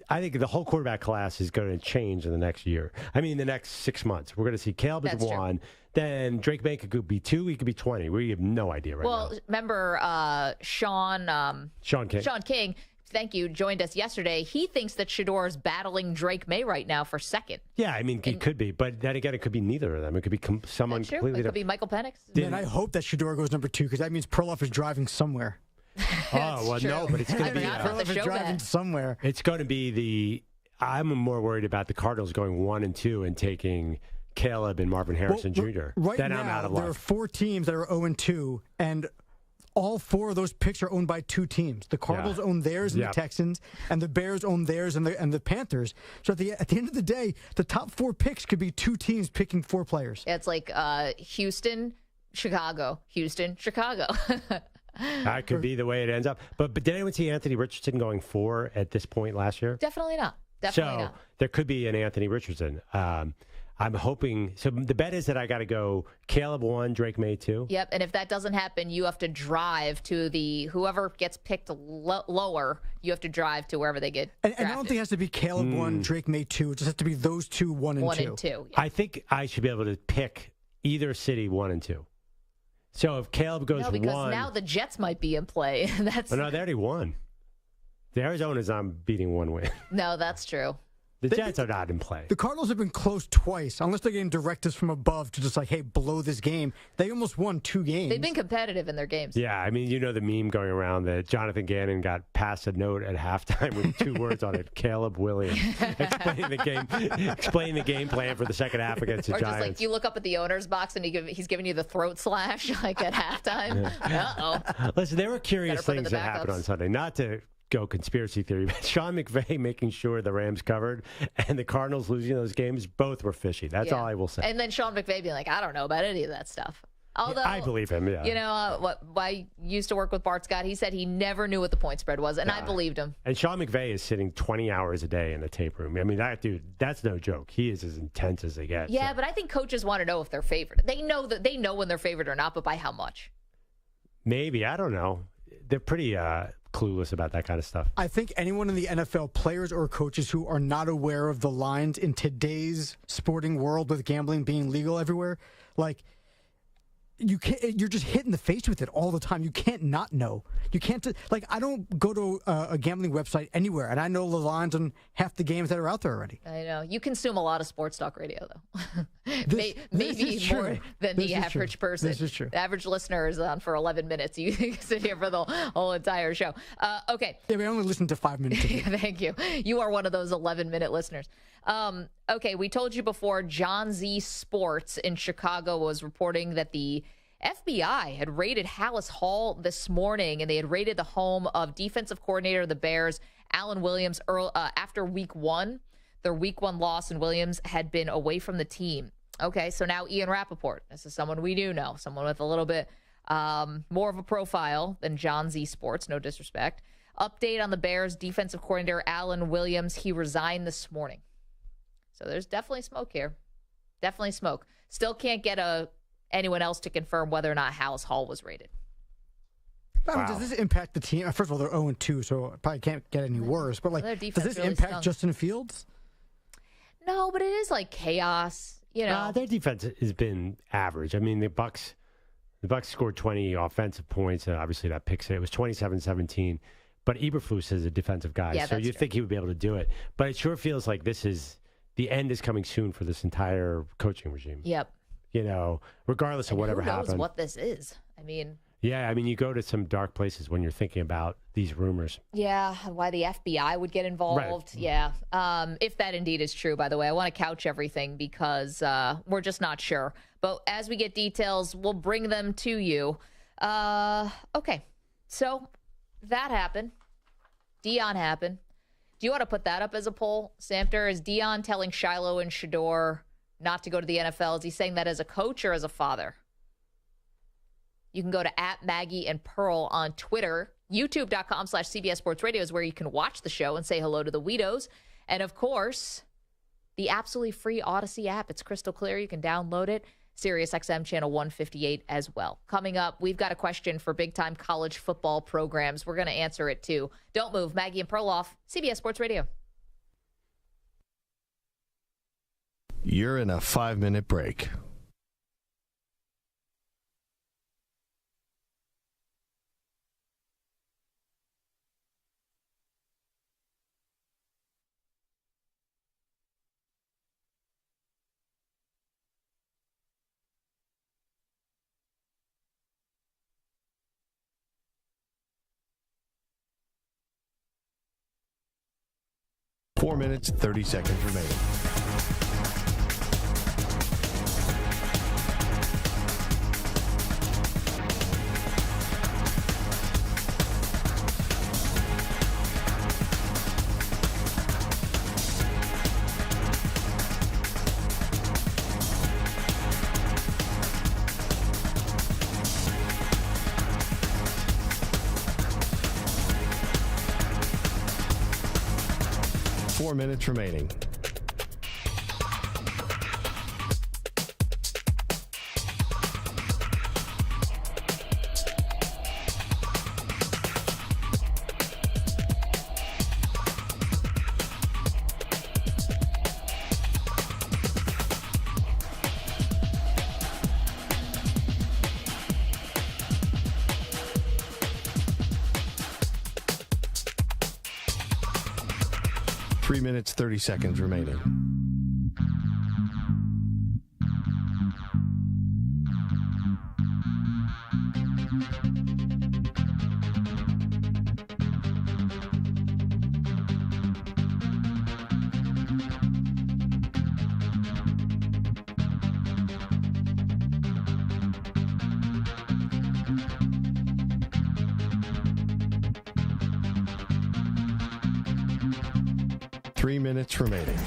I think the whole quarterback class is going to change in the next year. the next 6 months. We're going to see Caleb as one. Then Drake May could be 2. He could be 20. We have no idea right now. Well, remember Sean King. Sean King. Thank you. Joined us yesterday. He thinks that Shedeur is battling Drake May right now for second. Yeah, it could be, but then again, it could be neither of them. It could be someone completely different. It could be Michael Penix. Man, I hope that Shedeur goes number 2 because that means Perloff is driving somewhere. No, but it's going to be Perloff is driving somewhere. It's going to be I'm more worried about the Cardinals going 1 and 2 and taking Caleb and Marvin Harrison Jr. Right then now, I'm out of luck. there are 4 teams that are 0 and 2, and all 4 of those picks are owned by 2 teams. The Cardinals own theirs and the Texans, and the Bears own theirs and the Panthers. So at the end of the day, the top 4 picks could be 2 teams picking 4 players. It's like Houston, Chicago, Houston, Chicago. That could be the way it ends up. But did anyone see Anthony Richardson going 4 at this point last year? Definitely not. So there could be an Anthony Richardson. I'm hoping. So the bet is that I got to go Caleb 1, Drake May 2. Yep. And if that doesn't happen, you have to drive to whoever gets picked lower. You have to drive to wherever they get. And I don't think it has to be Caleb 1, Drake May 2. It just has to be those 2, 1 and 2. 1 and 2. Yeah. I think I should be able to pick either city 1 and 2. So if Caleb goes 1, because now the Jets might be in play. No, they already won. The Arizona's beating 1 win. No, that's true. The Jets are not in play. The Cardinals have been close twice, unless they're getting directives from above to just like, hey, blow this game. They almost won 2 games. They've been competitive in their games. Yeah, the meme going around that Jonathan Gannon got passed a note at halftime with 2 words on it: Caleb Williams, explaining the game plan for the second half against the Giants. Or just like you look up at the owner's box and he's giving you the throat slash like at halftime. Uh-oh. Listen, there were curious things that happened on Sunday. Not to go conspiracy theory, but Sean McVay making sure the Rams covered and the Cardinals losing those games, both were fishy. That's all I will say. And then Sean McVay being like, I don't know about any of that stuff. Although I believe him, yeah. You know, I used to work with Bart Scott. He said he never knew what the point spread was, and I believed him. And Sean McVay is sitting 20 hours a day in the tape room. I mean, that dude, that's no joke. He is as intense as they get. Yeah, but I think coaches want to know if they're favored. They know when they're favored or not, but by how much? Maybe. I don't know. They're pretty clueless about that kind of stuff. I think anyone in the NFL, players or coaches who are not aware of the lines in today's sporting world with gambling being legal everywhere, like, you're just hit in the face with it all the time. You can't not know. You can't, like, I don't go to a gambling website anywhere, and I know the lines on half the games that are out there already. I know. You consume a lot of sports talk radio, though. This Maybe is more true. than This the is average true. person. This is true. The average listener is on for 11 minutes. You sit here for the whole entire show. Okay. Yeah, we only listen to 5 minutes. Thank you. You are one of those 11-minute listeners. Okay, we told you before, John Z Sports in Chicago was reporting that the FBI had raided Hallis Hall this morning, and they had raided the home of defensive coordinator of the Bears, Alan Williams, after week one. Their week one loss, and Williams had been away from the team. Okay, so now Ian Rappaport. This is someone we do know, someone with a little bit more of a profile than John Z Sports, no disrespect. Update on the Bears defensive coordinator, Alan Williams. He resigned this morning. So there's definitely smoke here. Definitely smoke. Still can't get anyone else to confirm whether or not Hallis Hall was raided. Wow. Does this impact the team? First of all, they're 0-2, so it probably can't get any worse. But, like, does this really impact stunk. Justin Fields? No, but it is like chaos. You know, their defense has been average. I mean, the Bucs scored 20 offensive points, and obviously that picks it. It was 27-17. But Eberflus is a defensive guy, so you'd think he would be able to do it. But it sure feels like the end is coming soon for this entire coaching regime. Yep. You know, regardless of whatever happens. Who knows what this is? I mean. Yeah, I mean, you go to some dark places when you're thinking about these rumors. Yeah, why the FBI would get involved. Right. Yeah. If that indeed is true, by the way, I want to couch everything because we're just not sure. But as we get details, we'll bring them to you. Okay. So that happened. Deion happened. Do you want to put that up as a poll, Samter? Is Deion telling Shiloh and Shador not to go to the NFL? Is he saying that as a coach or as a father? You can go to @Maggie and Pearl on Twitter. YouTube.com/CBS Sports Radio is where you can watch the show and say hello to the Weedos. And, of course, the absolutely free Odyssey app. It's crystal clear. You can download it. SiriusXM channel 158 as well. Coming up, we've got a question for big-time college football programs. We're going to answer it, too. Don't move. Maggie and Perloff, CBS Sports Radio. You're in a 5-minute break. Four minutes, 30 seconds remaining. Minutes remaining. Three minutes, 30 seconds remaining. Minutes remaining.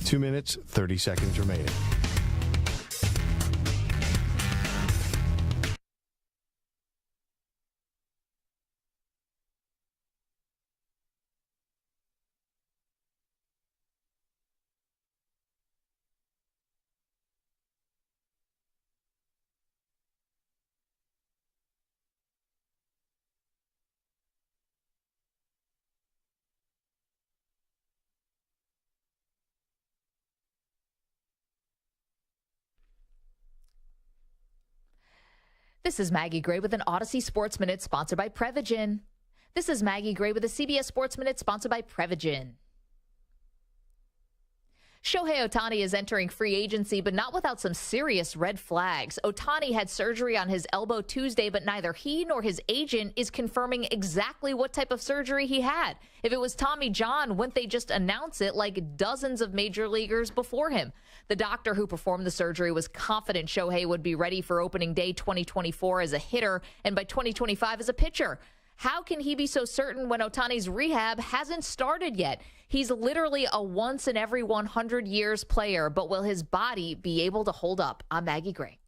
2 minutes, 30 seconds remaining. This is Maggie Gray with an Odyssey Sports Minute sponsored by Prevagen. This is Maggie Gray with a CBS Sports Minute sponsored by Prevagen. Shohei Ohtani is entering free agency, but not without some serious red flags. Ohtani had surgery on his elbow Tuesday, but neither he nor his agent is confirming exactly what type of surgery he had. If it was Tommy John, wouldn't they just announce it like dozens of major leaguers before him? The doctor who performed the surgery was confident Shohei would be ready for opening day 2024 as a hitter and by 2025 as a pitcher. How can he be so certain when Ohtani's rehab hasn't started yet? He's literally a once in every 100 years player, but will his body be able to hold up? I'm Maggie Gray.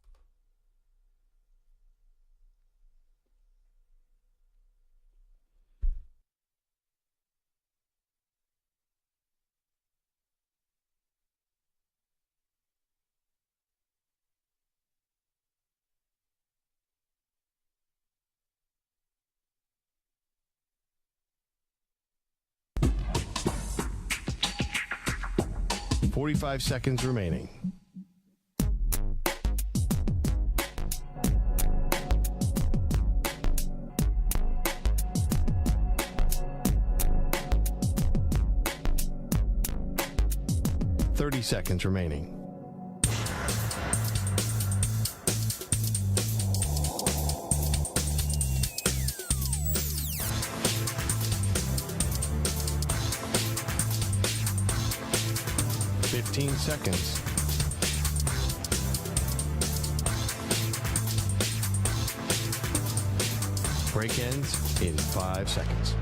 .45 seconds remaining. .30 seconds remaining. Seconds. Break ends in 5 seconds.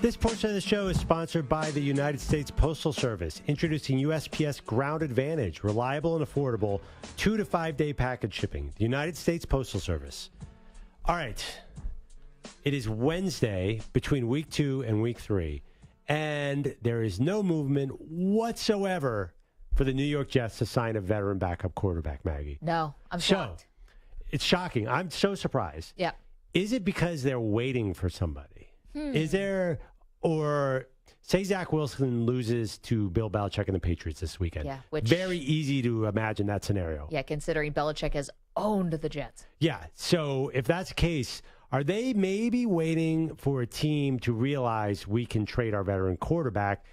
This portion of the show is sponsored by the United States Postal Service, introducing USPS Ground Advantage, reliable and affordable 2 to 5 day package shipping. The United States Postal Service. All right. It is Wednesday between week 2 and week 3, and there is no movement whatsoever for the New York Jets to sign a veteran backup quarterback, Maggie. No, I'm shocked. It's shocking. I'm so surprised. Yeah. Is it because they're waiting for somebody? Is there, or say Zach Wilson loses to Bill Belichick and the Patriots this weekend? Yeah, which very easy to imagine that scenario. Yeah, considering Belichick has owned the Jets. Yeah, so if that's the case, are they maybe waiting for a team to realize we can trade our veteran quarterback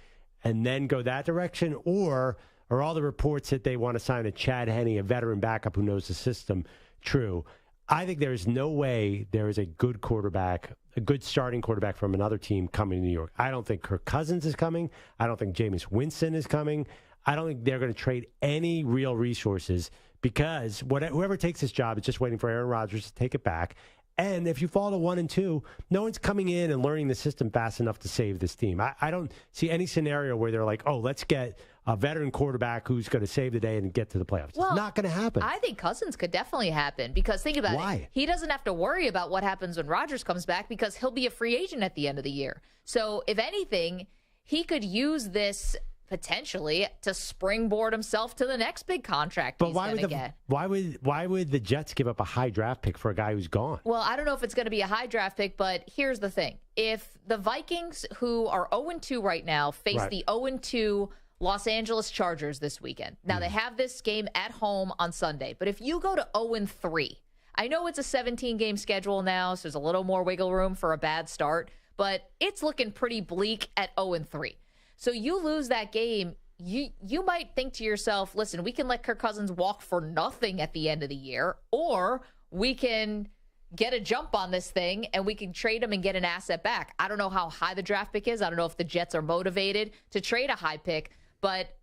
and then go that direction? Or are all the reports that they want to sign a Chad Henne, a veteran backup who knows the system, true? I think there's no way there is a good quarterback, a good starting quarterback from another team coming to New York. I don't think Kirk Cousins is coming. I don't think Jameis Winston is coming. I don't think they're going to trade any real resources because whoever takes this job is just waiting for Aaron Rodgers to take it back. And if you fall to 1 and 2, no one's coming in and learning the system fast enough to save this team. I don't see any scenario where they're like, oh, let's get a veteran quarterback who's going to save the day and get to the playoffs. Well, it's not going to happen. I think Cousins could definitely happen because think about it. He doesn't have to worry about what happens when Rodgers comes back because he'll be a free agent at the end of the year. So if anything, he could use this potentially to springboard himself to the next big contract he's going to get. Why would the Jets give up a high draft pick for a guy who's gone? Well, I don't know if it's going to be a high draft pick, but here's the thing. If the Vikings, who are 0-2 right now, face the 0-2 Los Angeles Chargers this weekend. Now, they have this game at home on Sunday, but if you go to 0-3, I know it's a 17-game schedule now, so there's a little more wiggle room for a bad start, but it's looking pretty bleak at 0-3. So you lose that game, you might think to yourself, listen, we can let Kirk Cousins walk for nothing at the end of the year, or we can get a jump on this thing and we can trade him and get an asset back. I don't know how high the draft pick is. I don't know if the Jets are motivated to trade a high pick, but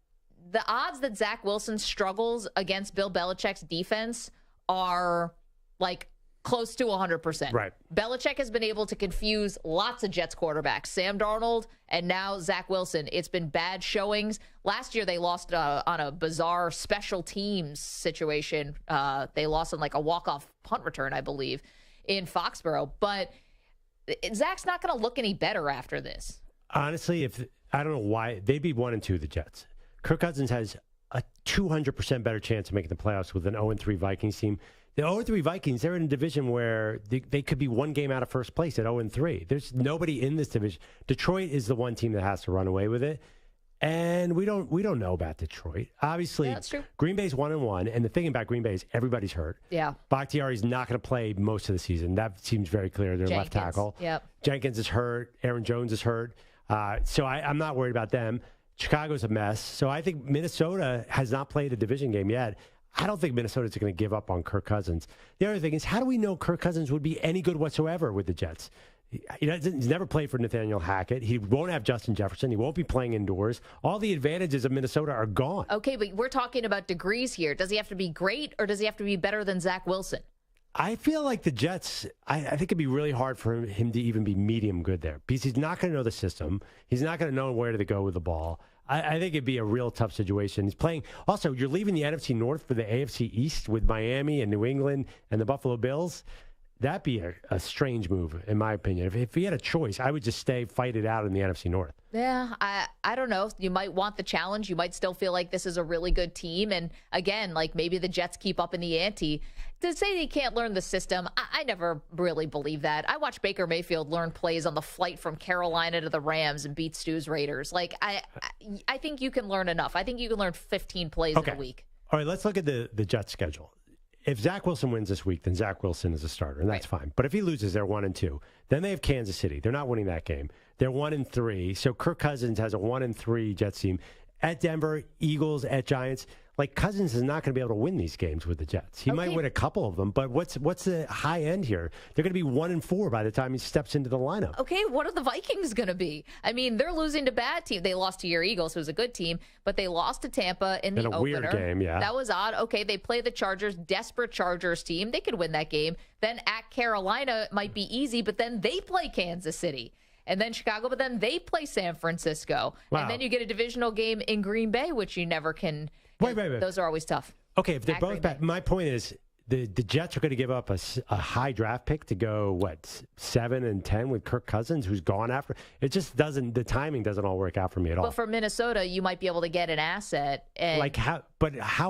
the odds that Zach Wilson struggles against Bill Belichick's defense are like close to 100%. Right. Belichick has been able to confuse lots of Jets quarterbacks, Sam Darnold and now Zach Wilson. It's been bad showings. Last year they lost on a bizarre special teams situation. They lost on like a walk-off punt return, I believe, in Foxborough. But Zach's not going to look any better after this. Honestly, I don't know why. They'd be 1-2, the Jets. Kirk Cousins has a 200% better chance of making the playoffs with an 0-3 Vikings team. The 0-3 Vikings, they're in a division where they could be one game out of first place at 0-3. There's nobody in this division. Detroit is the one team that has to run away with it. And we don't know about Detroit. Obviously, yeah, that's true. Green Bay's 1-1. And the thing about Green Bay is everybody's hurt. Yeah. Bakhtiari's not going to play most of the season. That seems very clear. Their left tackle. Yep. Jenkins is hurt. Aaron Jones is hurt. So I'm not worried about them. Chicago's a mess. So I think Minnesota has not played a division game yet. I don't think Minnesota's going to give up on Kirk Cousins. The other thing is, how do we know Kirk Cousins would be any good whatsoever with the Jets? He's never played for Nathaniel Hackett. He won't have Justin Jefferson. He won't be playing indoors. All the advantages of Minnesota are gone. Okay, but we're talking about degrees here. Does he have to be great or does he have to be better than Zach Wilson? I feel like the Jets, I think it'd be really hard for him to even be medium good there because he's not going to know the system. He's not going to know where to go with the ball. I think it'd be a real tough situation. He's playing. Also, you're leaving the NFC North for the AFC East with Miami and New England and the Buffalo Bills. That'd be a strange move, in my opinion. If he had a choice, I would just fight it out in the NFC North. Yeah, I don't know. You might want the challenge. You might still feel like this is a really good team. And again, like maybe the Jets keep up in the ante. To say they can't learn the system, I never really believe that. I watched Baker Mayfield learn plays on the flight from Carolina to the Rams and beat Stu's Raiders. Like, I think you can learn enough. I think you can learn 15 plays in a week. All right, let's look at the Jets schedule. If Zach Wilson wins this week, then Zach Wilson is a starter, and that's fine. But if he loses, they're 1-2. Then they have Kansas City. They're not winning that game. They're 1-3. So Kirk Cousins has a 1-3 Jets team. At Denver, Eagles, at Giants. Like, Cousins is not going to be able to win these games with the Jets. He might win a couple of them, but what's the high end here? They're going to be 1-4 by the time he steps into the lineup. Okay, what are the Vikings going to be? I mean, they're losing to bad teams. They lost to your Eagles, who was a good team, but they lost to Tampa in the opener. Weird game, yeah. That was odd. Okay, they play the Chargers, desperate Chargers team. They could win that game. Then at Carolina, it might be easy, but then they play Kansas City. And then Chicago, but then they play San Francisco. Wow. And then you get a divisional game in Green Bay, which you never can. Wait. Those are always tough. Okay, if they're both bad, my point is the Jets are going to give up a high draft pick to go, 7-10 with Kirk Cousins, who's gone after. It just doesn't, the timing doesn't all work out for me at all. But for Minnesota, you might be able to get an asset. And like how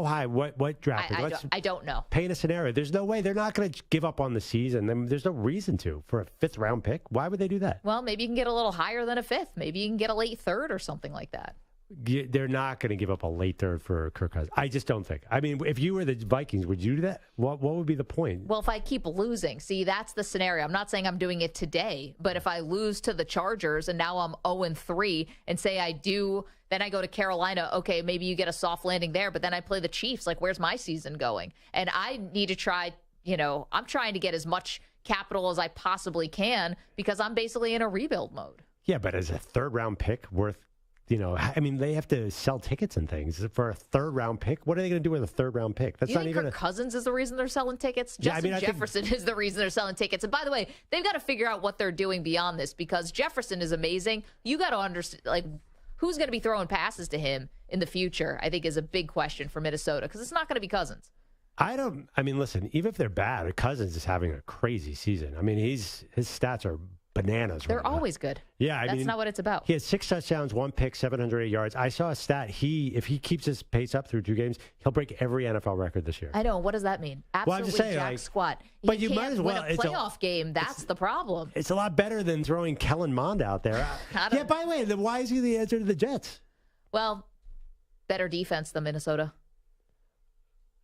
high, what draft pick? I don't know. Paint a scenario. There's no way. They're not going to give up on the season. There's no reason to for a 5th round pick. Why would they do that? Well, maybe you can get a little higher than a 5th. Maybe you can get a late 3rd or something like that. They're not going to give up a late 3rd for Kirk Cousins. I just don't think. I mean, if you were the Vikings, would you do that? What would be the point? Well, if I keep losing, see, that's the scenario. I'm not saying I'm doing it today, but if I lose to the Chargers and now I'm 0-3 and say I do, then I go to Carolina, okay, maybe you get a soft landing there, but then I play the Chiefs. Like, where's my season going? And I need to try, I'm trying to get as much capital as I possibly can because I'm basically in a rebuild mode. Yeah, but as a 3rd round pick worth, I mean, they have to sell tickets and things for a 3rd round pick. What are they going to do with a 3rd round pick? That's not even. Kirk Cousins is the reason they're selling tickets. Justin Jefferson is the reason they're selling tickets. And by the way, they've got to figure out what they're doing beyond this because Jefferson is amazing. You got to understand, like, who's going to be throwing passes to him in the future, I think is a big question for Minnesota because it's not going to be Cousins. Listen, even if they're bad, Cousins is having a crazy season. I mean, his stats are bananas. They're always good. Yeah, that's not what it's about. He has 6 touchdowns, 1 pick, 708 yards. I saw a stat. If he keeps his pace up through 2 games, he'll break every NFL record this year. I know. What does that mean? Absolutely jack squat. But you might as well. Win a playoff game. That's the problem. It's a lot better than throwing Kellen Mond out there. Yeah. By the way, then why is he the answer to the Jets? Well, better defense than Minnesota.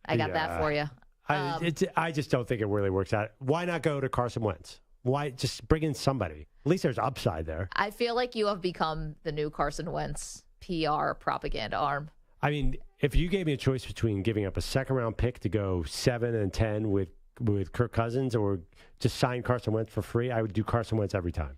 I got that for you. I just don't think it really works out. Why not go to Carson Wentz? Why just bring in somebody? At least there's upside there. I feel like you have become the new Carson Wentz PR propaganda arm. I mean, if you gave me a choice between giving up a 2nd round pick to go 7-10 with Kirk Cousins or just sign Carson Wentz for free, I would do Carson Wentz every time.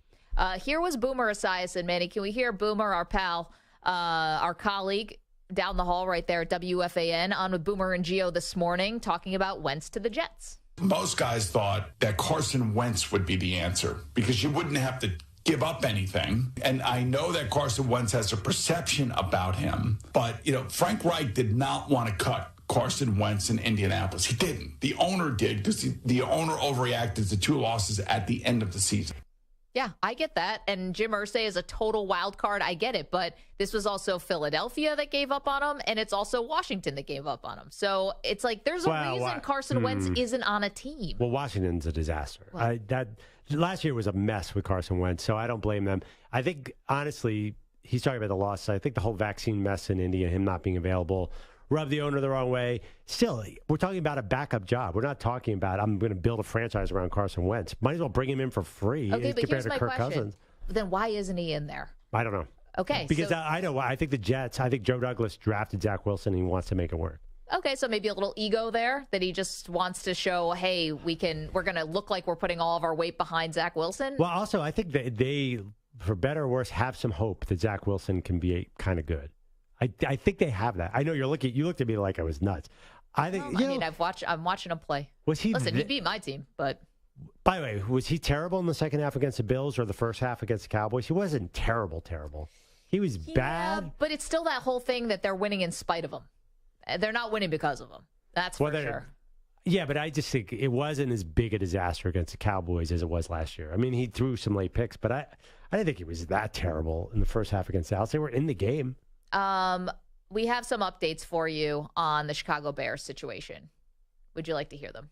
Here was Boomer Esiason, Manny. Can we hear Boomer, our pal, our colleague down the hall right there at WFAN, on with Boomer and Gio this morning, talking about Wentz to the Jets? Most guys thought that Carson Wentz would be the answer because you wouldn't have to give up anything. And I know that Carson Wentz has a perception about him, but, Frank Reich did not want to cut Carson Wentz in Indianapolis. He didn't. The owner did because the owner overreacted to 2 losses at the end of the season. Yeah, I get that. And Jim Irsay is a total wild card. I get it. But this was also Philadelphia that gave up on him, and it's also Washington that gave up on him. So it's like there's a reason Carson Wentz isn't on a team. Well, Washington's a disaster. Last year was a mess with Carson Wentz, so I don't blame them. I think, honestly, he's talking about the loss. I think the whole vaccine mess in India, him not being available, rubbed the owner the wrong way. Still, we're talking about a backup job. We're not talking about I'm going to build a franchise around Carson Wentz. Might as well bring him in for free compared to my Kirk question. Cousins. Then why isn't he in there? I don't know. Okay. Because I know. I think the Jets, I think Joe Douglas drafted Zach Wilson and he wants to make it work. Okay, so maybe a little ego there that he just wants to show, hey, we're going to look like we're putting all of our weight behind Zach Wilson. Well, also, I think that they, for better or worse, have some hope that Zach Wilson can be kind of good. I think they have that. I know you looked at me like I was nuts. I think. I'm watching him play. He beat my team, but. By the way, was he terrible in the second half against the Bills or the first half against the Cowboys? He wasn't terrible. He was bad. But it's still that whole thing that they're winning in spite of him. They're not winning because of him. That's for sure. Yeah, but I just think it wasn't as big a disaster against the Cowboys as it was last year. I mean, he threw some late picks, but I didn't think it was that terrible in the first half against Dallas. They were in the game. We have some updates for you on the Chicago Bears situation. Would you like to hear them?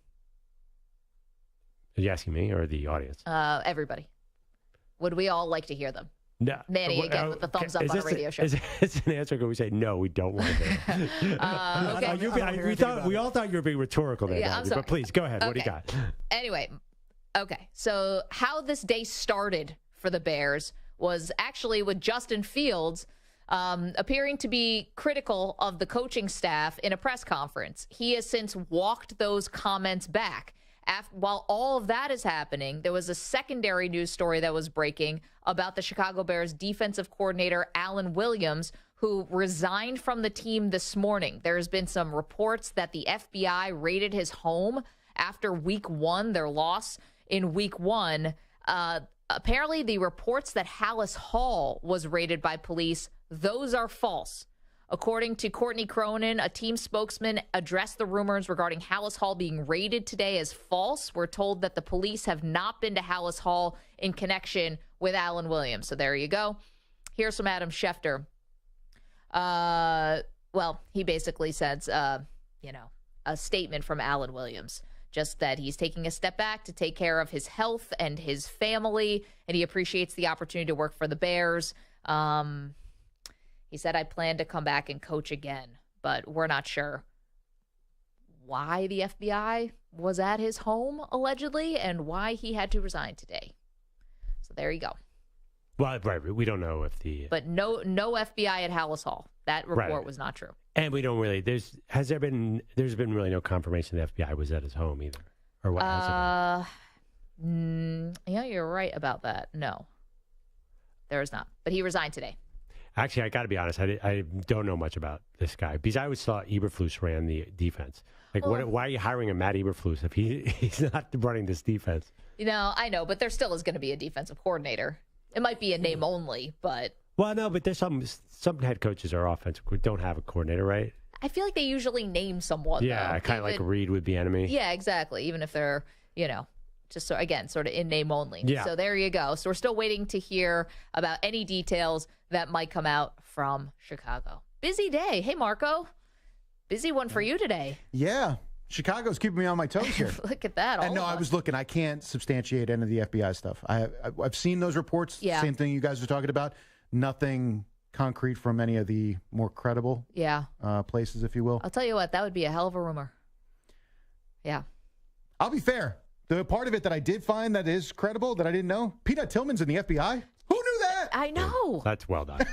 Are you asking me or the audience? Everybody. Would we all like to hear them? No. Manny, again, with the thumbs up on a radio show. Is an answer where we say, no, we don't want to hear it? Okay. We all thought you were being rhetorical there, I'm sorry. But please, go ahead. Okay. What do you got? Anyway, okay. So how this day started for the Bears was actually with Justin Fields appearing to be critical of the coaching staff in a press conference. He has since walked those comments back. While all of that is happening, there was a secondary news story that was breaking about the Chicago Bears defensive coordinator, Alan Williams, who resigned from the team this morning. There's been some reports that the FBI raided his home after week 1, their loss in week 1. Apparently, the reports that Hallis Hall was raided by police, those are false. According to Courtney Cronin, a team spokesman addressed the rumors regarding Hallis Hall being raided today as false. We're told that the police have not been to Hallis Hall in connection with Alan Williams. So there you go. Here's from Adam Schefter. He basically says, a statement from Alan Williams, just that he's taking a step back to take care of his health and his family, and he appreciates the opportunity to work for the Bears. He said, I plan to come back and coach again, but we're not sure why the FBI was at his home, allegedly, and why he had to resign today. So there you go. Well, right. We don't know if the... But no FBI at Hallis Hall. That report was not true. And we don't really... There's been really no confirmation the FBI was at his home either. Or what has it been? Yeah, you're right about that. No. There is not. But he resigned today. Actually, I got to be honest. I don't know much about this guy because I always thought Eberflus ran the defense. Why are you hiring a Matt Eberflus if he's not running this defense? I know, but there still is going to be a defensive coordinator. It might be a name only, but... Well, no, but there's some head coaches or offensive who don't have a coordinator, right? I feel like they usually name someone. Yeah, kind of like Reed with the enemy. Yeah, exactly. Even if they're, just sort of in name only. Yeah. So there you go. So we're still waiting to hear about any details that might come out from Chicago. Busy day. Hey, Marco. Busy one for you today. Yeah. Chicago's keeping me on my toes here. Look at that. And no, I was looking. I can't substantiate any of the FBI stuff. I've seen those reports. Yeah. Same thing you guys are talking about. Nothing concrete from any of the more credible places, if you will. I'll tell you what. That would be a hell of a rumor. Yeah. I'll be fair. The part of it that I did find that is credible that I didn't know, Peanut Tillman's in the FBI. Who knew that? I know. That's well done.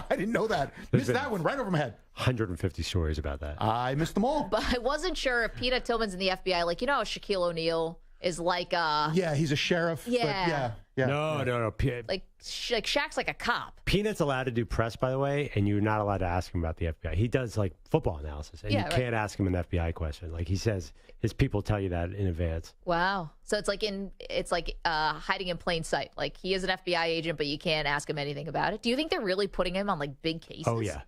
I didn't know that. Missed that one right over my head. 150 stories about that. I missed them all. But I wasn't sure if Peanut Tillman's in the FBI. Like, how Shaquille O'Neal is like Yeah, he's a sheriff. Yeah. But No. like Shaq's like a cop. Peanut's allowed to do press, by the way, and you're not allowed to ask him about the FBI. He does like football analysis, and you can't ask him an FBI question. Like he says, his people tell you that in advance. Wow. So it's like hiding in plain sight. Like he is an FBI agent, but you can't ask him anything about it. Do you think they're really putting him on like big cases? Oh yeah,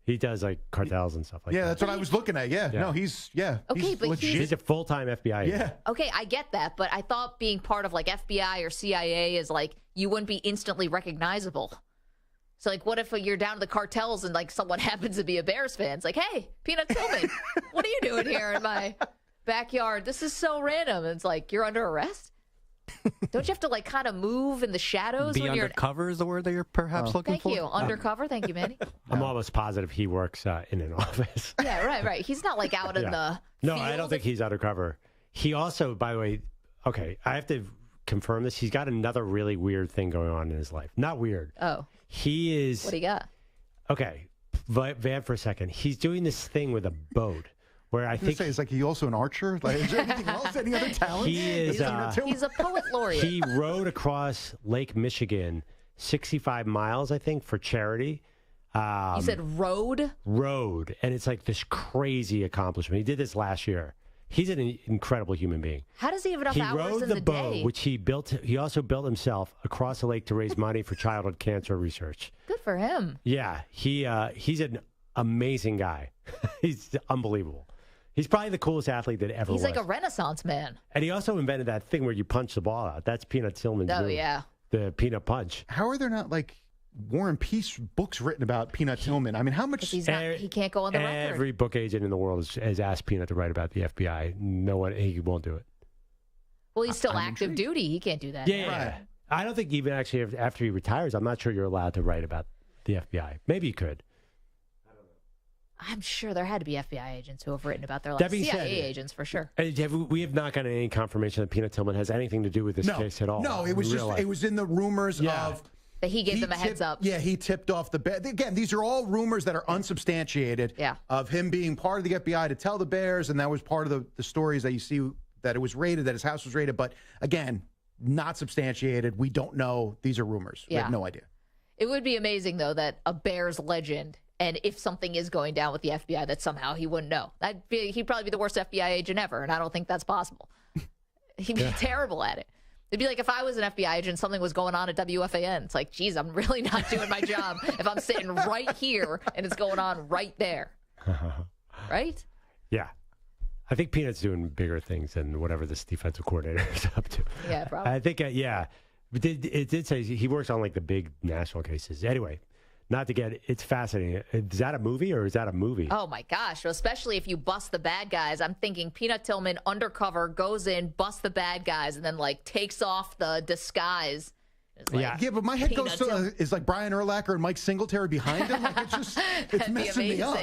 he does like cartels and stuff like that. Yeah, that's what I was looking at. Yeah. No, he's Okay, but legit. He's a full-time FBI agent. Yeah. Okay, I get that, but I thought being part of like FBI or CIA is like you wouldn't be instantly recognizable. So like, what if you're down to the cartels and like someone happens to be a Bears fan? It's like, hey, Peanut Tillman, what are you doing here in my backyard? This is so random. And it's like, you're under arrest? Don't you have to like kind of move in the shadows? Be when undercover is the word that you're perhaps looking Thank for? you. Undercover. Thank you, Manny. I'm almost positive he works in an office. Yeah, right. He's not like out in the No, field. I don't think he's undercover. He also, by the way, okay, I have to confirm this. He's got another really weird thing going on in his life. Not weird. Oh. He is. What do you got? Okay, vamp for a second. He's doing this thing with a boat where I think is like he also an archer. Like, is there anything else? Any other talents? he is. He's a poet laureate. He rowed across Lake Michigan 65 miles, I think, for charity. You said road? Rowed, and it's like this crazy accomplishment. He did this last year. He's an incredible human being. How does he have enough He hours rowed in the the boat, day? which he built. He also built himself across the lake to raise money for childhood cancer research. Good for him. Yeah, he's an amazing guy. He's unbelievable. He's probably the coolest athlete that ever was. He's like a Renaissance man. And he also invented that thing where you punch the ball out. That's Peanut Tillman's Oh, move. yeah. The peanut punch. How are there not like War and Peace books written about Peanut Tillman? I mean, how much? He can't go on the record. Every book agent in the world has asked Peanut to write about the FBI. No one, he won't do it. Well, he's still active duty. He can't do that. Yeah. I don't think even actually after he retires, I'm not sure you're allowed to write about the FBI. Maybe you could. I'm sure there had to be FBI agents who have written about their That lives. being CIA said, agents, for sure. We have not gotten any confirmation that Peanut Tillman has anything to do with this case at all. No, it was it was in the rumors of that he gave them a heads up. Yeah, he tipped off the Bears. Again, these are all rumors that are unsubstantiated. Yeah. Of him being part of the FBI to tell the Bears, and that was part of the stories that you see that it was raided, that his house was raided. But again, not substantiated. We don't know. These are rumors. We have no idea. It would be amazing, though, that a Bears legend, and if something is going down with the FBI, that somehow he wouldn't know. He'd probably be the worst FBI agent ever, and I don't think that's possible. He'd be terrible at it. It'd be like if I was an FBI agent, something was going on at WFAN. It's like, geez, I'm really not doing my job if I'm sitting right here and it's going on right there. Right? Yeah. I think Peanut's doing bigger things than whatever this defensive coordinator is up to. Yeah, probably. I think, But it did say he works on like the big national cases. Anyway, not to get it's fascinating. Is that a movie or is that a movie? Oh my gosh! Well, especially if you bust the bad guys. I'm thinking Peanut Tillman undercover goes in, busts the bad guys, and then like takes off the disguise. Yeah, but my head goes to is like Brian Urlacher and Mike Singletary behind him. Like it's just it's messing me up.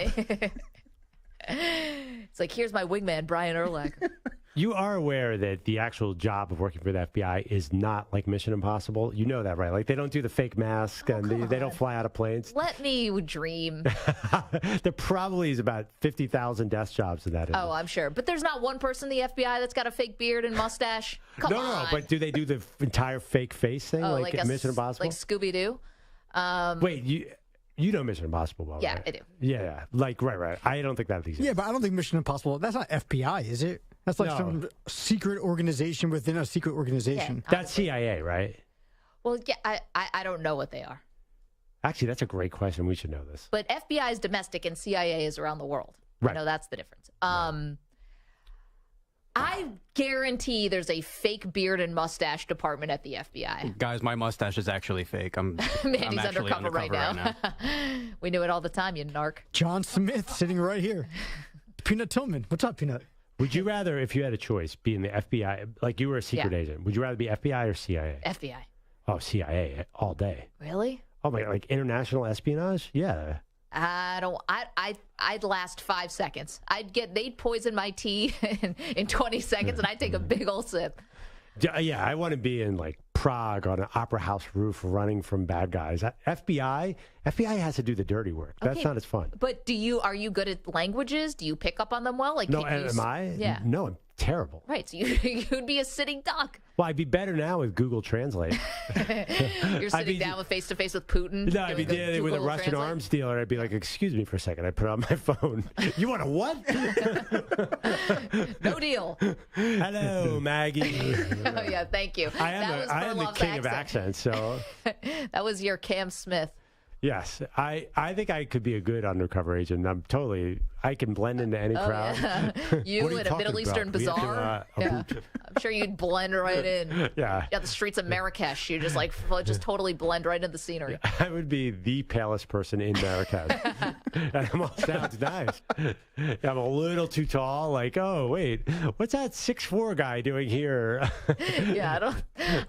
It's like, here's my wingman, Brian Urlacher. You are aware that the actual job of working for the FBI is not like Mission Impossible. You know that, right? Like they don't do the fake mask and they don't fly out of planes. Let me dream. There probably is about 50,000 desk jobs in that. Oh, I'm sure. But there's not one person in the FBI that's got a fake beard and mustache. Come on. No, but do they do the entire fake face thing like Mission Impossible? Like Scooby-Doo? Wait, you know Mission Impossible, well, yeah, right? I do. Yeah, like right. I don't think that exists. Yeah, but I don't think Mission Impossible. That's not FBI, is it? That's like some secret organization within a secret organization. Yeah, that's CIA, right? Well, yeah, I don't know what they are. Actually, that's a great question. We should know this. But FBI is domestic and CIA is around the world. Right. I know that's the difference. I guarantee there's a fake beard and mustache department at the FBI. Guys, my mustache is actually fake. Mandy's I'm actually undercover right now. We knew it all the time, you narc. John Smith sitting right here. Peanut Tillman. What's up, Peanut? Would you rather, if you had a choice, be in the FBI, like you were a secret agent, would you rather be FBI or CIA? FBI. Oh, CIA all day. Really? Oh my God, like international espionage? Yeah. I'd last 5 seconds. They'd poison my tea in 20 seconds and I'd take a big old sip. Yeah, I want to be in like Prague on an opera house roof running from bad guys. FBI has to do the dirty work. That's not as fun. But are you good at languages? Do you pick up on them well? Like, no, am I? Yeah. No, I'm terrible. Right, so you'd be a sitting duck. Well, I'd be better now with Google Translate. You're sitting down face-to-face with Putin? No, I'd be dealing with a Russian arms dealer. I'd be like, excuse me for a second. I put it on my phone. You want a what? No deal. Hello, Maggie. Oh, yeah, thank you. I am the king of accents. So that was your Cam Smith. Yes, I think I could be a good undercover agent. I can blend into any crowd. Yeah. You in a Middle Eastern bazaar. Yeah. I'm sure you'd blend right in. Yeah. The streets of Marrakesh. You just totally blend right into the scenery. I would be the palest person in Marrakesh. That almost sounds nice. I'm a little too tall. Like, oh wait, what's that 6'4" guy doing here? Yeah,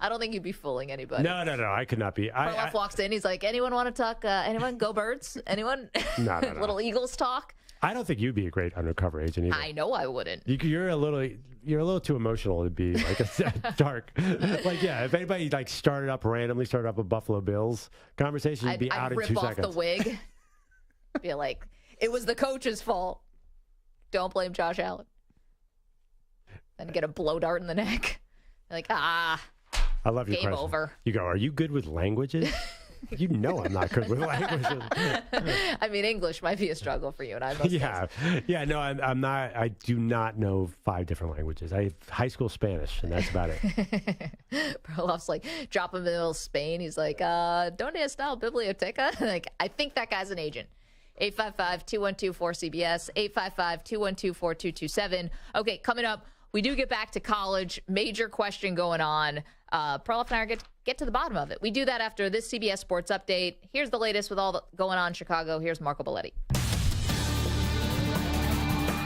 I don't think you'd be fooling anybody. No, I could not be. Perloff walks in. He's like, anyone want to talk? Anyone? Go Birds? Anyone? No. Little Eagles talk? I don't think you'd be a great undercover agent either. I know I wouldn't. You're a little too emotional to be like a dark. Like, yeah, if anybody started up a Buffalo Bills conversation, you'd be out in 2 seconds. I'd rip off the wig. Be like, it was the coach's fault. Don't blame Josh Allen. Then get a blow dart in the neck. Like, I love your game question. over. You go, are you good with languages? You know I'm not good with languages. I mean, English might be a struggle for you and I. Yeah. No, I'm not. I do not know 5 different languages. I have high school Spanish, and that's about it. Perloff's like, drop him in the middle of Spain. He's like, ¿Dónde está la biblioteca? Like, I think that guy's an agent. 855-212-4CBS, 855-212-4227. Okay, coming up, we do get back to college. Major question going on. Perloff and I are get to the bottom of it. We do that after this CBS Sports Update. Here's the latest with all going on in Chicago. Here's Marco Belletti.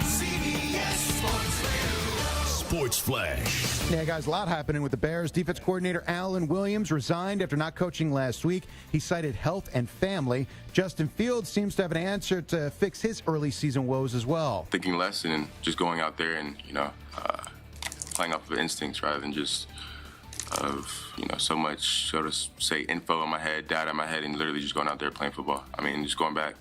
CBS Sports Radio. Sports Flash. Yeah, guys, a lot happening with the Bears. Defense coordinator Alan Williams resigned after not coaching last week. He cited health and family. Justin Fields seems to have an answer to fix his early season woes as well. Thinking less and just going out there and, playing off of instincts rather than just so much, so to say, info in my head, data in my head, and literally just going out there playing football. I mean, just going back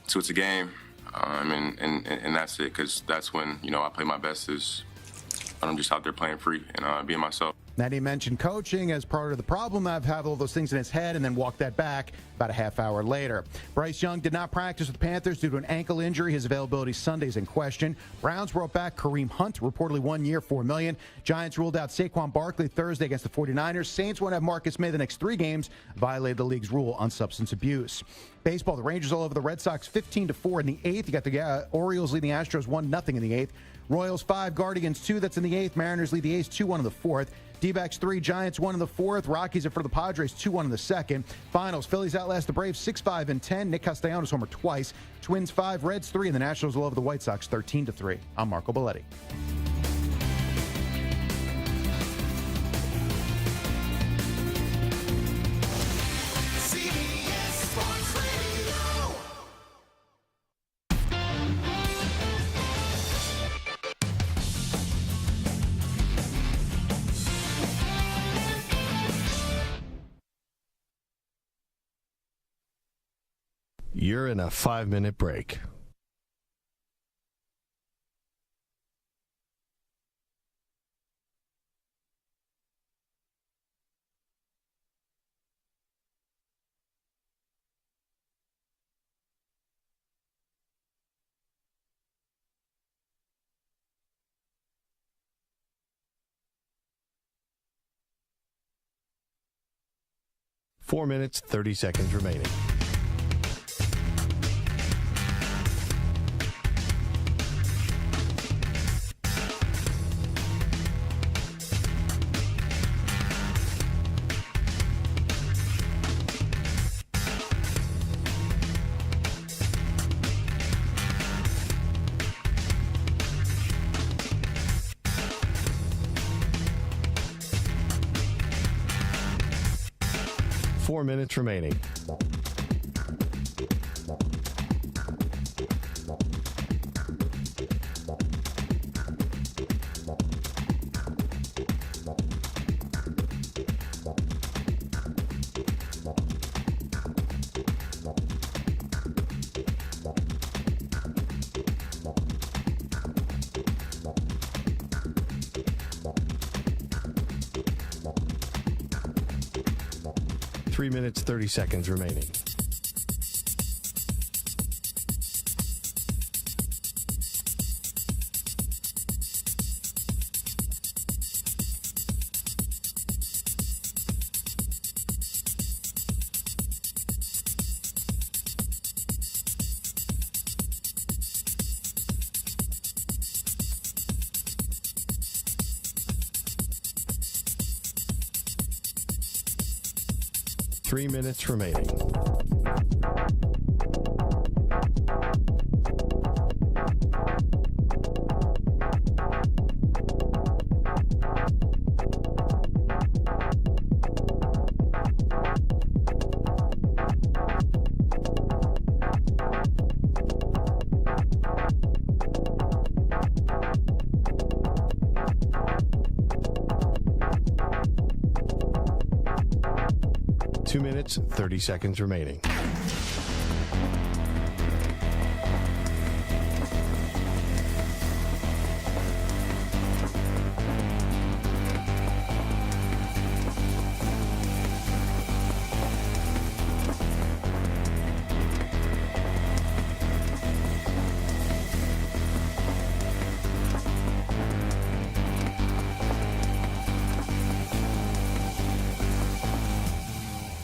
to it's a game, and that's it, because that's when, I play my best is when I'm just out there playing free and being myself. Then he mentioned coaching as part of the problem. I've had all those things in his head and then walked that back about a half hour later. Bryce Young did not practice with the Panthers due to an ankle injury. His availability Sunday's in question. Browns brought back Kareem Hunt, reportedly 1 year, $4 million. Giants ruled out Saquon Barkley Thursday against the 49ers. Saints won't have Marcus May the next 3 games, violated the league's rule on substance abuse. Baseball, the Rangers all over the Red Sox 15-4 in the 8th. You got the Orioles leading the Astros 1-0 in the 8th. Royals 5, Guardians 2. That's in the 8th. Mariners lead the A's 2-1 in the 4th. D-backs 3, Giants 1 in the 4th. Rockies are for the Padres 2-1 in the 2nd. Finals, Phillies outlast the Braves 6-5 and 10. Nick Castellanos homer twice. Twins 5, Reds 3, and the Nationals all over the White Sox 13-3. I'm Marco Belletti. You're in a 5-minute break. Four minutes, 30 seconds remaining. Four minutes remaining. 3 minutes, 30 seconds remaining. Three minutes remaining. Two minutes, 30 seconds remaining.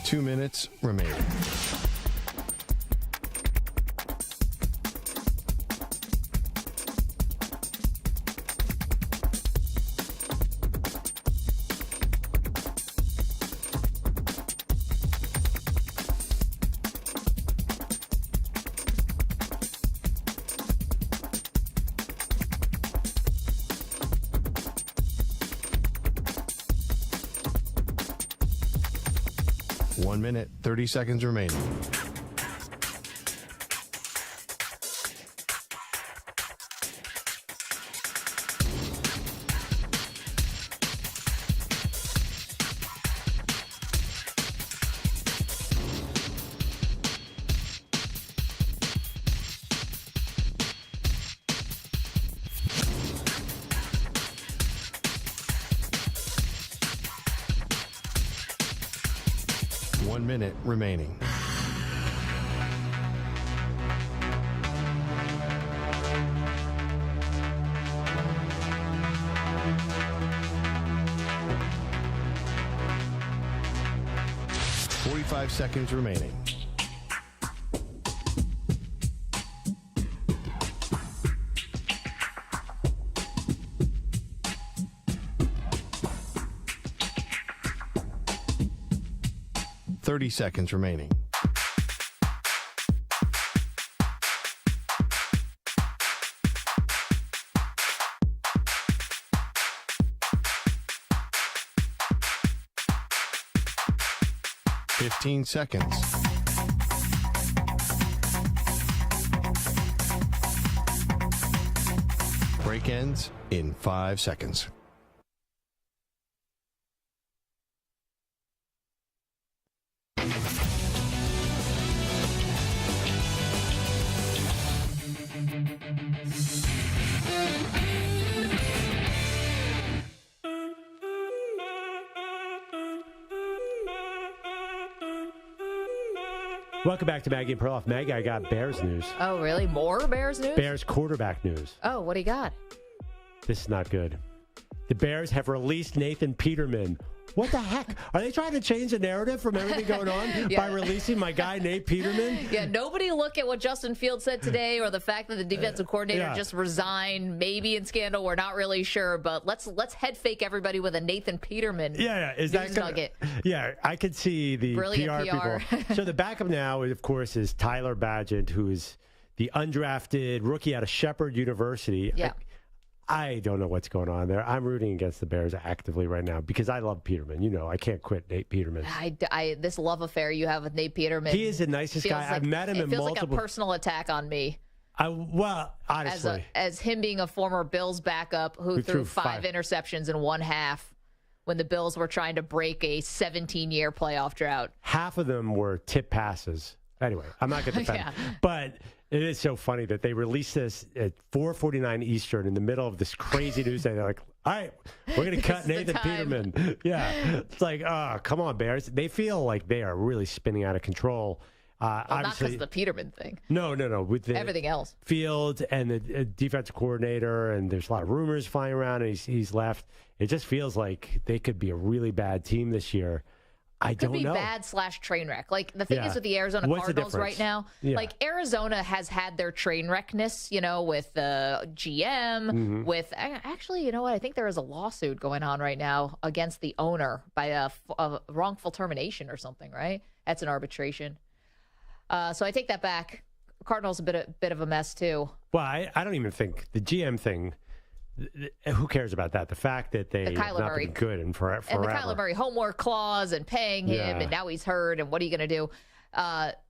Two minutes remaining. One minute, 30 seconds remaining. One minute remaining. Five seconds remaining. Seconds remaining. Fifteen seconds. Break ends in 5 seconds. Welcome back to Maggie and Perloff. Maggie, I got Bears news. Oh, really? More Bears news? Bears quarterback news. Oh, what do you got? This is not good. The Bears have released Nathan Peterman. What the heck? Are they trying to change the narrative from everything going on by releasing my guy, Nate Peterman? Yeah, nobody look at what Justin Fields said today or the fact that the defensive coordinator just resigned, maybe in scandal. We're not really sure, but let's head fake everybody with a Nathan Peterman Is that nugget. Yeah, I could see the Brilliant PR people. So the backup now, of course, is Tyler Badgett, who is the undrafted rookie out of Shepherd University. Yeah. I don't know what's going on there. I'm rooting against the Bears actively right now because I love Peterman. You know, I can't quit Nate Peterman. This love affair you have with Nate Peterman. He is the nicest guy. I've met him in multiple. It feels like a personal attack on me. Well, honestly. As him being a former Bills backup who threw five interceptions in one half when the Bills were trying to break a 17-year playoff drought. Half of them were tip passes. Anyway, I'm not going to defend it. But it is so funny that they released this at 4:49 Eastern in the middle of this crazy news day. They're like, all right, we're going to cut Nathan Peterman. Yeah. It's like, oh, come on, Bears. They feel like they are really spinning out of control. Well, not because of the Peterman thing. No. With everything else. Fields and the defensive coordinator, and there's a lot of rumors flying around, and he's left. It just feels like they could be a really bad team this year. I don't know. Could be bad / train wreck. Like, the thing is with the Arizona Cardinals right now, like, Arizona has had their train wreckness, with the GM, with, actually, you know what? I think there is a lawsuit going on right now against the owner by a wrongful termination or something, right? That's an arbitration. So I take that back. Cardinals a bit of a mess, too. Well, I don't even think the GM thing, who cares about that? The fact that they have not been good and forever. And the Kyler Murray homework clause and paying him, and now he's hurt, and what are you going to do?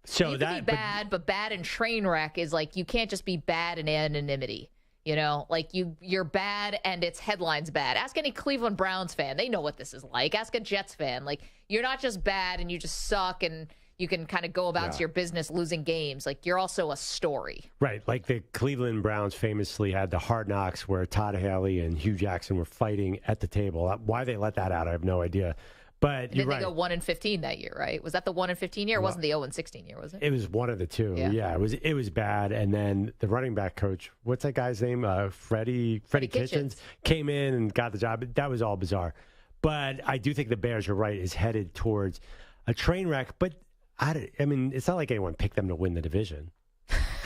So you can be bad, but bad and train wreck is like, you can't just be bad in anonymity. Like you're bad and it's headlines bad. Ask any Cleveland Browns fan. They know what this is like. Ask a Jets fan. Like, you're not just bad and you just suck and you can kind of go about your business losing games. Like, you're also a story. Right. Like the Cleveland Browns famously had the Hard Knocks where Todd Haley and Hugh Jackson were fighting at the table. Why they let that out, I have no idea. But you're right. Did they go 1-15 that year, right? Was that the 1-15 year? It wasn't the 0-16 year, was it? It was one of the two. Yeah, it was bad. And then the running back coach, what's that guy's name? Freddie Kitchens came in and got the job. That was all bizarre. But I do think the Bears, you're right, is headed towards a train wreck. But I mean, it's not like anyone picked them to win the division.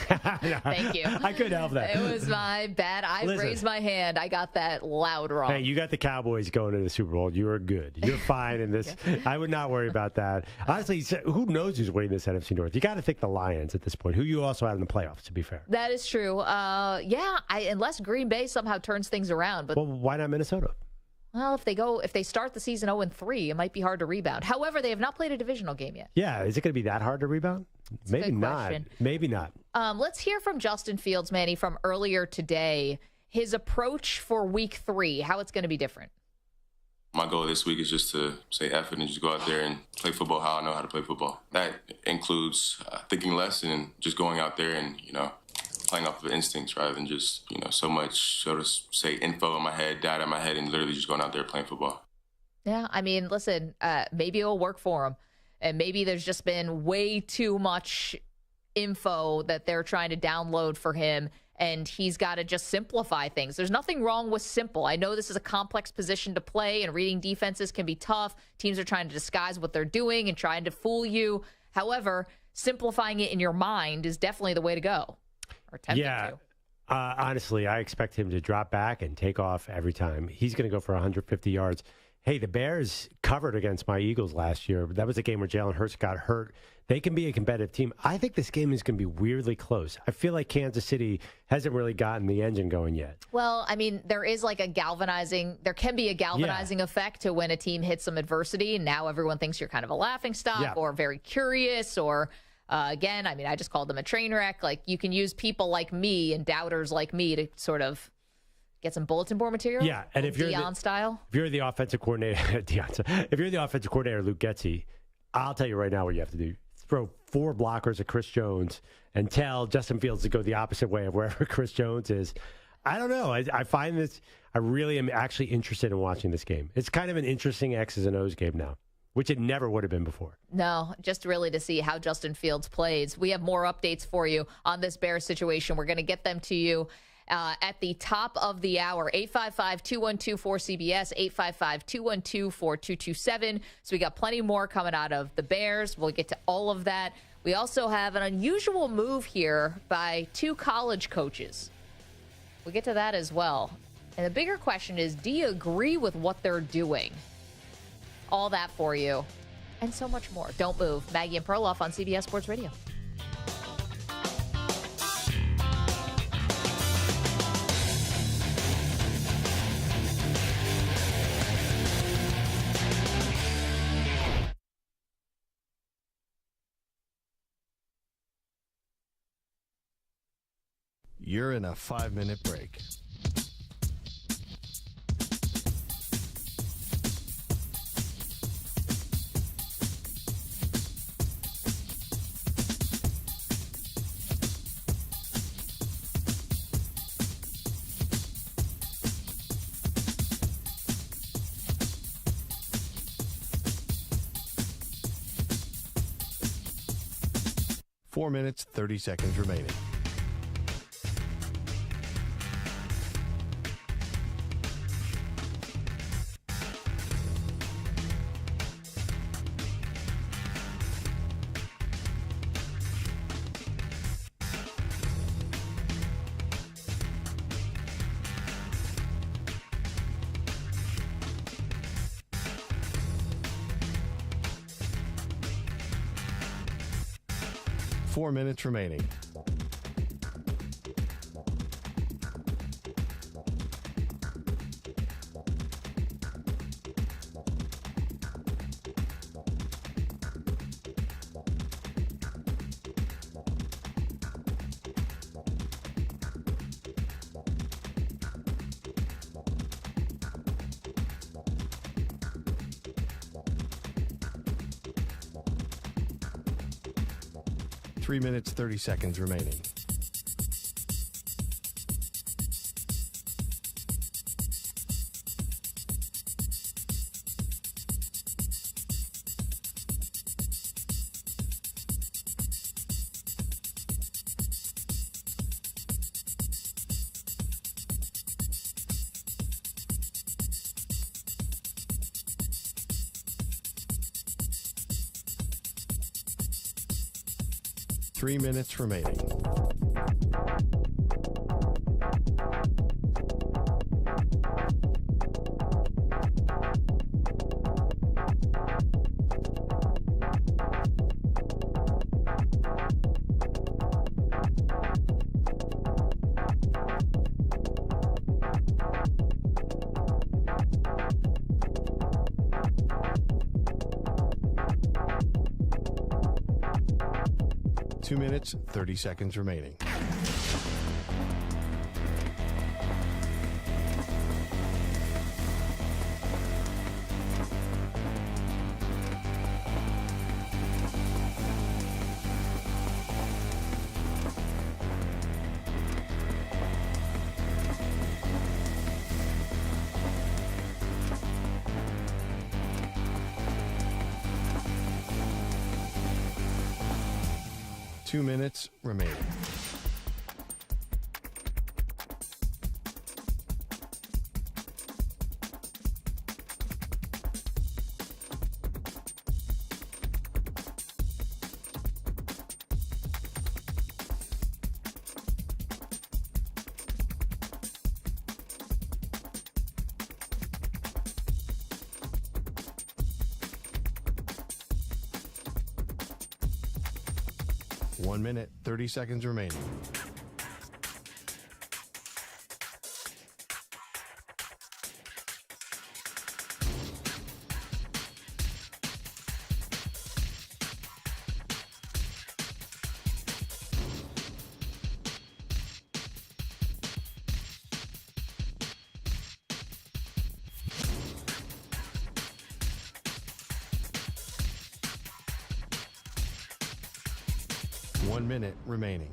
Thank you. I couldn't help that. It was my bad. I raised my hand. I got that loud wrong. Hey, you got the Cowboys going to the Super Bowl. You were good. You're fine in this. I would not worry about that. Honestly, who knows who's winning this NFC North? You got to think the Lions at this point, who you also had in the playoffs, to be fair. That is true. Unless Green Bay somehow turns things around. But well, why not Minnesota? Well, if they start the season 0-3, it might be hard to rebound. However, they have not played a divisional game yet. Yeah, is it going to be that hard to rebound? Maybe not. Maybe not. Let's hear from Justin Fields, Manny, from earlier today. His approach for Week 3, how it's going to be different. My goal this week is just to say F it and just go out there and play football how I know how to play football. That includes thinking less and just going out there and playing off of instincts rather than just, so much, so to say, info in my head, data in my head, and literally just going out there playing football. Yeah, I mean, listen, maybe it'll work for him. And maybe there's just been way too much info that they're trying to download for him, and he's got to just simplify things. There's nothing wrong with simple. I know this is a complex position to play, and reading defenses can be tough. Teams are trying to disguise what they're doing and trying to fool you. However, simplifying it in your mind is definitely the way to go. Honestly, I expect him to drop back and take off every time. He's going to go for 150 yards. Hey, the Bears covered against my Eagles last year. That was a game where Jalen Hurts got hurt. They can be a competitive team. I think this game is going to be weirdly close. I feel like Kansas City hasn't really gotten the engine going yet. Well, I mean, there can be a galvanizing effect to when a team hits some adversity, and now everyone thinks you're kind of a laughingstock or very curious or... again, I mean, I just called them a train wreck. Like, you can use people like me and doubters like me to sort of get some bulletin board material. Yeah, and if you're Deion style. If you're the offensive coordinator, if you're the offensive coordinator, Luke Getsy, I'll tell you right now what you have to do: throw 4 blockers at Chris Jones and tell Justin Fields to go the opposite way of wherever Chris Jones is. I don't know. I find this. I really am actually interested in watching this game. It's kind of an interesting X's and O's game now, which it never would have been before. No, just really to see how Justin Fields plays. We have more updates for you on this Bears situation. We're going to get them to you at the top of the hour. 855-212-4CBS, 855-212-4227. So we got plenty more coming out of the Bears. We'll get to all of that. We also have an unusual move here by 2 college coaches. We'll get to that as well. And the bigger question is, do you agree with what they're doing? All that for you, and so much more. Don't move. Maggie and Perloff on CBS Sports Radio. You're in a 5-minute break. 4 minutes, 30 seconds remaining. Four minutes remaining. Three minutes, 30 seconds remaining. Three minutes remaining. Two minutes, 30 seconds remaining. Two minutes remaining. One minute, 30 seconds remaining. One minute remaining.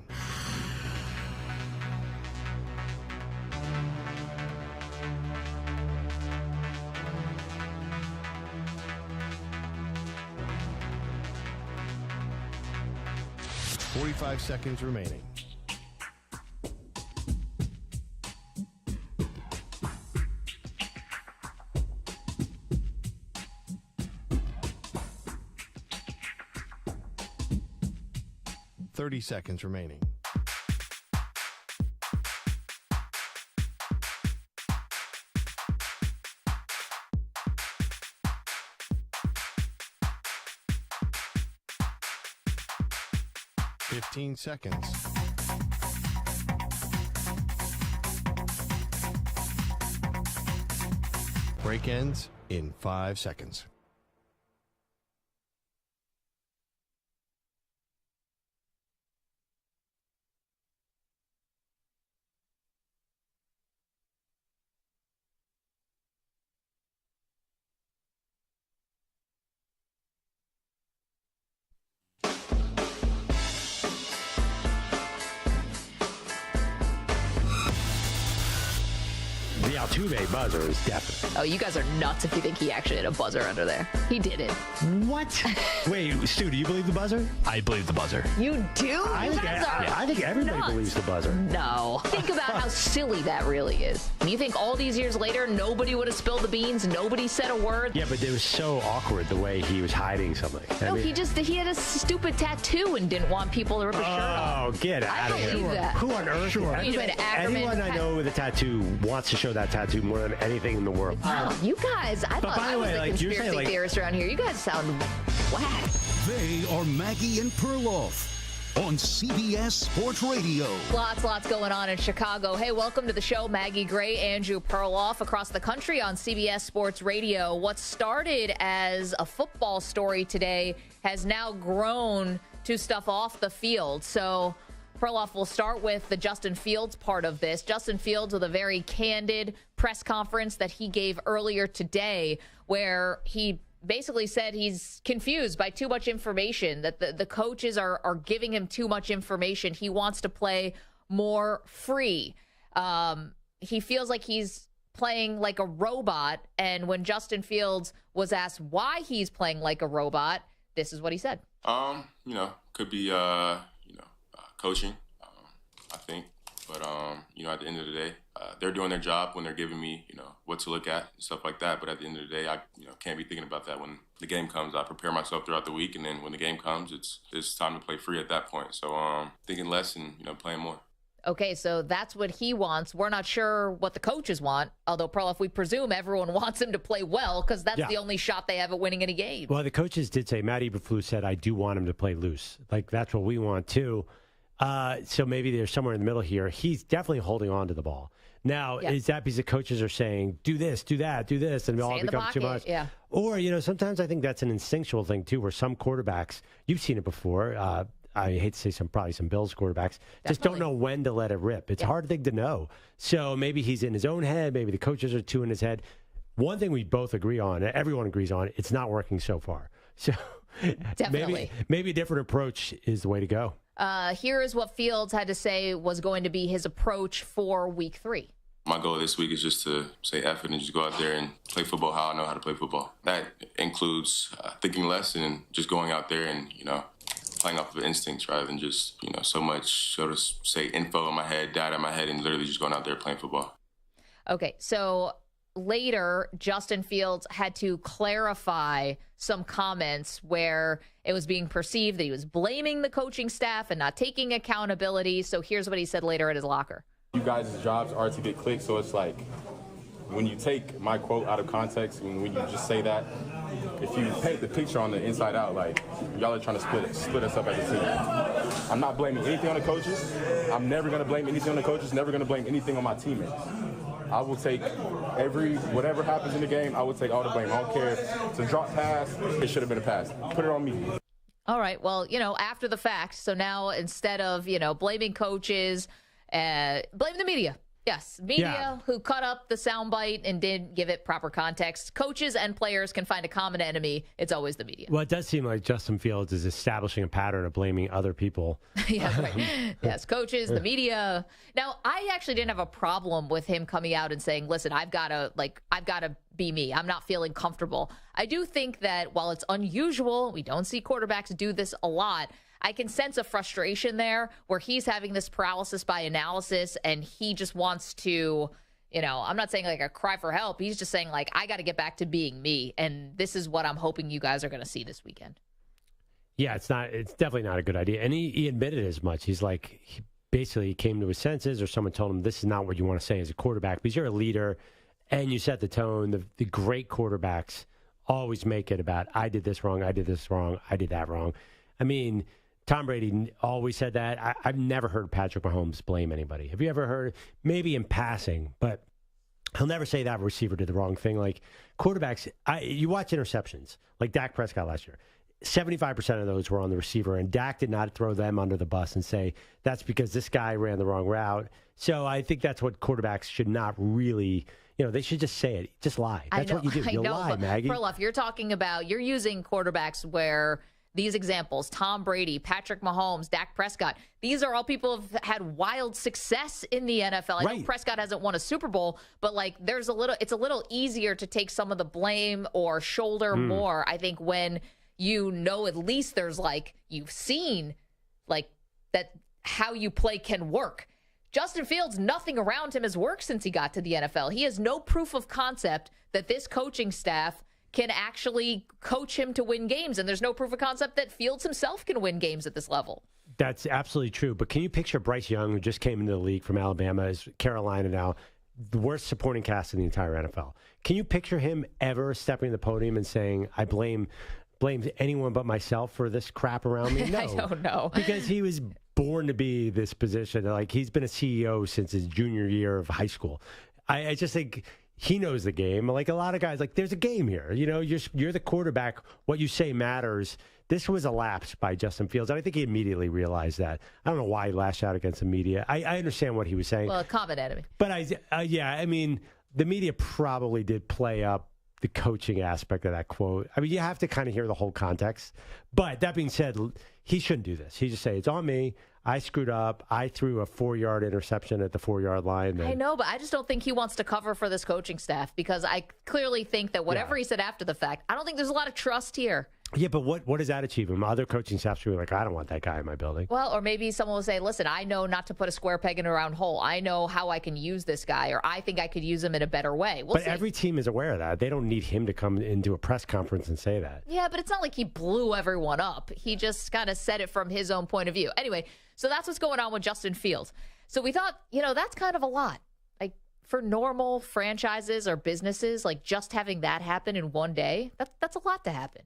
Forty-five seconds remaining. Seconds remaining. Fifteen seconds. Break ends in 5 seconds. The Altuve buzzer is definite. Oh, you guys are nuts if you think he actually had a buzzer under there. He didn't. What? Wait, Stu, do you believe the buzzer? I believe the buzzer. You do? I think everybody nuts. believes the buzzer. No. Think about how silly that really is. You think all these years later, nobody would have spilled the beans? Nobody said a word? Yeah, but it was so awkward the way he was hiding something. No, he had a stupid tattoo and didn't want people to rip his shirt off. Oh, get out of here. I believe that. Who on earth? Sure. Anyone I know with a tattoo wants to show that tattoo more than anything in the world. Wow, you guys, I thought I was the conspiracy theorist around here. You guys sound whack. They are Maggie and Perloff on CBS Sports Radio. Lots going on in Chicago. Hey, welcome to the show. Maggie Gray, Andrew Perloff across the country on CBS Sports Radio. What started as a football story today has now grown to stuff off the field. So Perloff, will start with the Justin Fields part of this. Justin Fields with a very candid press conference that he gave earlier today where he basically said he's confused by too much information, that the coaches are giving him too much information. He wants to play more free. He feels like he's playing like a robot. And when Justin Fields was asked why he's playing like a robot, this is what he said. Could be, coaching, I think. But, at the end of the day, they're doing their job when they're giving me, what to look at and stuff like that. But at the end of the day, I, can't be thinking about that when the game comes. I prepare myself throughout the week, and then when the game comes, it's time to play free at that point. So thinking less and, playing more. Okay, so that's what he wants. We're not sure what the coaches want, although, Perloff, we presume everyone wants him to play well because that's the only shot they have at winning any game. Well, the coaches did say, Matt Eberflus said, I do want him to play loose. Like, that's what we want, too. So maybe there's somewhere in the middle here. He's definitely holding on to the ball. Now, is that because the coaches are saying, do this, do that, do this, and it all becomes too much? Yeah. Or, sometimes I think that's an instinctual thing, too, where some quarterbacks, you've seen it before, I hate to say probably some Bills quarterbacks, just don't know when to let it rip. It's a hard thing to know. So maybe he's in his own head. Maybe the coaches are too in his head. One thing we both agree on, everyone agrees on, it's not working so far. So maybe a different approach is the way to go. Here is what Fields had to say was going to be his approach for week 3. My goal this week is just to say F it and just go out there and play football how I know how to play football. That includes thinking less and just going out there and, playing off of instincts rather than just, so much, so to say, info in my head, data in my head, and literally just going out there playing football. Okay, so later, Justin Fields had to clarify some comments where it was being perceived that he was blaming the coaching staff and not taking accountability. So here's what he said later at his locker. You guys' jobs are to get clicks, so it's like when you take my quote out of context and when you just say that, if you paint the picture on the inside out, like y'all are trying to split us up as a team. I'm not blaming anything on the coaches. I'm never going to blame anything on the coaches, never going to blame anything on my teammates. I will take whatever happens in the game, I will take all the blame. I don't care if it's a drop pass, it should have been a pass. Put it on me. All right, well, after the fact, so now instead of, blaming coaches, blame the media. Yes, media who cut up the soundbite and didn't give it proper context. Coaches and players can find a common enemy. It's always the media. Well, it does seem like Justin Fields is establishing a pattern of blaming other people. Yeah, right. Yes, coaches, the media. Now, I actually didn't have a problem with him coming out and saying, listen, I've got to be me. I'm not feeling comfortable. I do think that while it's unusual, we don't see quarterbacks do this a lot, I can sense a frustration there where he's having this paralysis by analysis and he just wants to, I'm not saying like a cry for help. He's just saying like, I got to get back to being me. And this is what I'm hoping you guys are going to see this weekend. Yeah, it's definitely not a good idea. And he admitted as much. He's like, he basically came to his senses or someone told him this is not what you want to say as a quarterback because you're a leader and you set the tone. The great quarterbacks always make it about, I did this wrong, I did this wrong, I did that wrong. I mean, Tom Brady always said that. I've never heard Patrick Mahomes blame anybody. Have you ever heard? Maybe in passing, but he'll never say that receiver did the wrong thing. Like quarterbacks, you watch interceptions, like Dak Prescott last year. 75% of those were on the receiver, and Dak did not throw them under the bus and say, that's because this guy ran the wrong route. So I think that's what quarterbacks should not really, they should just say it. Just lie. That's what you do. You lie, Maggie. Perloff, you're talking about, you're using quarterbacks where these examples, Tom Brady, Patrick Mahomes, Dak Prescott, these are all people who have had wild success in the NFL. I know Prescott hasn't won a Super Bowl, but like it's a little easier to take some of the blame or shoulder more, I think, when you know at least there's like you've seen like that how you play can work. Justin Fields, nothing around him has worked since he got to the NFL. He has no proof of concept that this coaching staff can actually coach him to win games. And there's no proof of concept that Fields himself can win games at this level. That's absolutely true. But can you picture Bryce Young, who just came into the league from Alabama, is Carolina now, the worst supporting cast in the entire NFL? Can you picture him ever stepping to the podium and saying, I blame anyone but myself for this crap around me? No. I don't know. Because he was born to be this position. Like, he's been a CEO since his junior year of high school. I just think he knows the game. Like a lot of guys, like there's a game here. You know, you're the quarterback. What you say matters. This was a lapse by Justin Fields. I think he immediately realized that. I don't know why he lashed out against the media. I understand what he was saying. Well, comment at me. But I mean, the media probably did play up the coaching aspect of that quote. I mean, you have to kind of hear the whole context. But that being said, he shouldn't do this. He just say, it's on me. I screwed up. I threw a 4-yard interception at the 4-yard line. I know, but I just don't think he wants to cover for this coaching staff because I clearly think that whatever he said after the fact, I don't think there's a lot of trust here. Yeah, but what does that achieve him? Other coaching staffs will be like, I don't want that guy in my building. Well, or maybe someone will say, listen, I know not to put a square peg in a round hole. I know how I can use this guy, or I think I could use him in a better way. We'll see. Every team is aware of that. They don't need him to come into a press conference and say that. Yeah, but it's not like he blew everyone up. He just kind of said it from his own point of view. Anyway, so that's what's going on with Justin Fields. So we thought, that's kind of a lot. Like for normal franchises or businesses, like just having that happen in one day, that's a lot to happen.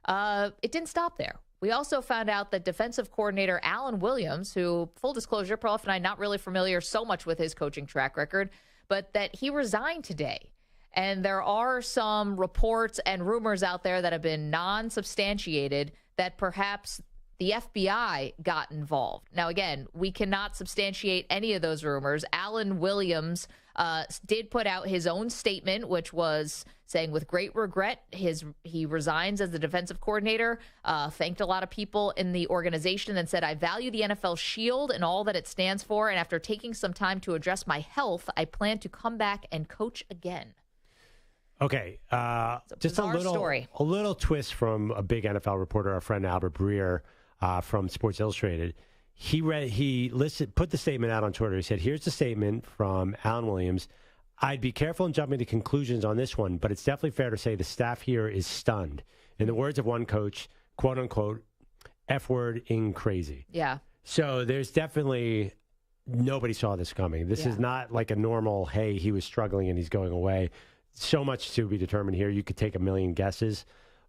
It didn't stop there. We also found out that defensive coordinator Alan Williams, who, full disclosure, Perloff and I not really familiar so much with his coaching track record, but that he resigned today. And there are some reports and rumors out there that have been non-substantiated that perhaps the FBI got involved. Now, again, we cannot substantiate any of those rumors. Alan Williams did put out his own statement, which was saying with great regret, he resigns as the defensive coordinator, thanked a lot of people in the organization and said, I value the NFL shield and all that it stands for. And after taking some time to address my health, I plan to come back and coach again. Okay, just a little twist from a big NFL reporter, our friend Albert Breer from Sports Illustrated. He put the statement out on Twitter. He said, here's the statement from Alan Williams. I'd be careful in jumping to conclusions on this one, but it's definitely fair to say the staff here is stunned. In the words of one coach, quote unquote, F-word-ing crazy. Yeah. So there's definitely nobody saw this coming. This is not like a normal, hey, he was struggling and he's going away. So much to be determined here. You could take a million guesses.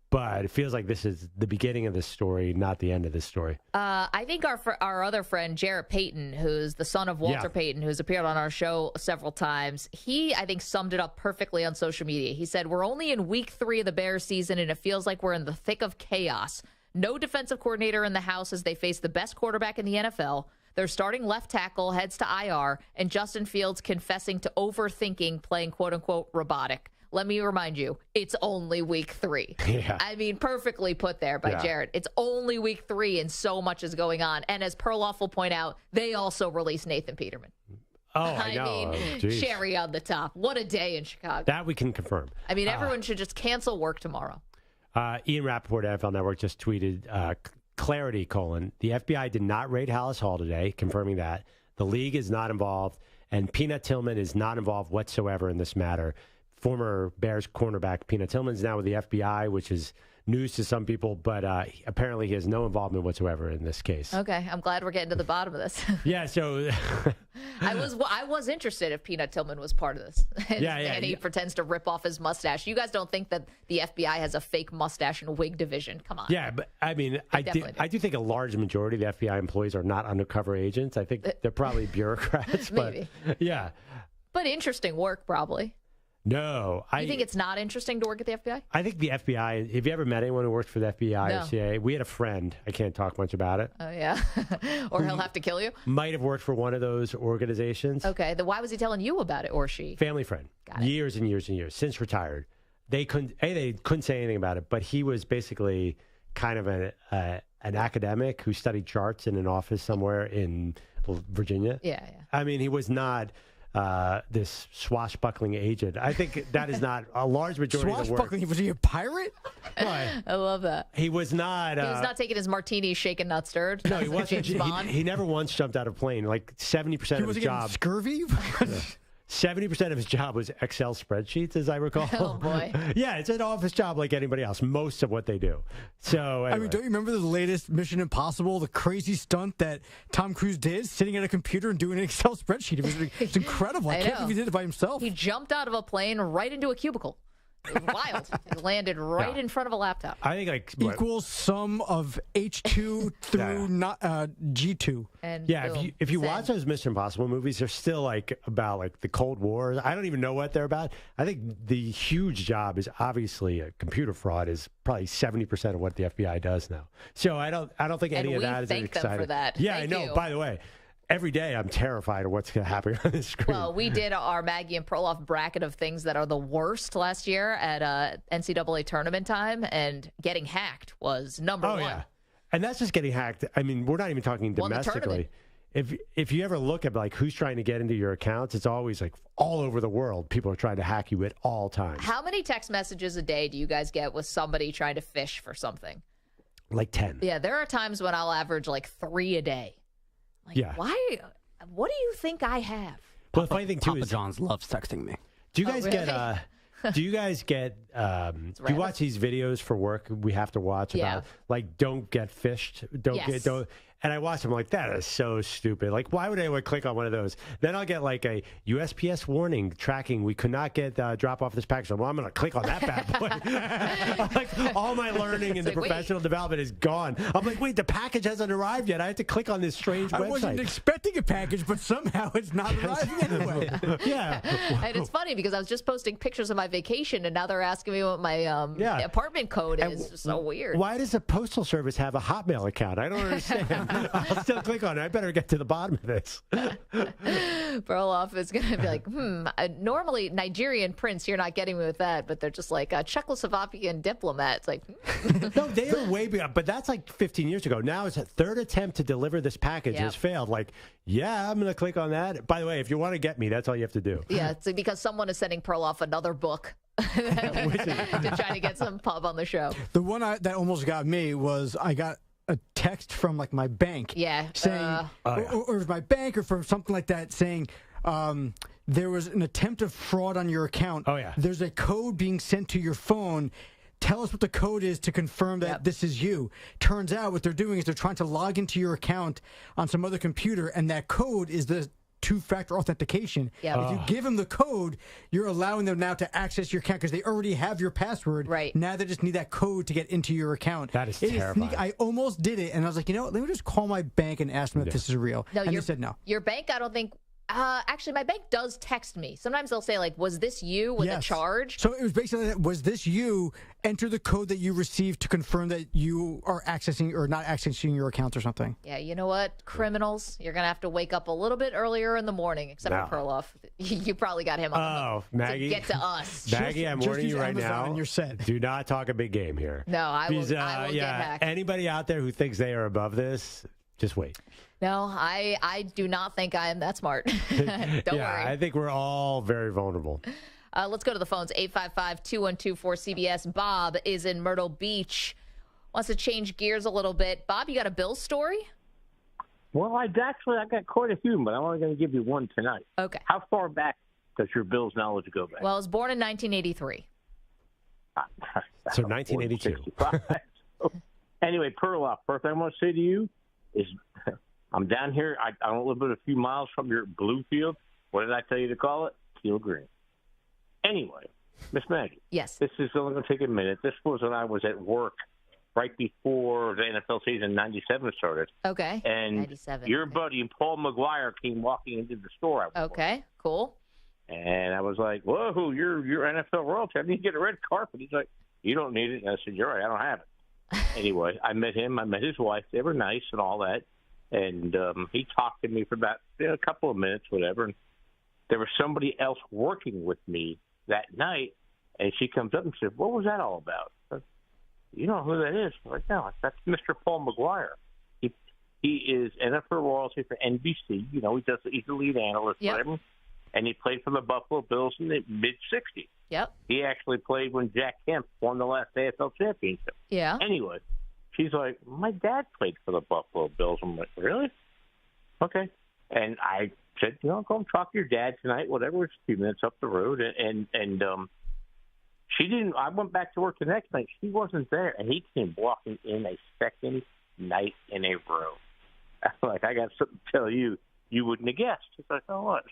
But it feels like this is the beginning of this story, not the end of this story. I think our other friend, Jarrett Payton, who's the son of Walter Payton, who's appeared on our show several times, he, I think, summed it up perfectly on social media. He said, we're only in week 3 of the Bears season, and it feels like we're in the thick of chaos. No defensive coordinator in the house as they face the best quarterback in the NFL. Their starting left tackle heads to IR, and Justin Fields confessing to overthinking playing quote-unquote robotic. Let me remind you, it's only week 3. Yeah. I mean, perfectly put there by Jared. It's only week 3 and so much is going on. And as Perloff will point out, they also released Nathan Peterman. Oh, I know. I mean, cherry on the top. What a day in Chicago. That we can confirm. I mean, everyone should just cancel work tomorrow. Ian Rappaport, NFL Network, just tweeted, clarity, the FBI did not raid Hallis Hall today, confirming that. The league is not involved, and Peanut Tillman is not involved whatsoever in this matter. Former Bears cornerback Peanut Tillman is now with the FBI, which is news to some people, but apparently he has no involvement whatsoever in this case. Okay, I'm glad we're getting to the bottom of this. Yeah, so I was interested if Peanut Tillman was part of this. And he pretends to rip off his mustache. You guys don't think that the FBI has a fake mustache and wig division? Come on. Yeah, but I mean, I do think a large majority of the FBI employees are not undercover agents. I think they're probably bureaucrats. Maybe. But, yeah. But interesting work, probably. No. You think it's not interesting to work at the FBI? I think the FBI, have you ever met anyone who works for the FBI or CIA? We had a friend, I can't talk much about it. Oh, yeah? Or he'll have to kill you? Might have worked for one of those organizations. Okay, then why was he telling you about it, or she? Family friend. Years and years and years, since retired. They couldn't say anything about it, but he was basically kind of an academic who studied charts in an office somewhere in Virginia. Yeah. I mean, he was not this swashbuckling agent. I think that is not a large majority of the work. Swashbuckling? Was he a pirate? I love that. He was not. He was not taking his martini, shaken, not stirred. No, he wasn't. He never once jumped out of a plane. Like 70% of his job. Scurvy? 70% of his job was Excel spreadsheets, as I recall. Oh, boy. Yeah, it's an office job like anybody else, most of what they do. So, anyway. I mean, don't you remember the latest Mission Impossible, the crazy stunt that Tom Cruise did, sitting at a computer and doing an Excel spreadsheet? It's incredible. I can't believe he did it by himself. He jumped out of a plane right into a cubicle. It was wild. He landed right in front of a laptop. I think like equals sum of H2 through G2. And yeah, if you watch those Mission Impossible movies, they're still like about like the Cold War. I don't even know what they're about. I think the huge job is obviously computer fraud is probably 70% of what the FBI does now. So I don't think any of that is exciting. And we thank them for that. Yeah, Thank I know. you. By the way, every day I'm terrified of what's going to happen on the screen. Well, we did our Maggie and Perloff bracket of things that are the worst last year at NCAA tournament time, and getting hacked was number one. Yeah. And that's just getting hacked. I mean, we're not even talking domestically. If you ever look at like who's trying to get into your accounts, it's always like all over the world. People are trying to hack you at all times. How many text messages a day do you guys get with somebody trying to fish for something? Like 10. Yeah, there are times when I'll average like 3 a day. Like, why? What do you think I have? Well, the funny thing too Papa is John's loves texting me. Do you guys get? Do you guys get? Do you watch these videos for work? We have to watch about like don't get fished, don't. And I watch them like that is so stupid. Like, why would anyone click on one of those? Then I'll get like a USPS warning tracking. We could not get drop off this package. Well, I'm going to click on that bad boy. Like all my learning and the professional development is gone. I'm like, wait, the package hasn't arrived yet. I have to click on this strange website. I wasn't expecting a package, but somehow it's not arriving anyway. Yeah. And it's funny because I was just posting pictures of my vacation, and now they're asking me what my apartment code is. It's so weird. Why does the Postal Service have a Hotmail account? I don't understand. I'll still click on it. I better get to the bottom of this. Perloff is going to be like, normally Nigerian prince, you're not getting me with that, but they're just like Czechoslovakian diplomat. It's like, no, they are way beyond. But that's like 15 years ago. Now it's a third attempt to deliver this package has failed. Like, yeah, I'm going to click on that. By the way, if you want to get me, that's all you have to do. Yeah, it's because someone is sending Perloff another book to try to get some pub on the show. The one that almost got me was I got a text from like my bank saying or it was my bank or from something like that saying there was an attempt of fraud on your account. There's a code being sent to your phone. Tell us what the code is to confirm that this is you. Turns out what they're doing is they're trying to log into your account on some other computer, and that code is the two-factor authentication. If you give them the code, you're allowing them now to access your account because they already have your password. Right. Now they just need that code to get into your account. That is terrifying. I almost did it, and I was like, you know what? Let me just call my bank and ask them if this is real. No, and they said no. Your bank, I don't think. Actually, my bank does text me. Sometimes they'll say, like, was this you with a charge? So it was basically, was this you? Enter the code that you received to confirm that you are accessing or not accessing your account or something. Yeah, you know what? Criminals, you're going to have to wake up a little bit earlier in the morning, except for Perloff. You probably got him on the Maggie, to get to us. Maggie, I'm warning you right now. And you're set. Do not talk a big game here. No, I will get hacked. Anybody out there who thinks they are above this, just wait. No, I do not think I am that smart. Don't worry. I think we're all very vulnerable. Let's go to the phones. 855-212-4CBS. Bob is in Myrtle Beach. Wants to change gears a little bit. Bob, you got a Bills story? Well, I got quite a few, but I'm only going to give you one tonight. Okay. How far back does your Bills knowledge go back? Well, I was born in 1983. So 1982. Anyway, Perloff, first thing I want to say to you is I'm down here. I don't live but a few miles from your blue field. What did I tell you to call it? Teal green. Anyway, Miss Maggie. Yes. This is only going to take a minute. This was when I was at work right before the NFL season 97 started. Okay. And 97. your buddy Paul McGuire came walking into the store. Okay, cool. And I was like, whoa, you're NFL royalty. I need to get a red carpet. He's like, you don't need it. And I said, you're right, I don't have it. Anyway, I met him. I met his wife. They were nice and all that. And he talked to me for about a couple of minutes, whatever. And there was somebody else working with me that night, and she comes up and said, what was that all about? You know who that is? I'm like, no, that's Mr. Paul McGuire. He is NFL royalty for NBC. You know, he's the lead analyst for him. And he played for the Buffalo Bills in the mid-'60s. Yep. He actually played when Jack Kemp won the last AFL championship. Yeah. Anyway, she's like, my dad played for the Buffalo Bills. I'm like, really? Okay. And I said, go and talk to your dad tonight, whatever. It's a few minutes up the road. And she didn't. I went back to work the next night. She wasn't there. And he came walking in a second night in a row. I'm like, I got something to tell you. You wouldn't have guessed. He's like, oh, what?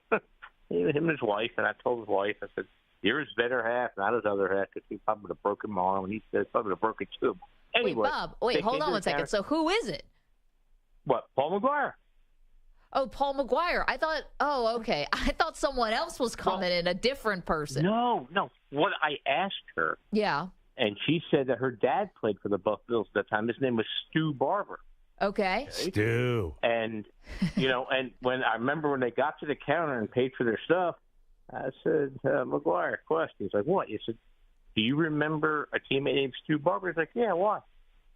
Him and his wife, and I told his wife, I said, you're his better half, not his other half, because he probably would have broken my arm, and he said, probably would have broken too. Anyway. Wait, Bob, hold on one second. So who is it? What, Paul McGuire? Oh, Paul McGuire. I thought, okay. I thought someone else was coming in, a different person. No. What I asked her. Yeah. And she said that her dad played for the Buffalo Bills at that time. His name was Stu Barber. Okay. Stu. And, and when I remember when they got to the counter and paid for their stuff, I said, McGuire, question. He's like, what? He said, do you remember a teammate named Stu Barber? He's like, yeah, why?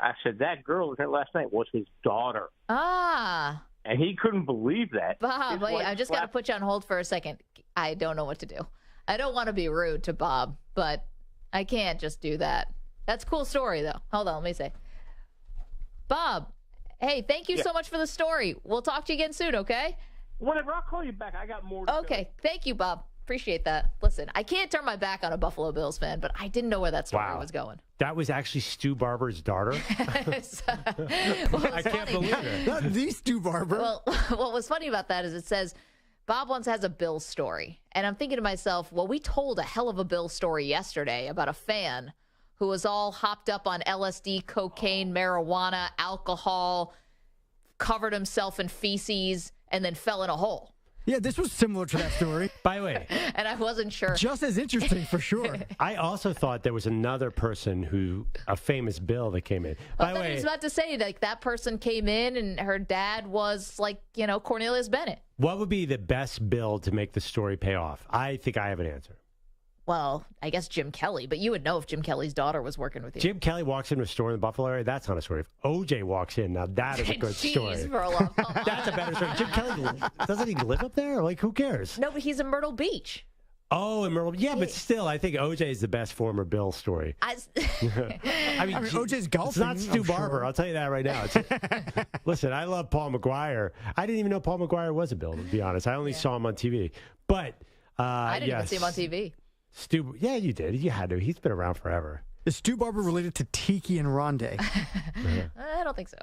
I said, that girl who was there last night was his daughter. Ah. And he couldn't believe that. Bob, wait, I just got to put you on hold for a second. I don't know what to do. I don't want to be rude to Bob, but I can't just do that. That's a cool story, though. Hold on, let me say. Bob, hey, thank you so much for the story. We'll talk to you again soon, okay? Whatever, I'll call you back. I got more to Okay, thank you, Bob. Appreciate that. Listen, I can't turn my back on a Buffalo Bills fan, but I didn't know where that story was going. That was actually Stu Barber's daughter? I can't believe it. Not the Stu Barber. Well, what was funny about that is it says, Bob once has a Bills story. And I'm thinking to myself, well, we told a hell of a Bills story yesterday about a fan who was all hopped up on LSD, cocaine, marijuana, alcohol, covered himself in feces, and then fell in a hole. Yeah, this was similar to that story. By the way. And I wasn't sure. Just as interesting, for sure. I also thought there was another person a famous Bill that came in. By the way. I was about to say, like, that person came in and her dad was, like, Cornelius Bennett. What would be the best Bill to make the story pay off? I think I have an answer. Well, I guess Jim Kelly, but you would know if Jim Kelly's daughter was working with you. Jim Kelly walks into a store in the Buffalo area. That's not a story. If OJ walks in, now that is a good story. Perloff, come on. That's a better story. Jim Kelly, doesn't he live up there? Like, who cares? No, but he's in Myrtle Beach. Oh, in Myrtle. Yeah, but still, I think OJ is the best former Bill story. I mean, OJ's golfing. It's not Stu Barber. I'll tell you that right now. Listen, I love Paul McGuire. I didn't even know Paul McGuire was a Bill, to be honest. I only saw him on TV. But I didn't even see him on TV. Stu, yeah, you did. You had to. He's been around forever. Is Stu Barber related to Tiki and Rondé? I don't think so.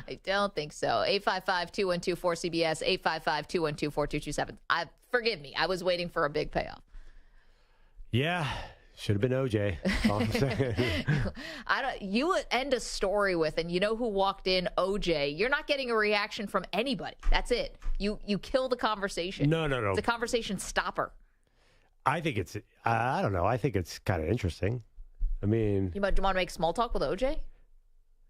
I don't think so. 855-212-4CBS, 855-212-4227. Forgive me. I was waiting for a big payoff. Yeah. Should have been OJ. All I'm saying. You would end a story with, and you know who walked in? OJ. You're not getting a reaction from anybody. That's it. You kill the conversation. No. It's a conversation stopper. I think it's, I don't know. I think it's kind of interesting. I mean. Do you want to make small talk with OJ?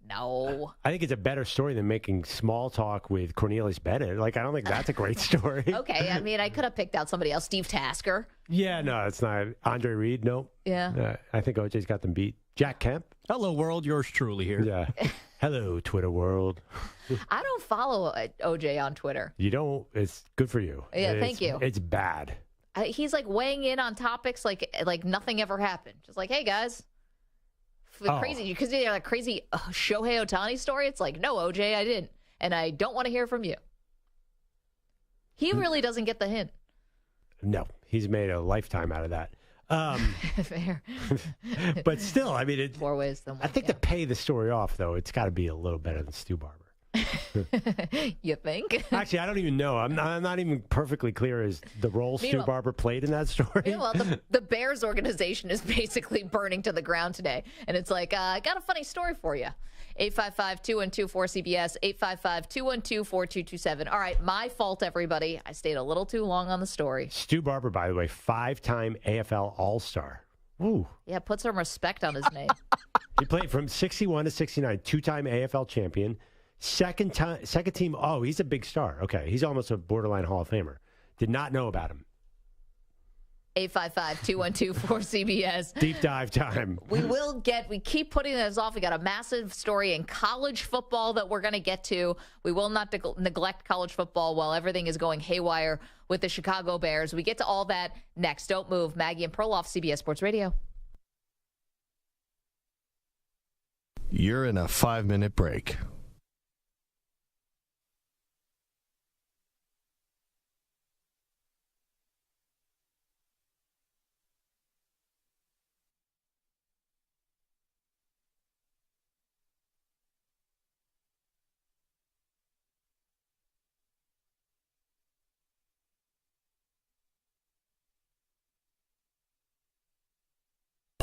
No. I think it's a better story than making small talk with Cornelius Bennett. Like, I don't think that's a great story. Okay. I mean, I could have picked out somebody else. Steve Tasker. Yeah, no, it's not. Andre Reed, no. Yeah. I think OJ's got them beat. Jack Kemp. Hello, world. Yours truly here. Yeah. Hello, Twitter world. I don't follow OJ on Twitter. You don't? It's good for you. Yeah, thank you. It's bad. He's like weighing in on topics like nothing ever happened. Just like, hey, guys. Crazy. Because they're like crazy Shohei Ohtani story. It's like, no, OJ, I didn't. And I don't want to hear from you. He really doesn't get the hint. No. He's made a lifetime out of that. Fair. But still, I mean, more ways than one. I think to pay the story off, though, it's got to be a little better than Stu Barber. You think? Actually, I don't even know. I'm not even perfectly clear as the role Stu Barber played in that story. Meanwhile, the Bears organization is basically burning to the ground today. And it's like, I got a funny story for you. 855-212-4CBS, 855-212-4227. All right, my fault, everybody. I stayed a little too long on the story. Stu Barber, by the way, 5-time AFL All-Star. Ooh. Yeah, put some respect on his name. He played from 61 to 69, 2-time AFL champion. Second team. Oh, he's a big star. Okay, he's almost a borderline Hall of Famer. Did not know about him. 855-212-4CBS. Deep dive time. We keep putting this off. We got a massive story in college football that we're going to get to. We will not neglect college football while everything is going haywire with the Chicago Bears. We get to all that next. Don't move. Maggie and Perloff, CBS Sports Radio. You're in a 5-minute break.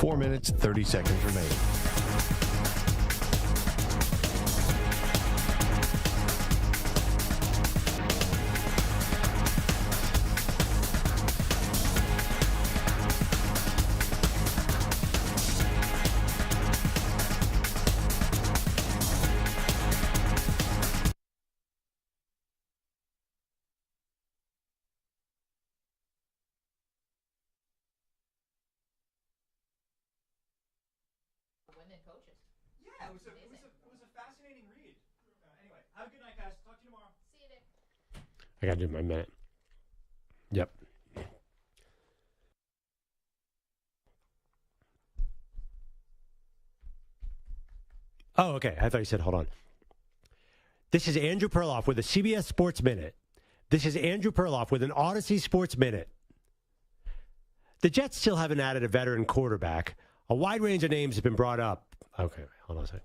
Four minutes, 30 seconds remaining. Yeah, it was a fascinating read. Anyway, have a good night, guys. Talk to you tomorrow. See you, Nick. I got to do my minute. Yep. Oh, okay. I thought you said hold on. This is Andrew Perloff with a CBS Sports Minute. This is Andrew Perloff with an Odyssey Sports Minute. The Jets still haven't added a veteran quarterback. A wide range of names have been brought up. Okay, hold on a second.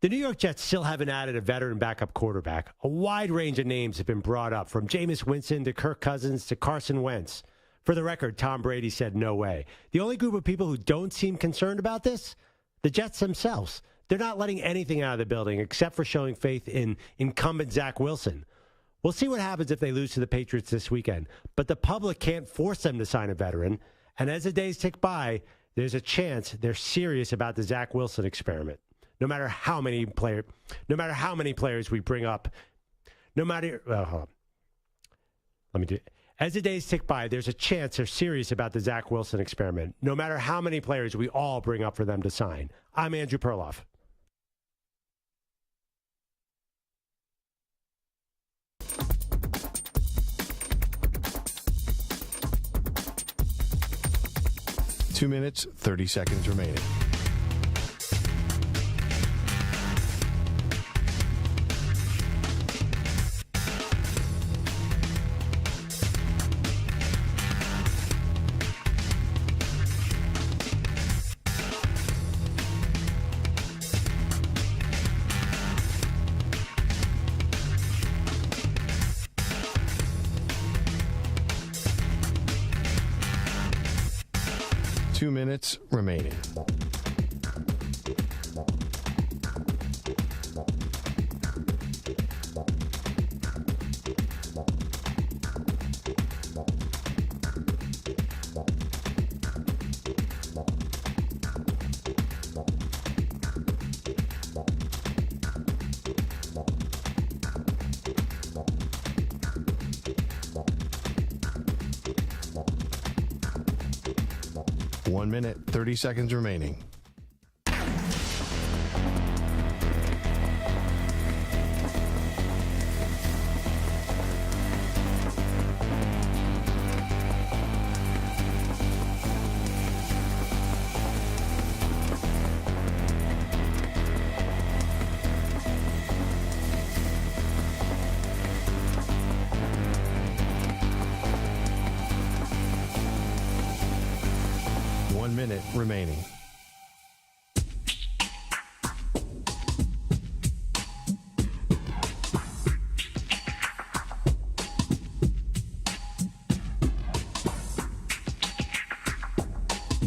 The New York Jets still haven't added a veteran backup quarterback. A wide range of names have been brought up, from Jameis Winston to Kirk Cousins to Carson Wentz. For the record, Tom Brady said no way. The only group of people who don't seem concerned about this? The Jets themselves. They're not letting anything out of the building except for showing faith in incumbent Zach Wilson. We'll see what happens if they lose to the Patriots this weekend. But the public can't force them to sign a veteran. And as the days tick by, there's a chance they're serious about the Zach Wilson experiment. No matter how many players we bring up, As the days tick by, there's a chance they're serious about the Zach Wilson experiment, no matter how many players we all bring up for them to sign. I'm Andrew Perloff. Two minutes, 30 seconds remaining. Two minutes remaining. One minute, 30 seconds remaining. Minute remaining.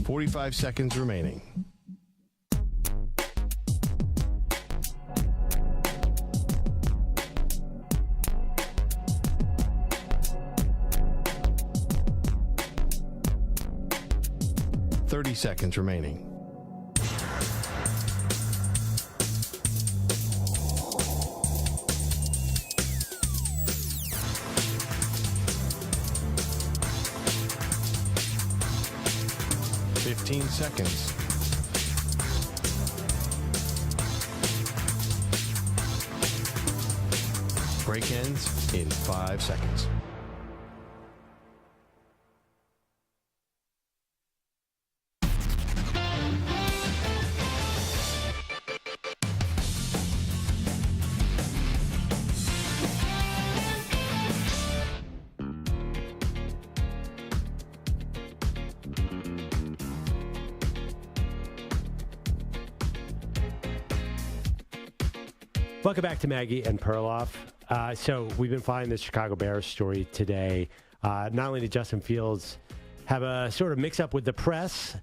.45 seconds remaining. Seconds remaining. 15 seconds. Break ends in 5 seconds. Welcome back to Maggie and Perloff. So we've been following this Chicago Bears story today. Not only did Justin Fields have a sort of mix-up with the press,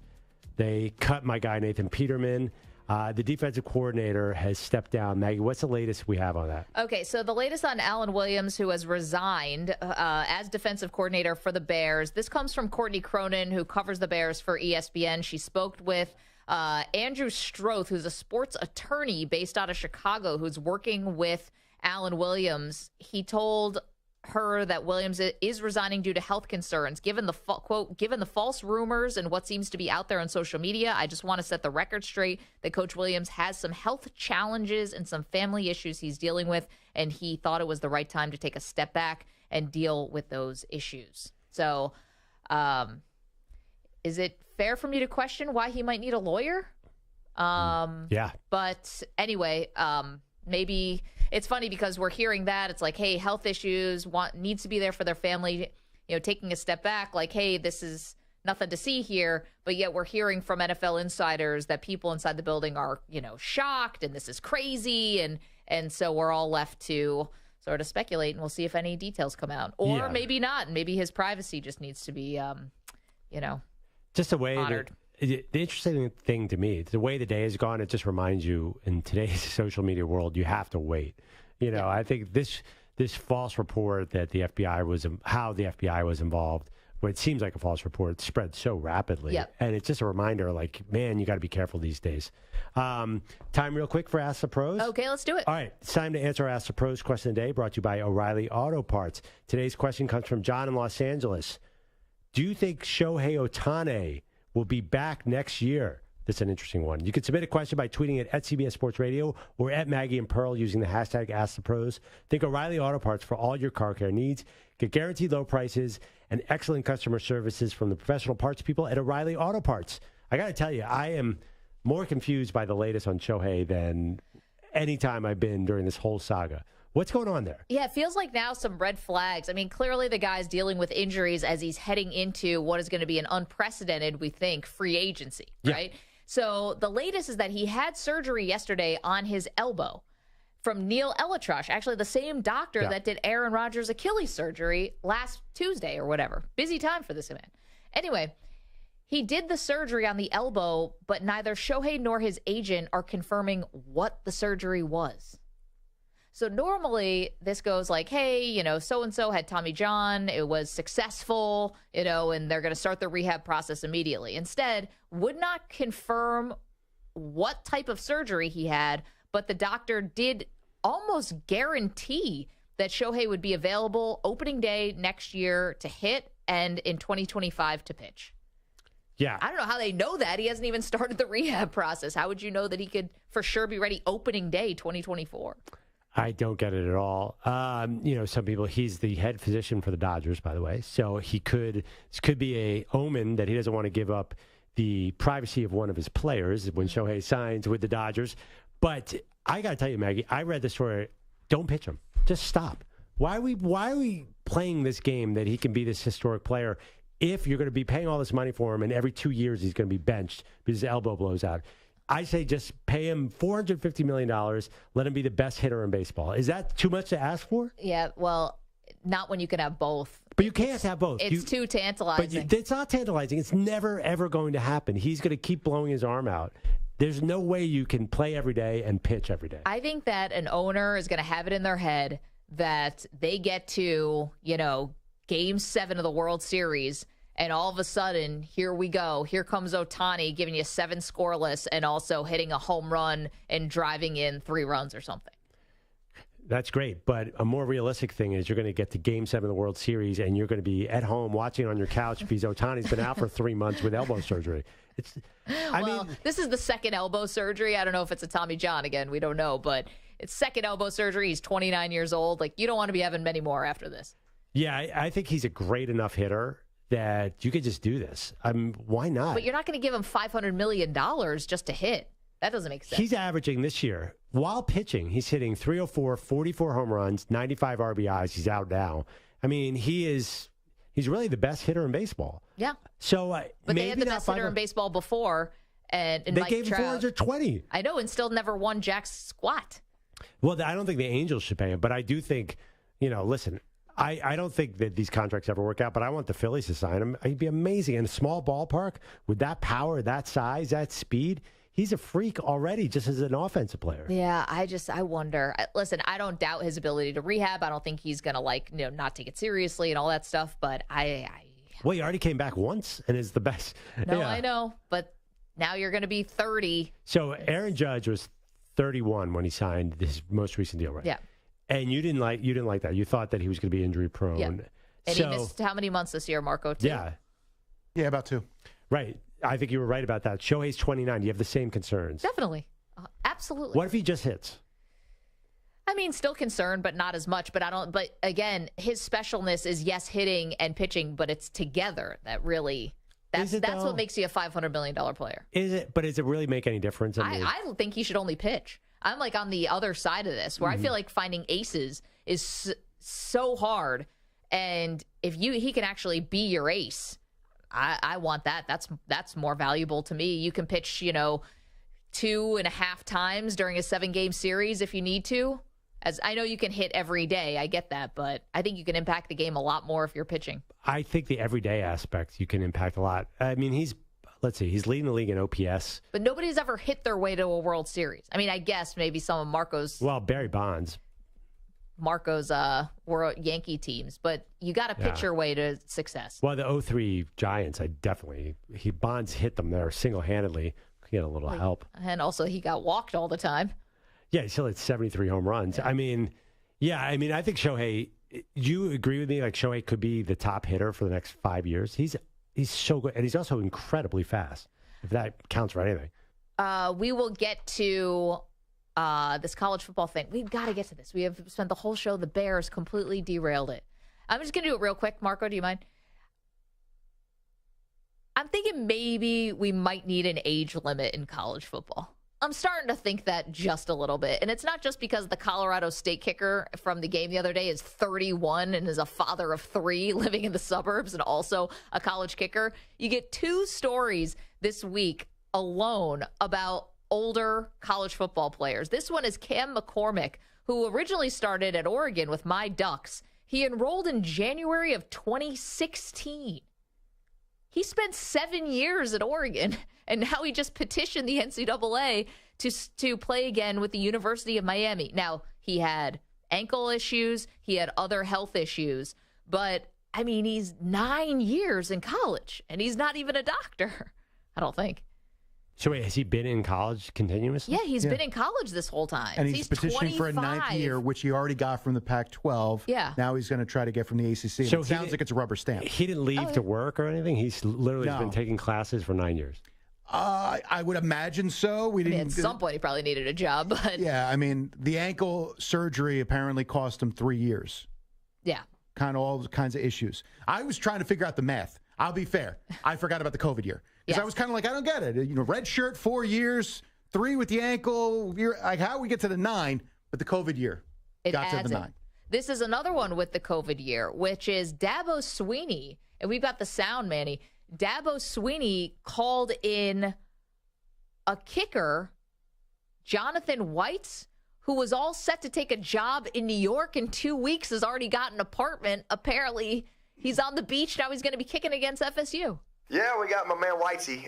they cut my guy Nathan Peterman. The defensive coordinator has stepped down. Maggie, what's the latest we have on that? Okay, so the latest on Alan Williams, who has resigned as defensive coordinator for the Bears. This comes from Courtney Cronin, who covers the Bears for ESPN. She spoke with Andrew Stroth, who's a sports attorney based out of Chicago, who's working with Alan Williams. He told her that Williams is resigning due to health concerns. Given the quote, given the false rumors and what seems to be out there on social media, I just want to set the record straight that Coach Williams has some health challenges and some family issues he's dealing with, and he thought it was the right time to take a step back and deal with those issues. So, is it fair for me to question why he might need a lawyer? Yeah. But anyway, maybe it's funny because we're hearing that. It's like, hey, health issues, needs to be there for their family, taking a step back, like, hey, this is nothing to see here. But yet we're hearing from NFL insiders that people inside the building are, shocked and this is crazy. And so we're all left to sort of speculate, and we'll see if any details come out. Or maybe not. Maybe his privacy just needs to be, just the way honored. The interesting thing to me, the way the day has gone, it just reminds you in today's social media world, you have to wait. I think this false report that the FBI was, how the FBI was involved, well, it seems like a false report, spread so rapidly. Yep. And it's just a reminder, like, man, you got to be careful these days. Time real quick for Ask the Pros. Okay, let's do it. All right, it's time to answer our Ask the Pros question of the day, brought to you by O'Reilly Auto Parts. Today's question comes from John in Los Angeles. Do you think Shohei Ohtani will be back next year? That's an interesting one. You can submit a question by tweeting it at CBS Sports Radio or at Maggie and Pearl using the hashtag AskThePros. Think O'Reilly Auto Parts for all your car care needs. Get guaranteed low prices and excellent customer services from the professional parts people at O'Reilly Auto Parts. I got to tell you, I am more confused by the latest on Shohei than any time I've been during this whole saga. What's going on there? Yeah, it feels like now some red flags. I mean, clearly the guy's dealing with injuries as he's heading into what is going to be an unprecedented, we think, free agency, right? So the latest is that he had surgery yesterday on his elbow from Neil Elitrosh, actually the same doctor that did Aaron Rodgers' Achilles surgery last Tuesday or whatever. Busy time for this man. Anyway, he did the surgery on the elbow, but neither Shohei nor his agent are confirming what the surgery was. So normally this goes like, hey, so-and-so had Tommy John. It was successful, and they're going to start the rehab process immediately. Instead, would not confirm what type of surgery he had, but the doctor did almost guarantee that Shohei would be available opening day next year to hit and in 2025 to pitch. Yeah. I don't know how they know that. He hasn't even started the rehab process. How would you know that he could for sure be ready opening day 2024? I don't get it at all. Some people, he's the head physician for the Dodgers, by the way. So this could be a omen that he doesn't want to give up the privacy of one of his players when Shohei signs with the Dodgers. But I got to tell you, Maggie, I read the story. Don't pitch him. Just stop. Why are we playing this game that he can be this historic player if you're going to be paying all this money for him and every 2 years he's going to be benched because his elbow blows out? I say just pay him $450 million. Let him be the best hitter in baseball. Is that too much to ask for? Yeah, well, not when you can have both. But you can't have both. It's too tantalizing. But it's not tantalizing. It's never, ever going to happen. He's going to keep blowing his arm out. There's no way you can play every day and pitch every day. I think that an owner is going to have it in their head that they get to, Game 7 of the World Series, and all of a sudden, here we go. Here comes Ohtani giving you 7 scoreless and also hitting a home run and driving in 3 runs or something. That's great. But a more realistic thing is you're going to get to Game 7 of the World Series and you're going to be at home watching on your couch because Ohtani's been out for 3 months with elbow surgery. This is the second elbow surgery. I don't know if it's a Tommy John again. We don't know, but it's second elbow surgery. He's 29 years old. Like, you don't want to be having many more after this. Yeah, I think he's a great enough hitter that you could just do this. Why not? But you're not going to give him $500 million just to hit. That doesn't make sense. He's averaging this year, while pitching, he's hitting 304, 44 home runs, 95 RBIs. He's out now. I mean, he's really the best hitter in baseball. Yeah. So, but they had the best hitter in baseball before, and they Mike gave him Trout, 420. I know, and still never won jack squat. Well, I don't think the Angels should pay him, but I do think, listen, I don't think that these contracts ever work out, but I want the Phillies to sign him. He'd be amazing. In a small ballpark, with that power, that size, that speed, he's a freak already just as an offensive player. Yeah, I wonder. Listen, I don't doubt his ability to rehab. I don't think he's going to, not take it seriously and all that stuff, but Well, he already came back once and is the best. No, Yeah. I know, but now you're going to be 30. So Aaron Judge was 31 when he signed his most recent deal, right? Yeah. And you didn't like that. You thought that he was going to be injury prone. Yeah. And he missed how many months this year, Marco? 2? Yeah. Yeah, about 2. Right. I think you were right about that. Shohei's 29. You have the same concerns. Definitely. Absolutely. What if he just hits? I mean, still concerned, but not as much. But again, his specialness is, yes, hitting and pitching, but it's together that really, that's what makes you a $500 million player. Is it? But does it really make any difference? I think he should only pitch. I'm like on the other side of this, where I feel like finding aces is so hard. And if he can actually be your ace, I want that. That's more valuable to me. You can pitch, 2.5 times during a 7-game series if you need to. As I know you can hit every day. I get that, but I think you can impact the game a lot more if you're pitching. I think the everyday aspect you can impact a lot. I mean, he's leading the league in OPS. But nobody's ever hit their way to a World Series. I mean, I guess maybe some of Marco's Barry Bonds. World Yankee teams, but you got to pitch your way to success. Well, the 03 Giants, Bonds hit them there single-handedly. He had a little help. And also he got walked all the time. Yeah, he still had 73 home runs. Yeah. I think Shohei, you agree with me? Like, Shohei could be the top hitter for the next 5 years. He's so good, and he's also incredibly fast, if that counts for anything. We will get to this college football thing. We've got to get to this. We have spent the whole show. The Bears completely derailed it. I'm just going to do it real quick. Marco, do you mind? I'm thinking maybe we might need an age limit in college football. I'm starting to think that just a little bit. And it's not just because the Colorado State kicker from the game the other day is 31 and is a father of 3 living in the suburbs and also a college kicker. You get 2 stories this week alone about older college football players. This one is Cam McCormick, who originally started at Oregon with my Ducks. He enrolled in January of 2016. He spent 7 years at Oregon, and now he just petitioned the NCAA to play again with the University of Miami. Now, he had ankle issues. He had other health issues. But, I mean, he's 9 years in college, and he's not even a doctor, I don't think. So wait, has he been in college continuously? Yeah, he's been in college this whole time. And he's petitioning 25. For a 9th year, which he already got from the Pac-12. Yeah. Now he's going to try to get from the ACC. So it sounds like it's a rubber stamp. He didn't leave to work or anything? He's literally been taking classes for 9 years. I would imagine so. At some point, he probably needed a job. But yeah, I mean, the ankle surgery apparently cost him 3 years. Yeah. Kind of all kinds of issues. I was trying to figure out the math. I'll be fair. I forgot about the COVID year. Because I was kind of like, I don't get it. Red shirt, 4 years, 3 with the ankle. Like, how we get to the 9, but the COVID year got to the 9. This is another one with the COVID year, which is Dabo Swinney. And we've got the sound, Manny. Dabo Swinney called in a kicker, Jonathan White, who was all set to take a job in New York in 2 weeks, has already got an apartment. Apparently, he's on the beach. Now he's going to be kicking against FSU. Yeah, we got my man Whitesy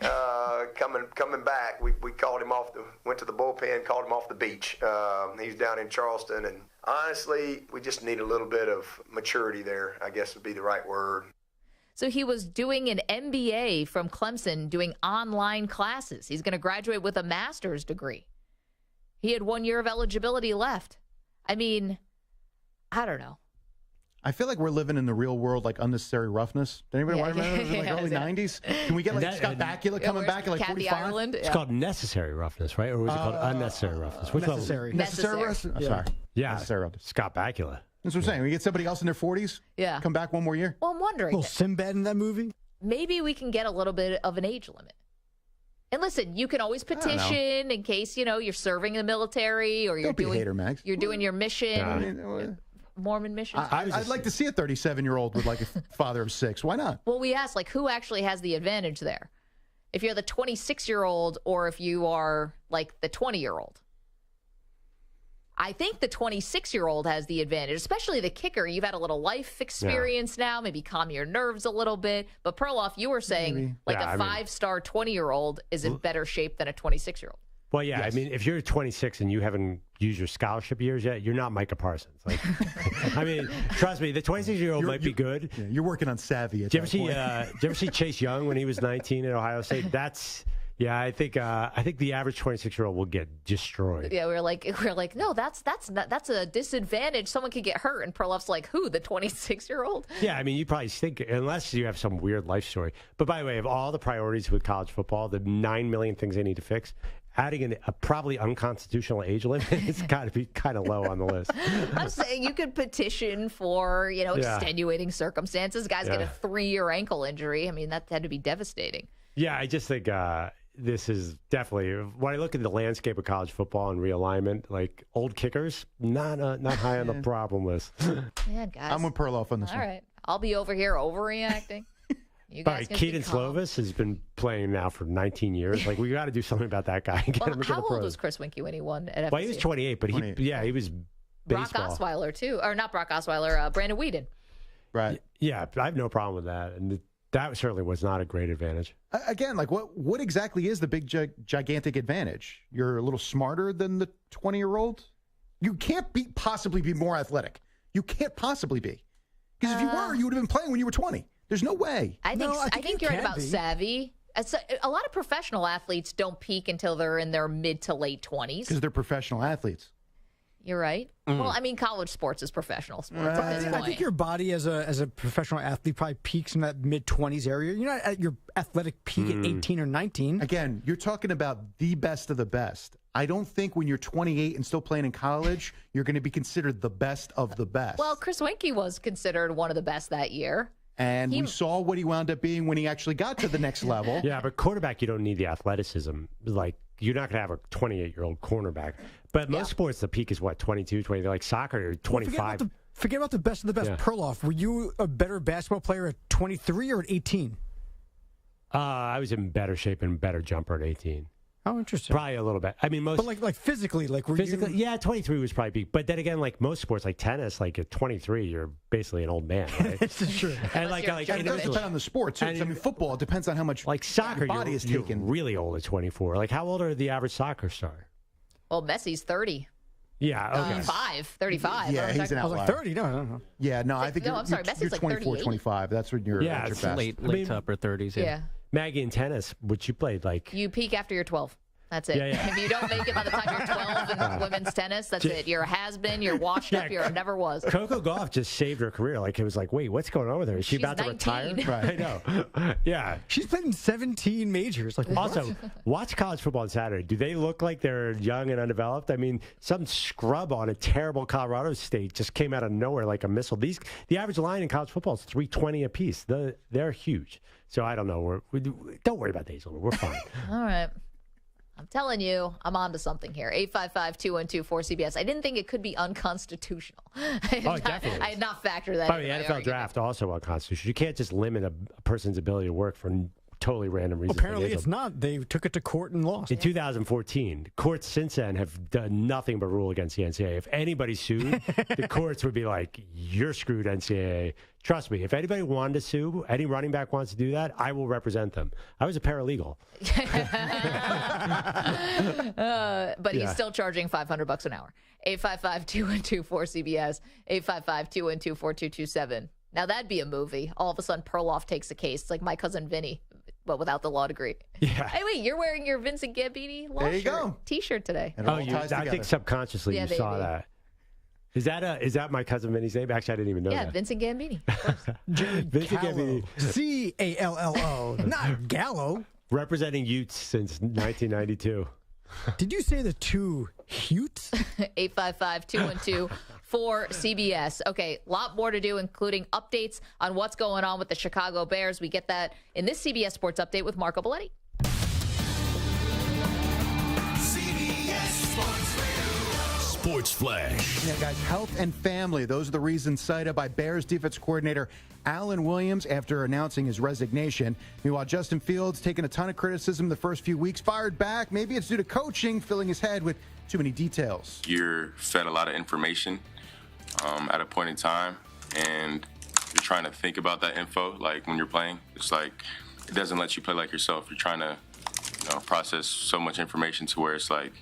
coming back. We called him off went to the bullpen, called him off the beach. He's down in Charleston, and honestly, we just need a little bit of maturity there, I guess would be the right word. So he was doing an MBA from Clemson, doing online classes. He's going to graduate with a master's degree. He had 1 year of eligibility left. I mean, I don't know. I feel like we're living in the real world, like Unnecessary Roughness. Does anybody want to remember the early 90s? Can we get Scott Bakula coming back at like Kathy 45? Ireland? It's called Necessary Roughness, right? Or was it called Unnecessary Roughness? Which Necessary. one? Necessary Roughness? I'm sorry. Yeah. Necessary Roughness. Scott Bakula. That's what I'm saying. We get somebody else in their 40s? Yeah. Come back one more year? Well, I'm wondering. Little Sinbad in that movie? Maybe we can get a little bit of an age limit. And listen, you can always petition in case, you're serving in the military or you're Don't be a hater, Max. You're doing your mission. Mormon mission. I'd like to see a 37-year-old with like a father of 6. Why not? Well, we asked, who actually has the advantage there? If you're the 26-year-old or if you are, the 20-year-old. I think the 26-year-old has the advantage, especially the kicker. You've had a little life experience now, maybe calm your nerves a little bit. But, Perloff, you were saying a 5-star 20-year-old is in better shape than a 26-year-old. Well, yeah, Yes. I mean, if you're 26 and you haven't used your scholarship years yet, you're not Micah Parsons. I mean, trust me, the 26-year-old might be good. Yeah, you're working on savvy at Did you that point. ever see Chase Young when he was 19 at Ohio State? I think the average 26-year-old will get destroyed. Yeah, we're like, no, that's a disadvantage. Someone could get hurt, and Perloff's like, who? The 26-year-old? Yeah, I mean, you probably think unless you have some weird life story. But by the way, of all the priorities with college football, the 9 million things they need to fix, adding a probably unconstitutional age limit has got to be kind of low on the list. I'm saying you could petition for, extenuating circumstances. Guys get a 3-year ankle injury. I mean, that had to be devastating. Yeah, I just think this is definitely, when I look at the landscape of college football and realignment, old kickers, not high on the problem list. Man, guys. I'm with Perloff on this one. All right. I'll be over here overreacting. You guys can Keaton be calm. Slovis has been playing now for 19 years. We got to do something about that guy. And get him into How the old pros. was Chris Winkie when he won at FSU? Well, he was 28, but he was Brock baseball. Osweiler, too. Or not Brock Osweiler, Brandon Whedon. Right. Yeah, I have no problem with that. And that certainly was not a great advantage. Again, what exactly is the big, gigantic advantage? You're a little smarter than the 20-year-old? You can't possibly be more athletic. You can't possibly be. Because if you were, you would have been playing when you were 20. There's no way. I think you're right about savvy. A lot of professional athletes don't peak until they're in their mid to late 20s. Because they're professional athletes. You're right. Well, I mean, college sports is professional sports at this point. I think your body as a professional athlete probably peaks in that mid-20s area. You're not at your athletic peak at 18 or 19. Again, you're talking about the best of the best. I don't think when you're 28 and still playing in college, you're going to be considered the best of the best. Well, Chris Winkie was considered one of the best that year. And we saw what he wound up being when he actually got to the next level. Yeah, but quarterback, you don't need the athleticism. You're not going to have a 28-year-old cornerback. But most sports, the peak is what, 22, 20? Like soccer, you're 25. Forget about the best of the best. Yeah. Perloff, were you a better basketball player at 23 or at 18? I was in better shape and better jumper at 18. Oh, interesting. Probably a little bit. I mean, most. But like physically, were physically, you? yeah, 23 was probably peak. But then again, most sports, like tennis, at 23, you're basically an old man, right? It's true. And it does depend on the sport, too. I mean, football, it depends on how much soccer, your body is taken. You're really old at 24. How old are the average soccer star? Well, Messi's 30. Yeah, okay. 35. Yeah, he's an I was outlier. like 30. No. Yeah, no, I think I'm sorry, you're Messi's 24, 38. 25. That's when you're at your best. Late to upper 30s. Yeah. Maggie in tennis, which you played You peak after you're 12. That's it. Yeah. If you don't make it by the time you're 12 in women's tennis, that's it. You're a has-been, you're washed up, you're a never was. Coco Gauff just saved her career. It was wait, what's going on with her? Is she She's about to 19. retire? Right. I know. Yeah. She's played in 17 majors. Also, watch college football on Saturday. Do they look like they're young and undeveloped? I mean, some scrub on a terrible Colorado State just came out of nowhere like a missile. The average line in college football is 320 apiece. They're huge. So I don't know. Don't worry about the age limit. We're fine. All right. I'm telling you, I'm on to something here. 855-212-4CBS. I didn't think it could be unconstitutional. Definitely. I had not factored that By the into way, my NFL argument. draft also unconstitutional. You can't just limit a person's ability to work for totally random reasons. Apparently it's not. They took it to court and lost. In 2014, courts since then have done nothing but rule against the NCAA. If anybody sued, the courts would be like, you're screwed, NCAA. Trust me, if anybody wanted to sue, any running back wants to do that, I will represent them. I was a paralegal. But he's still charging $500 an hour. 855-212-4CBS. 855-212-4227. Now that'd be a movie. All of a sudden, Perloff takes a case. It's like My Cousin Vinny, but without the law degree. Yeah. Hey, wait, you're wearing your Vincent Gambini law There you go. T-shirt today. And it all ties I think together. subconsciously Yeah, you saw baby. that. Is that my cousin Vinny's name? Actually, I didn't even know that. Yeah, Vincent Gambini. Vincent Gambini. Callo, not Gallo. Representing Utes since 1992. Did you say the two Utes? 855-212-4CBS. Okay, a lot more to do, including updates on what's going on with the Chicago Bears. We get that in this CBS Sports Update with Marco Belletti. Sports Flash. Yeah, guys, health and family. Those are the reasons cited by Bears defense coordinator Alan Williams after announcing his resignation. Meanwhile, Justin Fields taking a ton of criticism the first few weeks, fired back. Maybe it's due to coaching, filling his head with too many details. You're fed a lot of information at a point in time, and you're trying to think about that info. Like when you're playing, it's like it doesn't let you play like yourself. You're trying to, process so much information to where it's like,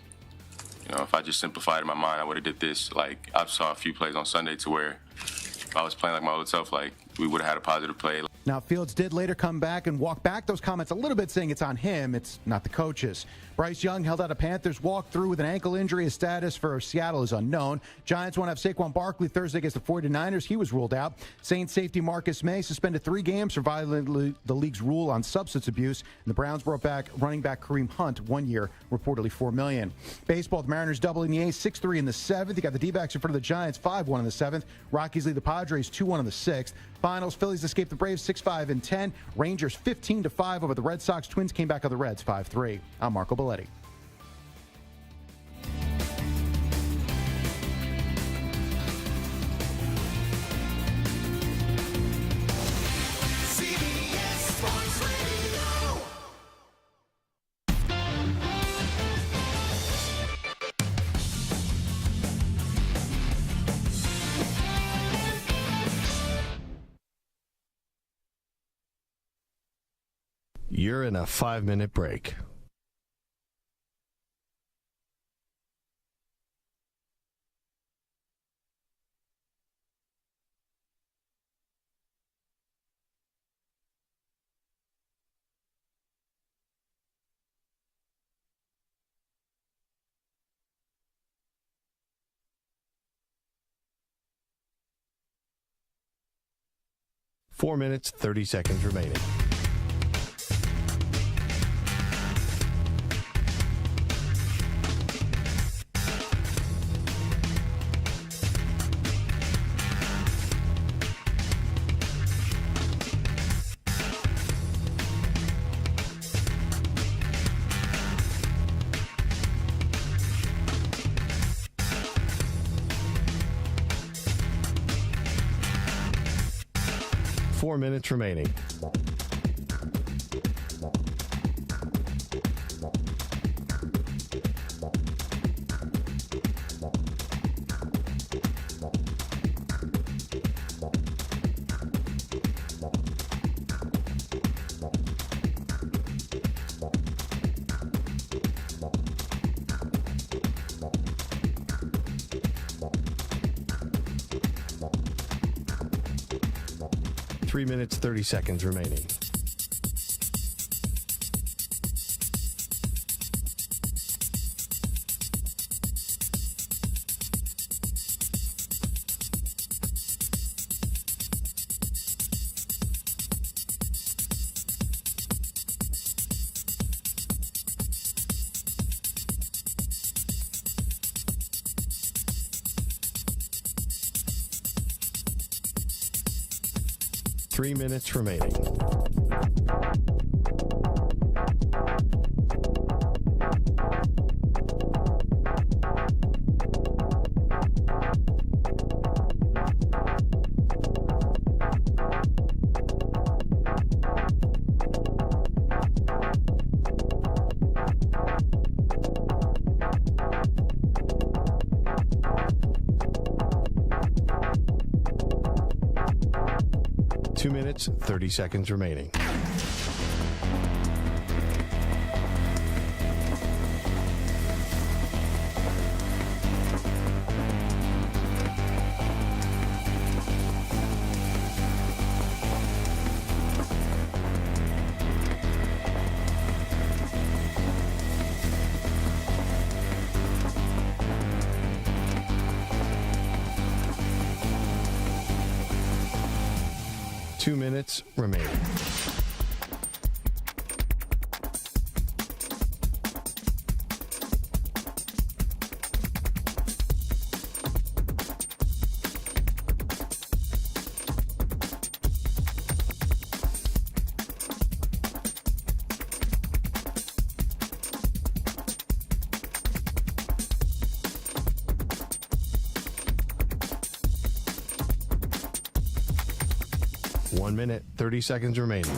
if I just simplified in my mind, I would have did this. Like, I saw a few plays on Sunday to where if I was playing like my old self, like, we would have had a positive play. Now, Fields did later come back and walk back those comments a little bit, saying it's on him, it's not the coaches. Bryce Young held out a Panthers walkthrough with an ankle injury. His status for Seattle is unknown. Giants won't have Saquon Barkley Thursday against the 49ers. He was ruled out. Saints safety Marcus May suspended 3 games for violating the league's rule on substance abuse. And the Browns brought back running back Kareem Hunt, 1 year, reportedly $4 million. Baseball, the Mariners doubling the A's 6-3 in the 7th. You got the D-backs in front of the Giants 5-1 in the 7th. Rockies lead the Padres 2-1 in the 6th. Finals, Phillies escaped the Braves 6-5 in 10. Rangers 15-5 over the Red Sox. Twins came back on the Reds 5-3. I'm Marco Belletti. You're in a 5-minute break. Four minutes, 30 seconds remaining. Four minutes remaining. Three minutes, 30 seconds remaining. Three minutes remaining. Two minutes, 30 seconds remaining. 2 minutes remaining. One minute, 30 seconds remaining.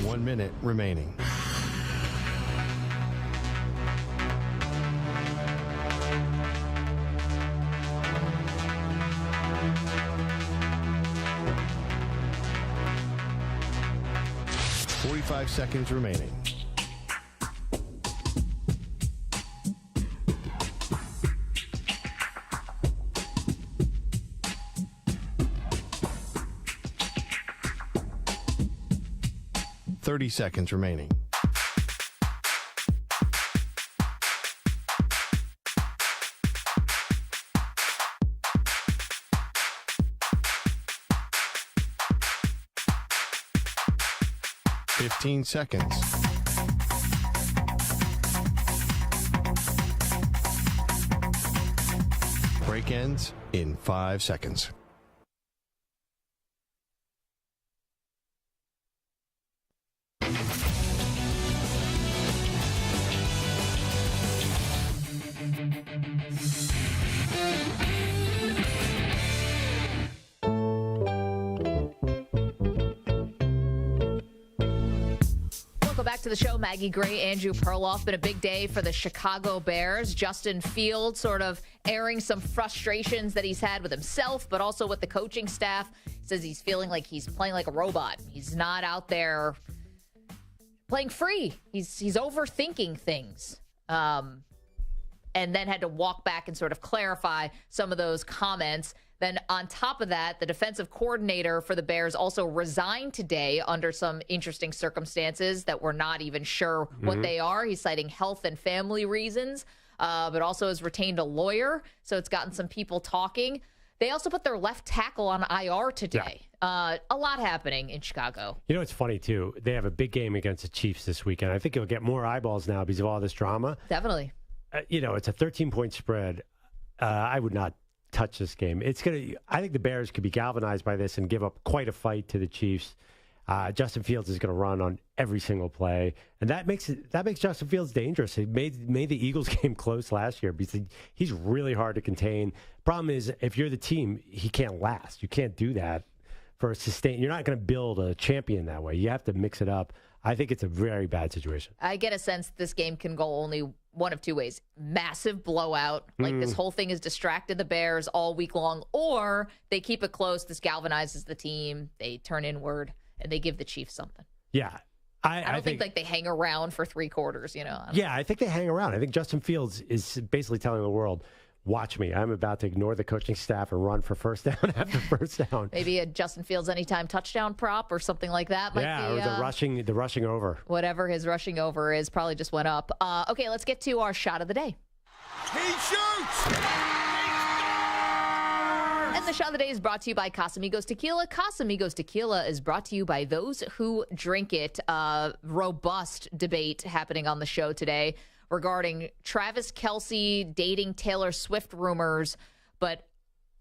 One minute remaining. Five seconds remaining. Seconds remaining. Fifteen seconds. Break ends in 5 seconds. Back to the show. Maggie Gray, Andrew Perloff. Been a big day for the Chicago Bears. Justin Fields sort of airing some frustrations that he's had with himself, but also with the coaching staff. He says he's feeling like he's playing like a robot. He's not out there playing free. He's overthinking things. And then had to walk back and sort of clarify some of those comments. Then on top of that, the defensive coordinator for the Bears also resigned today under some interesting circumstances that we're not even sure what they are. He's citing health and family reasons, but also has retained a lawyer. So it's gotten some people talking. They also put their left tackle on IR today. Yeah. A lot happening in Chicago. You know, it's funny, too. They have a big game against the Chiefs this weekend. I think it'll get more eyeballs now because of all this drama. Definitely. It's a 13-point spread. I would not touch this game. I think the Bears could be galvanized by this and give up quite a fight to the Chiefs. Justin Fields is going to run on every single play, and that makes Justin Fields dangerous. He made the Eagles game close last year because he's really hard to contain. Problem is, if you're the team, he can't last. You can't do that for a sustain. You're not going to build a champion that way. You have to mix it up. I think it's a very bad situation. I get a sense this game can go only one of two ways. Massive blowout, like this whole thing has distracted the Bears all week long, or they keep it close, this galvanizes the team, they turn inward, and they give the Chiefs something. Yeah. I don't think like they hang around for 3 quarters, Yeah, I think they hang around. I think Justin Fields is basically telling the world, watch me. I'm about to ignore the coaching staff and run for first down after first down. Maybe a Justin Fields anytime touchdown prop or something like that. Might be, or the rushing over. Whatever his rushing over is probably just went up. Okay, let's get to our shot of the day. He shoots! And the shot of the day is brought to you by Casamigos Tequila. Casamigos Tequila is brought to you by those who drink it. Robust debate happening on the show today regarding Travis Kelce dating Taylor Swift rumors, but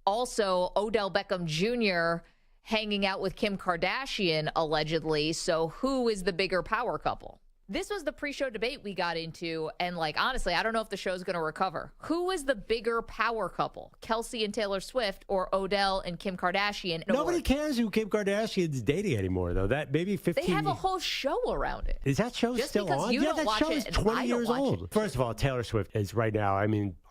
also Odell Beckham Jr. hanging out with Kim Kardashian, allegedly. So who is the bigger power couple? This was the pre-show debate we got into, and honestly, I don't know if the show's going to recover. Who is the bigger power couple, Kelce and Taylor Swift or Odell and Kim Kardashian? Nobody cares who Kim Kardashian's dating anymore, though. That maybe 15. They have a whole show around it. Is that show Just still because on? you Yeah, don't that watch show it is and 20 I don't years watch old. it. First of all, Taylor Swift is right now,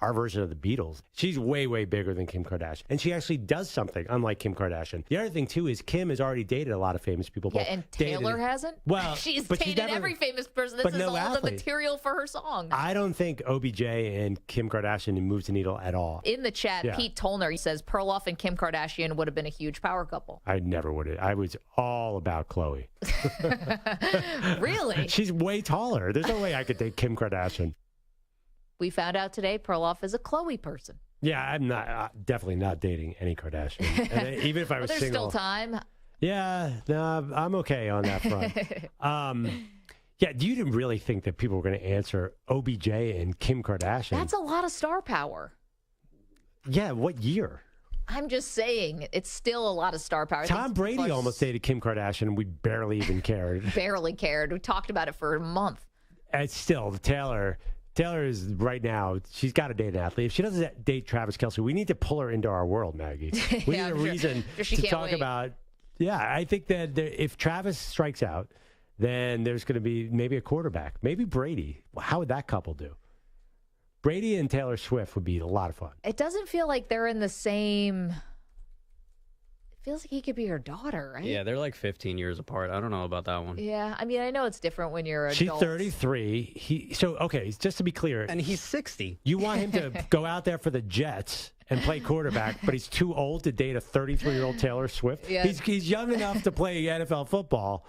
our version of the Beatles. She's way, way bigger than Kim Kardashian. And she actually does something, unlike Kim Kardashian. The other thing, too, is Kim has already dated a lot of famous people. Yeah, and Taylor hasn't? Well, she's but dated never, every famous person. This is no all athlete. the material for her song. I don't think OBJ and Kim Kardashian moves the needle at all. In the chat, Yeah. Pete Tollner says Perloff and Kim Kardashian would have been a huge power couple. I never would have. I was all about Khloe. Really? She's way taller. There's no way I could date Kim Kardashian. We found out today Perloff is a Khloe person. Yeah, I'm not definitely not dating any Kardashian. And even if I was there's single, still time. Yeah, no, I'm okay on that front. Yeah, you didn't really think that people were going to answer OBJ and Kim Kardashian? That's a lot of star power. Yeah, what year? I'm just saying, it's still a lot of star power. Tom Brady almost dated Kim Kardashian, and we barely even cared. Barely cared. We talked about it for a month. And still, Taylor is right now, she's got to date an athlete. If she doesn't date Travis Kelce, we need to pull her into our world, Maggie. We need a reason to talk about. Yeah, I think that if Travis strikes out, then there's going to be maybe a quarterback, maybe Brady. How would that couple do? Brady and Taylor Swift would be a lot of fun. It doesn't feel like they're in the same. It feels like he could be her daughter, right? Yeah, they're like 15 years apart. I don't know about that one. Yeah, I mean, I know it's different when you're She's adult. 33. Okay, just to be clear. And he's 60. You want him to go out there for the Jets and play quarterback, but he's too old to date a 33-year-old Taylor Swift. Yeah. He's young enough to play NFL football.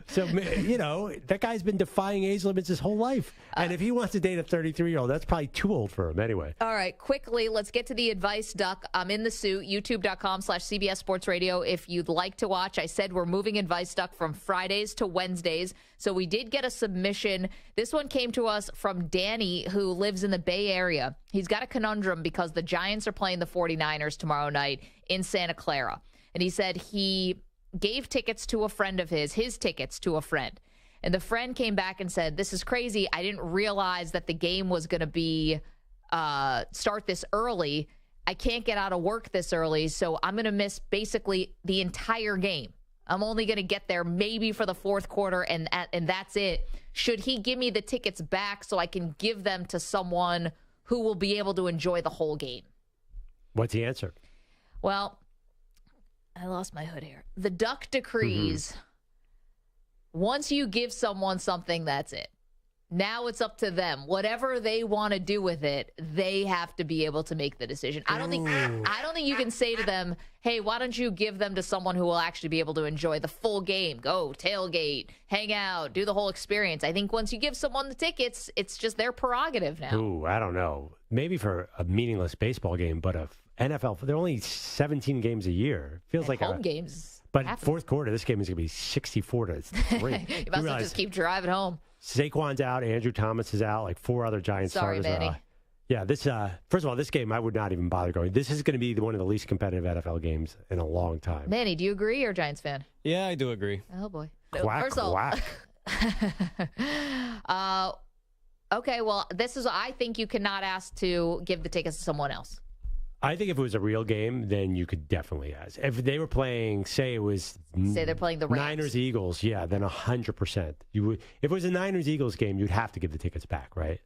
So, that guy's been defying age limits his whole life. And if he wants to date a 33-year-old, that's probably too old for him anyway. All right, quickly, let's get to the advice duck. I'm in the suit, youtube.com/CBS Sports Radio. If you'd like to watch, I said we're moving advice duck from Fridays to Wednesdays. So we did get a submission. This one came to us from Danny, who lives in the Bay Area. He's got a conundrum because the Giants are playing the 49ers tomorrow night in Santa Clara. And he said he gave tickets to a friend of his tickets to a friend. And the friend came back and said, this is crazy. I didn't realize that the game was going to be start this early. I can't get out of work this early, so I'm going to miss basically the entire game. I'm only going to get there maybe for the fourth quarter, and that's it. Should he give me the tickets back so I can give them to someone who will be able to enjoy the whole game? What's the answer? Well, I lost my hood here. The duck decrees, once you give someone something, that's it. Now it's up to them. Whatever they want to do with it, they have to be able to make the decision. I don't think you can say to them, hey, why don't you give them to someone who will actually be able to enjoy the full game? Go, tailgate, hang out, do the whole experience. I think once you give someone the tickets, it's just their prerogative now. Ooh, I don't know. Maybe for a meaningless baseball game, but a NFL, there are only 17 games a year. Feels like home games. But fourth quarter, this game is going to be 64-3. You must have just keep driving home. Saquon's out. Andrew Thomas is out. Like 4 other Giants starters are out. Yeah, this first of all, this game I would not even bother going. This is going to be one of the least competitive NFL games in a long time. Manny, do you agree? You're a Giants fan. Yeah, I do agree. Oh boy. Quack, First of all, quack. okay, well, I think you cannot ask to give the tickets to someone else. I think if it was a real game, then you could definitely ask. If they were playing, say they're playing the Rams. Niners-Eagles, yeah, then 100%. You would. If it was a Niners-Eagles game, you'd have to give the tickets back, right?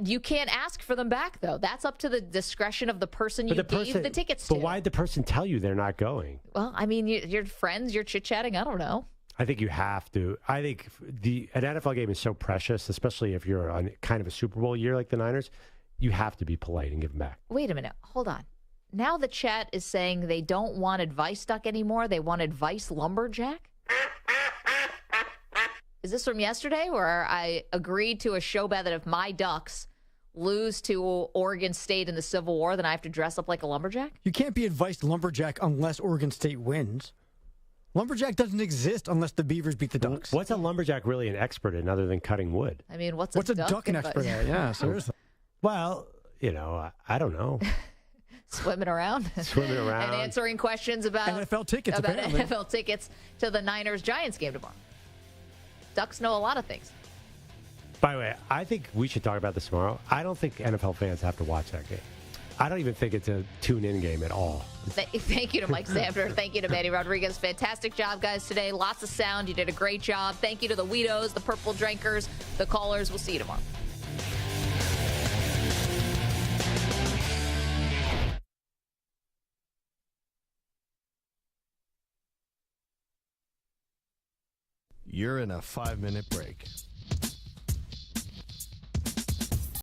You can't ask for them back, though. That's up to the discretion of the person you gave the tickets to. But why'd the person tell you they're not going? Well, I mean, you're friends, you're chit-chatting, I don't know. I think you have to. I think an NFL game is so precious, especially if you're on kind of a Super Bowl year like the Niners. You have to be polite and give them back. Wait a minute. Hold on. Now the chat is saying they don't want Advice Duck anymore. They want Advice Lumberjack? Is this from yesterday where I agreed to a show bet that if my Ducks lose to Oregon State in the Civil War, then I have to dress up like a lumberjack? You can't be Advice Lumberjack unless Oregon State wins. Lumberjack doesn't exist unless the Beavers beat the Ducks. What's a lumberjack really an expert in other than cutting wood? I mean, what's a duck an expert at? Yeah, seriously. Well, I don't know. Swimming around. And answering questions about NFL tickets, apparently. NFL tickets to the Niners-Giants game tomorrow. Ducks know a lot of things. By the way, I think we should talk about this tomorrow. I don't think NFL fans have to watch that game. I don't even think it's a tune-in game at all. Thank you to Mike Sander. Thank you to Manny Rodriguez. Fantastic job, guys, today. Lots of sound. You did a great job. Thank you to the Weedos, the Purple Drinkers, the callers. We'll see you tomorrow. you're in a 5-minute break.